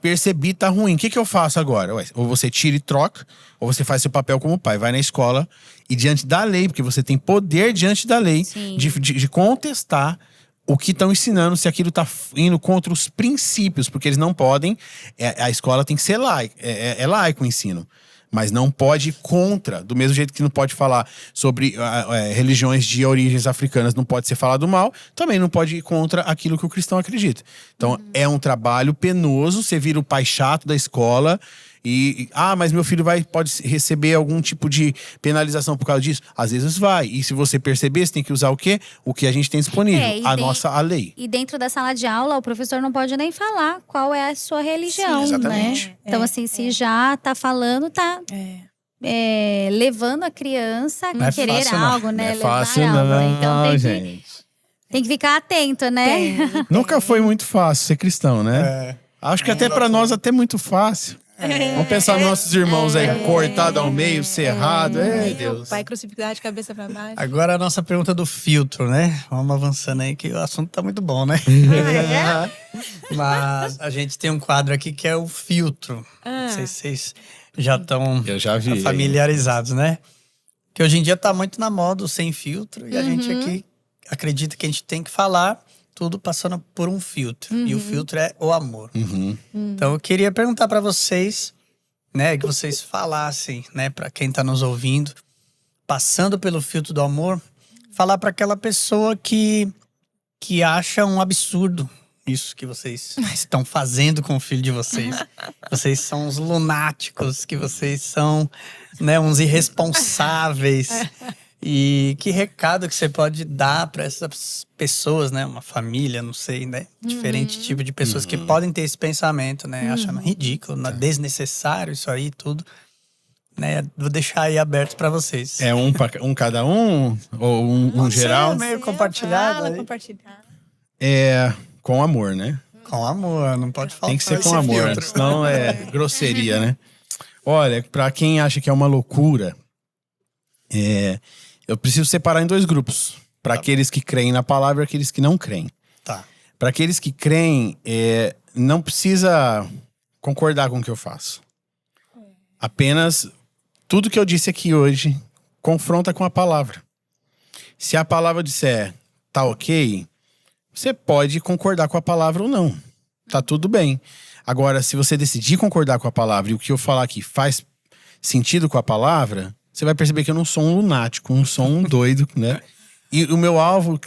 Speaker 3: Percebi, tá ruim. O que eu faço agora? Ué, ou você tira e troca, ou você faz seu papel como pai. Vai na escola e diante da lei, porque você tem poder diante da lei de contestar o que estão ensinando, se aquilo tá indo contra os princípios, porque eles não podem. A escola tem que ser laica, é laico o ensino. Mas não pode ir contra, do mesmo jeito que não pode falar sobre religiões de origens africanas, não pode ser falado mal, também não pode ir contra aquilo que o cristão acredita. Então, é um trabalho penoso, você vira o pai chato da escola mas meu filho pode receber algum tipo de penalização por causa disso? Às vezes vai. E se você perceber, você tem que usar o quê? O que a gente tem disponível, a lei.
Speaker 1: E dentro da sala de aula, o professor não pode nem falar qual é a sua religião,
Speaker 3: Sim, exatamente.
Speaker 1: né? Então, assim, se já tá falando, tá levando a criança a querer algo, né?
Speaker 3: Não é fácil
Speaker 1: Levar algo.
Speaker 3: não,
Speaker 1: Então
Speaker 3: gente.
Speaker 1: tem que ficar atento, né?
Speaker 3: Nunca foi muito fácil ser cristão, né? Acho que até pra nós até muito fácil. Vamos pensar nos nossos irmãos aí, cortado ao meio, cerrado. Deus.
Speaker 4: Pai crucificado de cabeça pra baixo.
Speaker 2: Agora a nossa pergunta do filtro, né? Vamos avançando aí que o assunto tá muito bom, né? Mas a gente tem um quadro aqui que é o filtro. Não sei se vocês já estão familiarizados, né? Que hoje em dia tá muito na moda o sem filtro. E a gente aqui acredita que a gente tem que falar tudo passando por um filtro. E o filtro é o amor. Então eu queria perguntar para vocês, né, que vocês falassem, né, para quem tá nos ouvindo, passando pelo filtro do amor, falar para aquela pessoa que acha um absurdo isso que vocês estão fazendo com o filho de vocês. Vocês são uns lunáticos, que vocês são, né, uns irresponsáveis. E que recado que você pode dar para essas pessoas, né? Uma família, não sei, né? Diferente tipo de pessoas que podem ter esse pensamento, né? Achando ridículo, desnecessário isso aí tudo. Né? Vou deixar aí aberto para vocês.
Speaker 3: É um cada um? Ou um geral?
Speaker 2: É meio compartilhado aí.
Speaker 3: Com amor, né?
Speaker 2: Com amor, não pode faltar.
Speaker 3: Tem que ser com amor,
Speaker 2: filtro.
Speaker 3: senão é grosseria, né? Olha, para quem acha que é uma loucura, eu preciso separar em dois grupos. Para aqueles que creem na palavra e aqueles que não creem.
Speaker 2: Tá.
Speaker 3: Para aqueles que creem, não precisa concordar com o que eu faço. Apenas tudo que eu disse aqui hoje confronta com a palavra. Se a palavra disser tá ok, você pode concordar com a palavra ou não. Tá tudo bem. Agora, se você decidir concordar com a palavra e o que eu falar aqui faz sentido com a palavra, você vai perceber que eu não sou um lunático, não sou um doido, né? E o meu alvo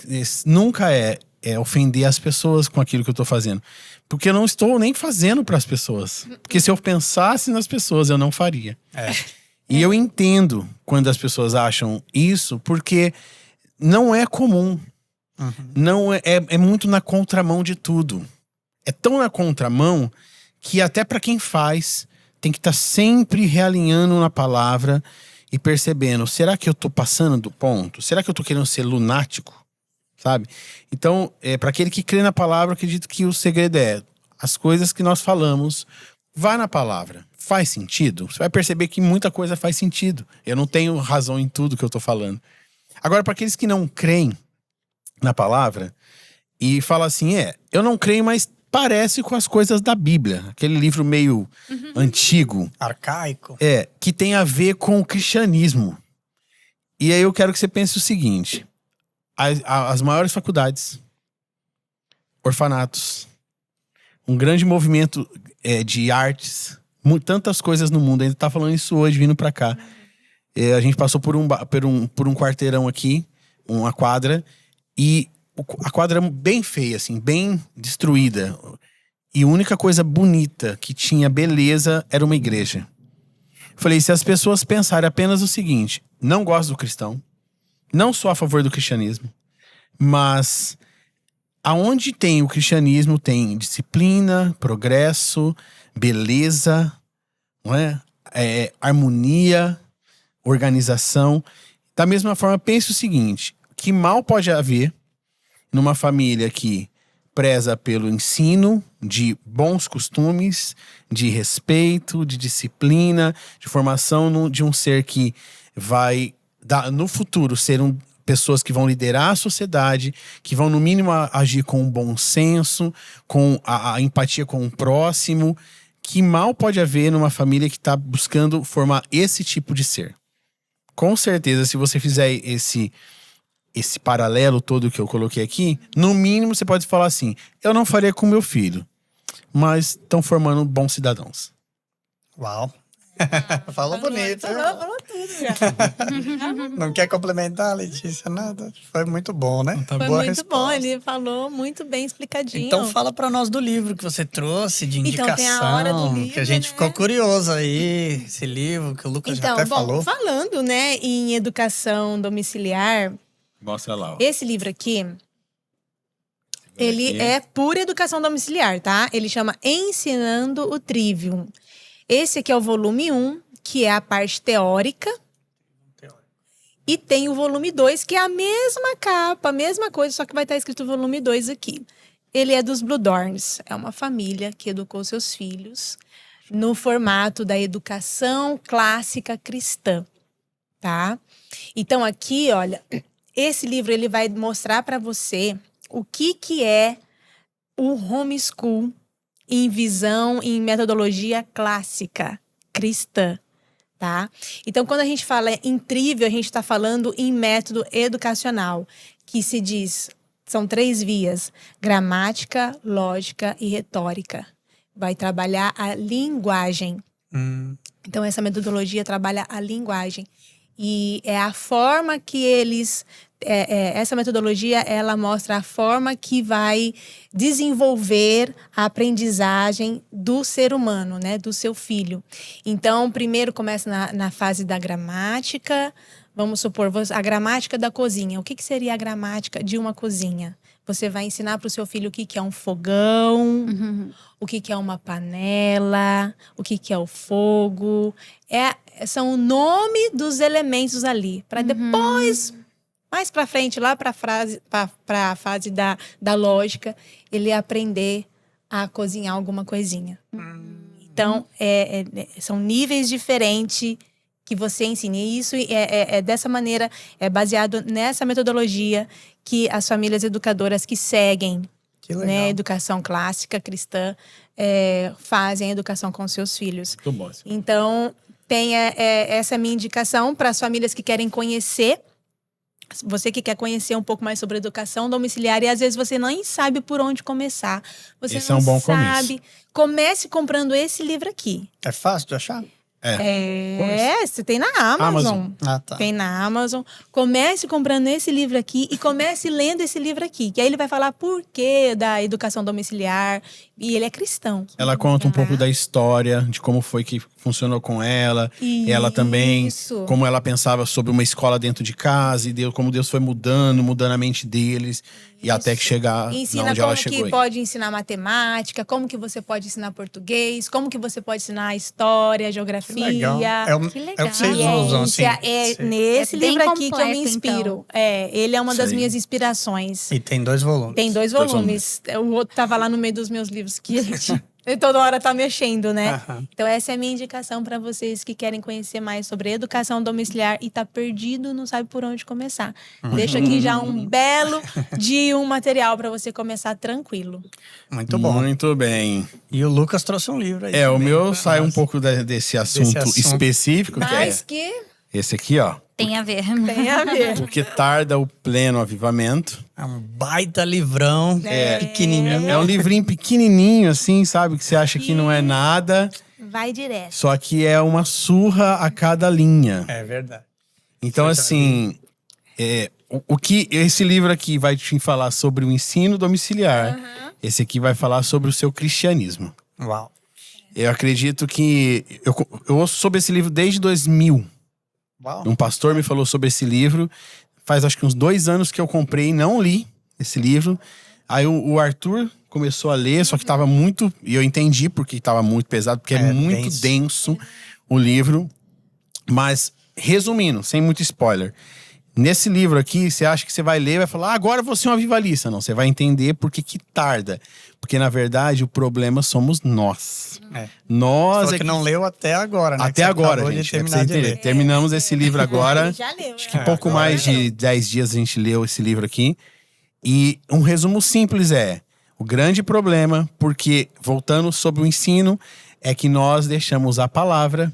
Speaker 3: nunca é ofender as pessoas com aquilo que eu tô fazendo. Porque eu não estou nem fazendo para as pessoas. Porque se eu pensasse nas pessoas, eu não faria. E eu entendo quando as pessoas acham isso, porque não é comum. Não é muito na contramão de tudo. É tão na contramão que até para quem faz, tem que estar sempre realinhando na palavra e percebendo, será que eu tô passando do ponto? Será que eu tô querendo ser lunático? Sabe? Então, para aquele que crê na palavra, eu acredito que o segredo as coisas que nós falamos, vá na palavra. Faz sentido? Você vai perceber que muita coisa faz sentido. Eu não tenho razão em tudo que eu tô falando. Agora, para aqueles que não creem na palavra e falam assim, eu não creio, mas parece com as coisas da Bíblia. Aquele livro meio antigo.
Speaker 2: Arcaico.
Speaker 3: Que tem a ver com o cristianismo. E aí eu quero que você pense o seguinte. As maiores faculdades, orfanatos, um grande movimento de artes, tantas coisas no mundo. A gente tá falando isso hoje, vindo pra cá. A gente passou por um quarteirão aqui, uma quadra, e a quadra bem feia, assim, bem destruída. E a única coisa bonita que tinha beleza era uma igreja. Falei, se as pessoas pensarem apenas o seguinte, não gosto do cristão, não sou a favor do cristianismo, mas aonde tem o cristianismo tem disciplina, progresso, beleza, não é? Harmonia, organização. Da mesma forma, pense o seguinte, que mal pode haver numa família que preza pelo ensino de bons costumes, de respeito, de disciplina, de formação de um ser que vai, no futuro, ser pessoas que vão liderar a sociedade, que vão, no mínimo, agir com um bom senso, com a empatia com o próximo. Que mal pode haver numa família que está buscando formar esse tipo de ser? Com certeza, se você fizer esse paralelo todo que eu coloquei aqui, no mínimo você pode falar assim, eu não faria com meu filho, mas estão formando bons cidadãos.
Speaker 2: Uau. Falou bonito.
Speaker 4: Falou tudo já.
Speaker 2: Não quer complementar, Letícia? Nada. Foi muito bom, né?
Speaker 4: Foi
Speaker 2: Boa
Speaker 4: muito
Speaker 2: resposta.
Speaker 4: bom, ele falou muito bem explicadinho.
Speaker 2: Então fala pra nós do livro que você trouxe, de indicação.
Speaker 4: Então, tem a hora do livro,
Speaker 2: que a gente
Speaker 4: né?
Speaker 2: ficou curioso aí, esse livro que o Lucas já
Speaker 4: Então,
Speaker 2: até
Speaker 4: bom,
Speaker 2: falou.
Speaker 4: falando, né, em educação domiciliar,
Speaker 3: Mostra lá, ó.
Speaker 4: esse livro aqui, ele é pura educação domiciliar, tá? Ele chama Ensinando o Trivium. Esse aqui é o volume 1, que é a parte teórica. E tem o volume 2, que é a mesma capa, a mesma coisa, só que vai estar escrito volume 2 aqui. Ele é dos Blue Dorns. É uma família que educou seus filhos no formato da educação clássica cristã, tá? Então aqui, olha, esse livro ele vai mostrar para você o que é o homeschool em visão, em metodologia clássica cristã, tá? Então, quando a gente fala em Trivium, a gente está falando em método educacional, que se diz, são 3 vias, gramática, lógica e retórica. Vai trabalhar a linguagem. Então, essa metodologia trabalha a linguagem. E é a forma que eles... essa metodologia, ela mostra a forma que vai desenvolver a aprendizagem do ser humano, né? Do seu filho. Então, primeiro começa na fase da gramática. Vamos supor, a gramática da cozinha. O que seria a gramática de uma cozinha? Você vai ensinar para o seu filho o que é um fogão, o que é uma panela, o que é o fogo. São o nome dos elementos ali. Para depois, mais para frente, lá para a fase da lógica, ele aprender a cozinhar alguma coisinha. Então, são níveis diferentes que você ensina. E isso é dessa maneira, é baseado nessa metodologia que as famílias educadoras que seguem, né, educação clássica cristã, fazem a educação com seus filhos.
Speaker 3: Muito bom.
Speaker 4: Então, tem essa minha indicação para as famílias que querem conhecer. Você que quer conhecer um pouco mais sobre educação domiciliar e às vezes você nem sabe por onde começar. Você
Speaker 3: Esse
Speaker 4: não
Speaker 3: é um bom
Speaker 4: sabe.
Speaker 3: começo.
Speaker 4: Comece comprando esse livro aqui.
Speaker 2: É fácil de achar?
Speaker 4: Você tem na Amazon.
Speaker 2: Ah, tá.
Speaker 4: Tem na Amazon. Comece comprando esse livro aqui e comece lendo esse livro aqui. Que aí ele vai falar por que da educação domiciliar. E ele é cristão.
Speaker 3: Ela conta um pouco da história, de como foi que funcionou com ela. E ela também, como ela pensava sobre uma escola dentro de casa. E como Deus foi mudando a mente deles. E até que chegar
Speaker 4: Ensina
Speaker 3: onde ela
Speaker 4: como
Speaker 3: chegou.
Speaker 4: que pode ensinar matemática, como que você pode ensinar português, como que você pode ensinar história, geografia.
Speaker 2: Legal.
Speaker 1: Que
Speaker 2: É o que vocês
Speaker 1: legal.
Speaker 2: usam, assim.
Speaker 4: Nesse
Speaker 1: É bem
Speaker 4: livro aqui que eu me
Speaker 1: completo,
Speaker 4: inspiro. Ele é uma das
Speaker 3: Sei.
Speaker 4: minhas inspirações.
Speaker 2: E tem 2 volumes.
Speaker 4: Tem 2
Speaker 3: Dois
Speaker 4: volumes. O outro tava lá no meio dos meus livros que a gente E toda hora tá mexendo, né?
Speaker 2: Aham.
Speaker 4: Então essa é a minha indicação para vocês que querem conhecer mais sobre educação domiciliar e tá perdido, não sabe por onde começar. Deixa aqui já um belo de um material para você começar tranquilo.
Speaker 2: Muito bom.
Speaker 3: Muito bem.
Speaker 2: E o Lucas trouxe um livro aí.
Speaker 3: O
Speaker 2: também
Speaker 3: meu
Speaker 2: pra
Speaker 3: sai um
Speaker 2: nós.
Speaker 3: pouco desse assunto
Speaker 2: assunto.
Speaker 3: específico, que é
Speaker 4: Mas que
Speaker 3: esse aqui, ó.
Speaker 1: Tem a ver.
Speaker 4: tem a ver.
Speaker 3: O que tarda o pleno avivamento.
Speaker 2: É um baita livrão, pequenininho.
Speaker 3: É um livrinho pequenininho, assim, sabe? Que você acha que não é nada.
Speaker 4: Vai direto.
Speaker 3: Só que é uma surra a cada linha.
Speaker 2: É verdade.
Speaker 3: Então, assim, o que esse livro aqui vai te falar sobre o ensino domiciliar, esse aqui vai falar sobre o seu cristianismo.
Speaker 2: Uau.
Speaker 3: Eu acredito que... Eu ouço sobre esse livro desde 2000.
Speaker 2: Uau.
Speaker 3: Um pastor me falou sobre esse livro. Faz acho que uns 2 anos que eu comprei e não li esse livro. Aí o Arthur começou a ler, só que tava muito... E eu entendi porque tava muito pesado, porque é muito denso o livro. Mas, resumindo, sem muito spoiler. Nesse livro aqui, você acha que você vai ler e vai falar, agora eu vou ser um avivalista. Não, você vai entender por que tarda. Porque, na verdade, o problema somos nós. Nós
Speaker 2: Só que não leu até agora, né?
Speaker 3: Até agora, gente. Terminamos esse livro agora.
Speaker 4: Já leu,
Speaker 3: Acho que pouco mais de 10 dias a gente leu esse livro aqui. E um resumo simples o grande problema, porque, voltando sobre o ensino, é que nós deixamos a palavra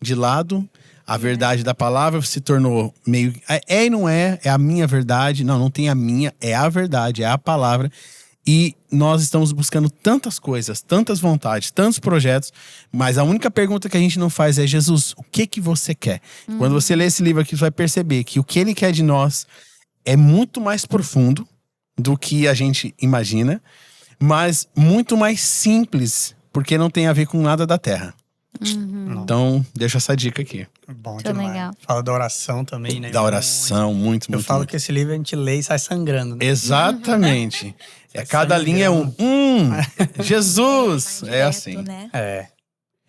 Speaker 3: de lado. A verdade da palavra se tornou meio... e não é a minha verdade. Não tem a minha, é a verdade, é a palavra. E nós estamos buscando tantas coisas, tantas vontades, tantos projetos, mas a única pergunta que a gente não faz é: Jesus, o que você quer? Quando você lê esse livro aqui, você vai perceber que o que ele quer de nós é muito mais profundo do que a gente imagina, mas muito mais simples, porque não tem a ver com nada da terra. Então, deixa essa dica aqui.
Speaker 2: Bom
Speaker 1: Muito
Speaker 2: demais.
Speaker 1: legal.
Speaker 2: Fala da oração também, né?
Speaker 3: Da oração, muito.
Speaker 2: Eu falo que esse livro a gente lê e sai sangrando, né?
Speaker 3: Exatamente. Cada linha é Jesus!
Speaker 4: Vai
Speaker 3: É
Speaker 4: direto,
Speaker 3: assim.
Speaker 4: né?
Speaker 2: É.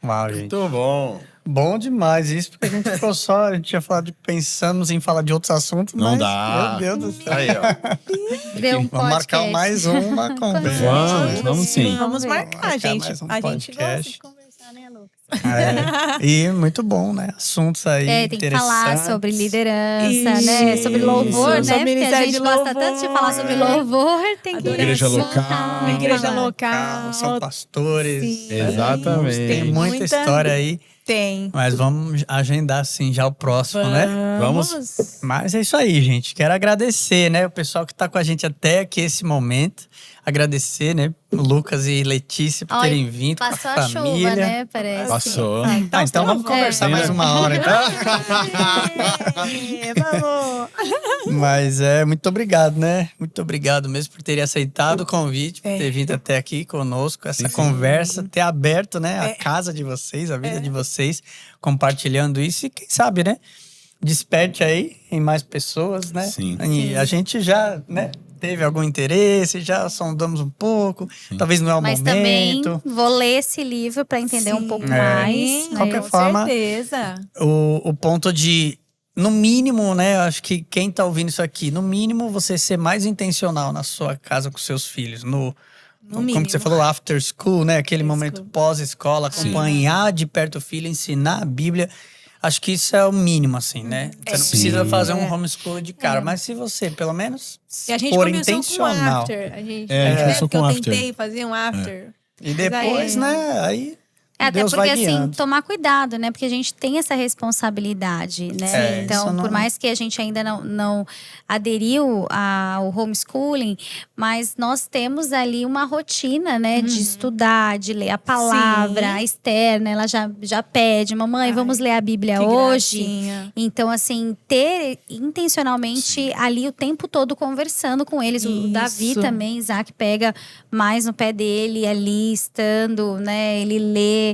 Speaker 2: Uau, gente.
Speaker 3: Muito bom.
Speaker 2: Bom demais isso, porque a gente ficou só, a gente tinha falado pensamos em falar de outros assuntos,
Speaker 3: Não
Speaker 2: mas,
Speaker 3: dá.
Speaker 2: meu Deus do céu.
Speaker 3: Aí, ó.
Speaker 1: Deu um
Speaker 2: Vamos marcar
Speaker 1: podcast.
Speaker 2: mais uma conversa.
Speaker 3: Vamos sim.
Speaker 4: Vamos
Speaker 1: ver.
Speaker 4: marcar, gente.
Speaker 2: mais um
Speaker 4: A gente gosta
Speaker 2: podcast.
Speaker 4: de conversar, né, Lucas?
Speaker 2: E muito bom, né? Assuntos aí
Speaker 1: Tem que falar
Speaker 2: interessantes.
Speaker 1: sobre liderança,
Speaker 4: Isso.
Speaker 1: né? Sobre louvor,
Speaker 4: Isso.
Speaker 1: né?
Speaker 4: Sobre
Speaker 1: Porque a
Speaker 4: ministério
Speaker 1: gente
Speaker 4: de
Speaker 1: gosta
Speaker 4: louvor.
Speaker 1: tanto de falar sobre louvor, tem que
Speaker 4: Adoração.
Speaker 3: Igreja local.
Speaker 4: Igreja local.
Speaker 2: São pastores.
Speaker 4: Sim.
Speaker 3: Exatamente.
Speaker 2: Tem muita história aí.
Speaker 4: Tem.
Speaker 2: Mas vamos agendar, assim, já o próximo, né?
Speaker 3: Vamos.
Speaker 2: Mas é isso aí, gente. Quero agradecer, né? O pessoal que tá com a gente até aqui esse momento. Agradecer, né? O Lucas e Letícia por terem vindo com a
Speaker 1: Passou a
Speaker 2: família.
Speaker 1: chuva, né? Parece.
Speaker 3: Passou.
Speaker 2: Então vamos conversar mais uma hora, então.
Speaker 4: Vamos.
Speaker 2: Mas muito obrigado, né? Muito obrigado mesmo por terem aceitado o convite, por ter vindo até aqui conosco, essa conversa, ter aberto, né, a casa de vocês, a vida de vocês, compartilhando isso e quem sabe, né? Desperte aí em mais pessoas, né?
Speaker 3: Sim.
Speaker 2: E a gente já, né? Teve algum interesse, já sondamos um pouco. Talvez não é o
Speaker 1: Mas
Speaker 2: momento.
Speaker 1: também vou ler esse livro para entender um pouco
Speaker 2: É.
Speaker 1: mais.
Speaker 2: De qualquer
Speaker 1: né?
Speaker 2: forma,
Speaker 4: Com certeza.
Speaker 2: O ponto de, no mínimo, né? Eu acho que quem tá ouvindo isso aqui, no mínimo, você ser mais intencional na sua casa com seus filhos.
Speaker 4: No
Speaker 2: Como
Speaker 4: mínimo.
Speaker 2: que você falou, after school, né? Aquele momento
Speaker 4: school.
Speaker 2: pós-escola, acompanhar de perto o filho, ensinar a Bíblia. Acho que isso é o mínimo, assim, né? Você não precisa fazer um homeschool de cara. Mas se você, pelo menos,
Speaker 4: E a gente
Speaker 2: for
Speaker 4: começou com
Speaker 2: intencional.
Speaker 4: after. A gente,
Speaker 3: a gente
Speaker 4: né,
Speaker 3: começou
Speaker 4: porque
Speaker 3: com
Speaker 4: eu
Speaker 3: after.
Speaker 4: tentei fazer um after.
Speaker 2: E depois,
Speaker 4: Mas
Speaker 2: né? Aí
Speaker 1: Até
Speaker 2: Deus
Speaker 1: porque,
Speaker 2: vai
Speaker 1: assim,
Speaker 2: guiando.
Speaker 1: tomar cuidado, né? Porque a gente tem essa responsabilidade, né?
Speaker 2: É,
Speaker 1: então,
Speaker 2: isso não-
Speaker 1: por mais que a gente ainda não aderiu ao homeschooling, mas nós temos ali uma rotina, né? De estudar, de ler a palavra.
Speaker 4: Sim.
Speaker 1: A Esther, né? Ela já pede, mamãe,
Speaker 4: Ai,
Speaker 1: vamos ler a Bíblia
Speaker 4: Que
Speaker 1: hoje.
Speaker 4: gracinha.
Speaker 1: Então, assim, ter intencionalmente ali o tempo todo conversando com eles. O Davi
Speaker 4: Isso.
Speaker 1: também, Isaac pega mais no pé dele ali, estando, né? Ele lê.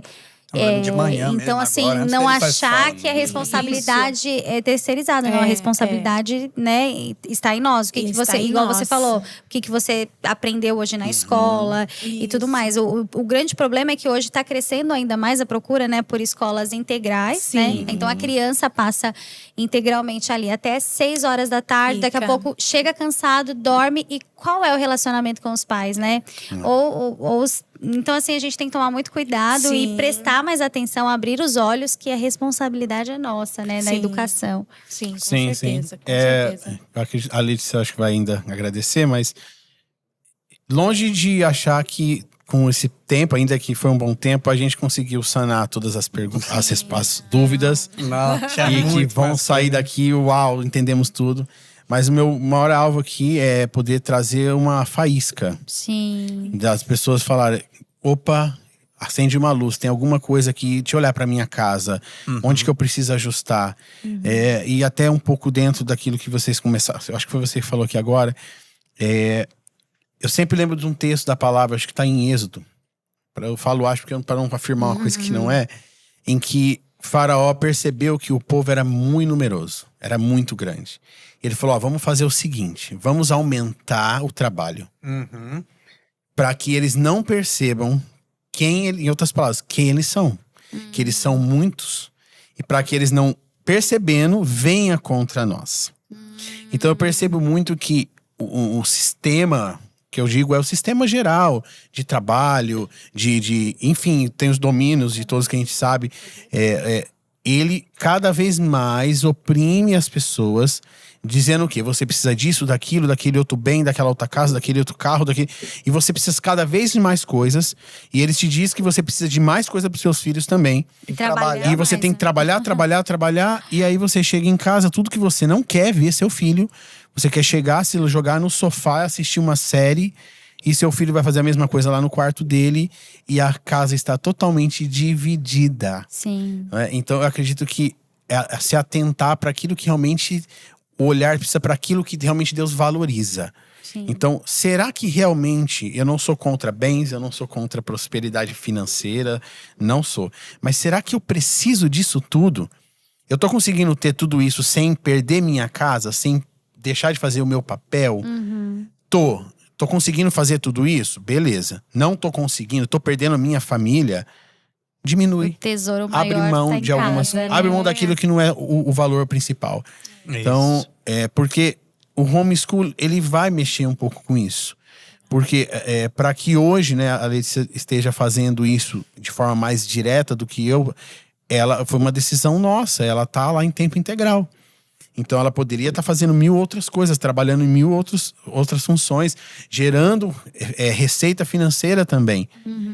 Speaker 2: Trabalhando de manhã mesmo
Speaker 1: Então, assim,
Speaker 2: agora, antes
Speaker 1: não
Speaker 2: ele faz
Speaker 1: achar
Speaker 2: fome.
Speaker 1: que a responsabilidade é terceirizada, não. A
Speaker 4: É,
Speaker 1: responsabilidade, né, está em nós. O que
Speaker 4: Está
Speaker 1: você,
Speaker 4: em
Speaker 1: igual
Speaker 4: nós.
Speaker 1: você falou, o que você aprendeu hoje na escola e
Speaker 4: Isso.
Speaker 1: tudo mais. O grande problema é que hoje está crescendo ainda mais a procura, né, por escolas integrais,
Speaker 4: Sim.
Speaker 1: né? Então a criança passa integralmente ali até 6 horas da tarde, daqui a
Speaker 4: Fica.
Speaker 1: pouco chega cansado, dorme e qual é o relacionamento com os pais, né? Ou os Então, assim, a gente tem que tomar muito cuidado e
Speaker 4: Sim.
Speaker 1: prestar mais atenção, abrir os olhos, que a responsabilidade é nossa, né? Da
Speaker 4: Sim.
Speaker 1: educação.
Speaker 4: Sim, com
Speaker 3: Sim,
Speaker 4: certeza.
Speaker 3: sim.
Speaker 4: Com certeza.
Speaker 3: Eu acredito, a Letícia acho que vai ainda agradecer, mas longe de achar que com esse tempo, ainda que foi um bom tempo, a gente conseguiu sanar todas as perguntas, as dúvidas.
Speaker 2: Não, tinha
Speaker 3: E que
Speaker 2: muito
Speaker 3: vão
Speaker 2: mais
Speaker 3: sair
Speaker 2: coisa.
Speaker 3: daqui, uau, entendemos tudo. Mas o meu maior alvo aqui é poder trazer uma faísca
Speaker 1: Sim.
Speaker 3: das pessoas falarem: opa, acende uma luz, tem alguma coisa aqui, deixa eu olhar para minha casa, onde que eu preciso ajustar. E até um pouco dentro daquilo que vocês começaram, eu acho que foi você que falou aqui agora. Eu sempre lembro de um texto da palavra, acho que está em Êxodo. Eu falo acho porque para não afirmar uma coisa que não é, em que Faraó percebeu que o povo era muito numeroso, era muito grande. Ele falou: ó, vamos fazer o seguinte, vamos aumentar o trabalho
Speaker 2: Uhum.
Speaker 3: para que eles não percebam em outras palavras, quem eles são, que eles são muitos, e para que eles não percebendo venha contra nós. Então eu percebo muito que o sistema que eu digo é o sistema geral de trabalho, enfim, tem os domínios de todos que a gente sabe. Ele cada vez mais oprime as pessoas, dizendo o quê? Você precisa disso, daquilo, daquele outro bem, daquela outra casa, daquele outro carro, e você precisa cada vez de mais coisas. E eles te dizem que você precisa de mais coisa para os seus filhos também.
Speaker 1: E trabalhar
Speaker 3: E você
Speaker 1: mais,
Speaker 3: tem que
Speaker 1: né?
Speaker 3: trabalhar. E aí você chega em casa, tudo que você não quer ver seu filho. Você quer chegar, se jogar no sofá, assistir uma série. E seu filho vai fazer a mesma coisa lá no quarto dele. E a casa está totalmente dividida.
Speaker 1: Sim.
Speaker 3: Então eu acredito que se atentar para aquilo que realmente... O olhar precisa para aquilo que realmente Deus valoriza.
Speaker 1: Sim.
Speaker 3: Então, será que realmente... Eu não sou contra bens, eu não sou contra prosperidade financeira. Não sou. Mas será que eu preciso disso tudo? Eu tô conseguindo ter tudo isso sem perder minha casa? Sem deixar de fazer o meu papel? Tô conseguindo fazer tudo isso? Beleza. Não tô conseguindo, tô perdendo a minha família.
Speaker 1: O
Speaker 3: Diminui.
Speaker 1: tesouro maior
Speaker 3: Abre mão
Speaker 1: tá em
Speaker 3: de algumas.
Speaker 1: casa, né?
Speaker 3: Abre mão daquilo que não é o valor principal. Então,
Speaker 2: Isso.
Speaker 3: porque o homeschool, ele vai mexer um pouco com isso. Porque para que hoje, né, a Letícia esteja fazendo isso de forma mais direta do que eu, ela foi uma decisão nossa. Ela tá lá em tempo integral. Então ela poderia estar fazendo 1000 outras coisas, trabalhando em 1000 outras funções, gerando receita financeira também.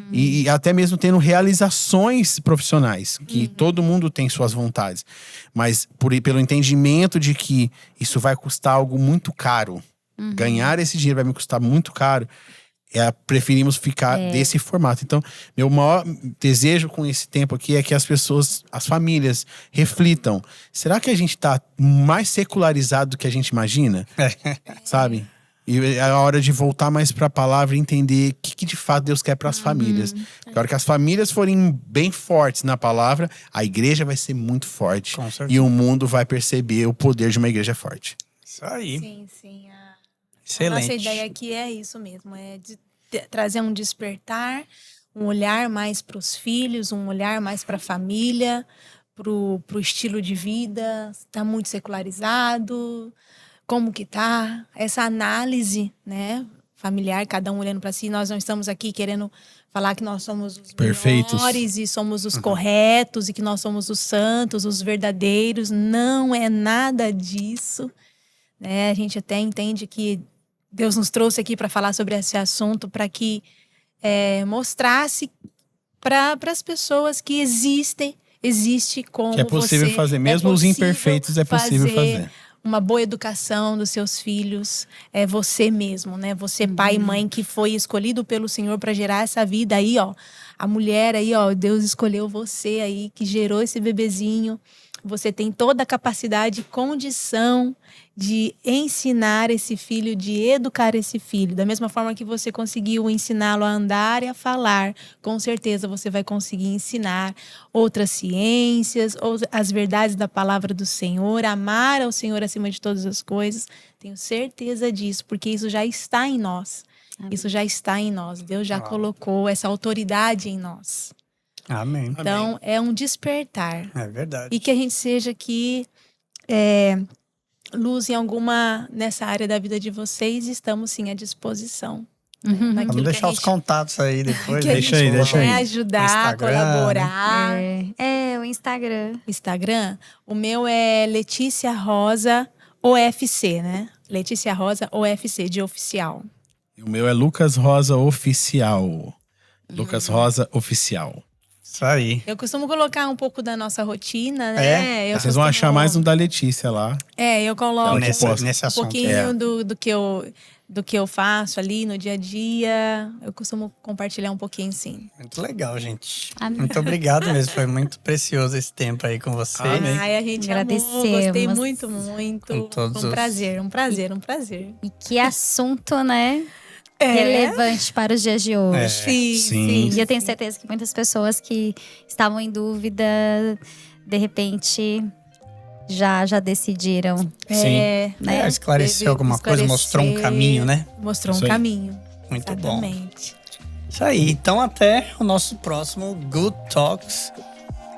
Speaker 3: E até mesmo tendo realizações profissionais, que todo mundo tem suas vontades. Mas pelo entendimento de que isso vai custar algo muito caro, ganhar esse dinheiro vai me custar muito caro, preferimos ficar desse formato. Então, meu maior desejo com esse tempo aqui é que as pessoas, as famílias, reflitam. Será que a gente tá mais secularizado do que a gente imagina? Sabe? E é a hora de voltar mais para a palavra e entender o que de fato Deus quer para as famílias. Porque a hora que as famílias forem bem fortes na palavra, a igreja vai ser muito forte.
Speaker 2: Com certeza.
Speaker 3: E o mundo vai perceber o poder de uma igreja forte.
Speaker 2: Isso aí.
Speaker 4: Sim, sim. A
Speaker 2: Excelente.
Speaker 4: nossa ideia aqui é isso mesmo, é de trazer um despertar, um olhar mais para os filhos, um olhar mais para a família, pro estilo de vida. Está muito secularizado, como que tá? Essa análise, né, familiar, cada um olhando para si. Nós não estamos aqui querendo falar que nós somos os
Speaker 3: Perfeitos.
Speaker 4: melhores e somos os corretos e que nós somos os santos, os verdadeiros. Não é nada disso, né? A gente até entende que Deus nos trouxe aqui para falar sobre esse assunto, para que mostrasse para as pessoas que existe como
Speaker 3: Que é possível
Speaker 4: você,
Speaker 3: fazer, mesmo os imperfeitos, é possível fazer.
Speaker 4: Uma boa educação dos seus filhos, é você mesmo, né? Você, pai e mãe, que foi escolhido pelo Senhor para gerar essa vida aí, ó. A mulher aí, ó, Deus escolheu você aí, que gerou esse bebezinho. Você tem toda a capacidade e condição de ensinar esse filho, de educar esse filho. Da mesma forma que você conseguiu ensiná-lo a andar e a falar, com certeza você vai conseguir ensinar outras ciências, as verdades da palavra do Senhor, amar ao Senhor acima de todas as coisas. Tenho certeza disso, porque isso já está em nós. Isso já está em nós. Deus já colocou essa autoridade em nós.
Speaker 2: Amém.
Speaker 4: Então, é um despertar.
Speaker 2: É verdade.
Speaker 4: E que a gente seja aqui luz em alguma nessa área da vida de vocês, estamos sim à disposição. naquilo
Speaker 2: Vamos
Speaker 4: que a
Speaker 2: deixar os
Speaker 4: gente
Speaker 2: contatos aí depois.
Speaker 4: que a
Speaker 3: Deixa
Speaker 4: gente
Speaker 3: aí, deixa aí.
Speaker 4: quer ajudar,
Speaker 2: Instagram,
Speaker 4: colaborar.
Speaker 1: O Instagram.
Speaker 4: Instagram, o meu é Letícia Rosa OFC, né? Letícia Rosa OFC, de oficial.
Speaker 3: E o meu é Lucas Rosa Oficial. Lucas Rosa Oficial.
Speaker 2: Isso aí.
Speaker 4: Eu costumo colocar um pouco da nossa rotina, né? Eu
Speaker 3: Vocês vão
Speaker 4: costumo-
Speaker 3: achar mais um da Letícia lá.
Speaker 4: Eu coloco
Speaker 3: Ela que
Speaker 2: Nesse,
Speaker 3: posta.
Speaker 2: nesse
Speaker 4: um
Speaker 2: assunto.
Speaker 4: pouquinho do que eu faço ali no dia a dia. Eu costumo compartilhar um pouquinho, sim.
Speaker 2: Muito legal, gente.
Speaker 1: Amém.
Speaker 2: Muito obrigado mesmo. Foi muito precioso esse tempo aí com vocês.
Speaker 3: Amém.
Speaker 4: Ai, a gente amou,
Speaker 1: Agradecemos.
Speaker 4: gostei muito, muito.
Speaker 2: Com todos
Speaker 4: Foi um
Speaker 2: os-
Speaker 4: prazer, um prazer, um prazer.
Speaker 1: E que assunto, né?
Speaker 4: É.
Speaker 1: Relevante para os dias de hoje.
Speaker 2: É.
Speaker 4: Sim,
Speaker 3: Sim.
Speaker 1: E eu tenho certeza que muitas pessoas que estavam em dúvida, de repente, já decidiram.
Speaker 3: Sim.
Speaker 1: Né?
Speaker 2: Esclareceu
Speaker 4: Teve-
Speaker 2: alguma coisa, mostrou um caminho, né?
Speaker 4: Mostrou
Speaker 3: Isso
Speaker 4: um
Speaker 3: aí.
Speaker 4: caminho.
Speaker 2: Muito bom.
Speaker 4: Exatamente.
Speaker 2: Isso aí. Então, até o nosso próximo Good Talks.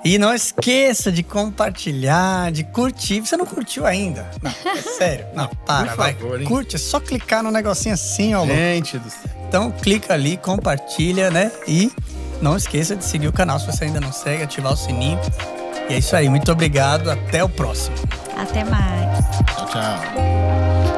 Speaker 2: E não esqueça de compartilhar, de curtir. Você não curtiu ainda? Não, é sério. Não, para,
Speaker 3: Por
Speaker 2: vai.
Speaker 3: favor, hein?
Speaker 2: Curte, é só clicar no negocinho assim, ó. louco.
Speaker 3: Gente do céu.
Speaker 2: Então, clica ali, compartilha, né? E não esqueça de seguir o canal se você ainda não segue, ativar o sininho. E é isso aí. Muito obrigado. Até o próximo.
Speaker 1: Até mais.
Speaker 3: Tchau, tchau.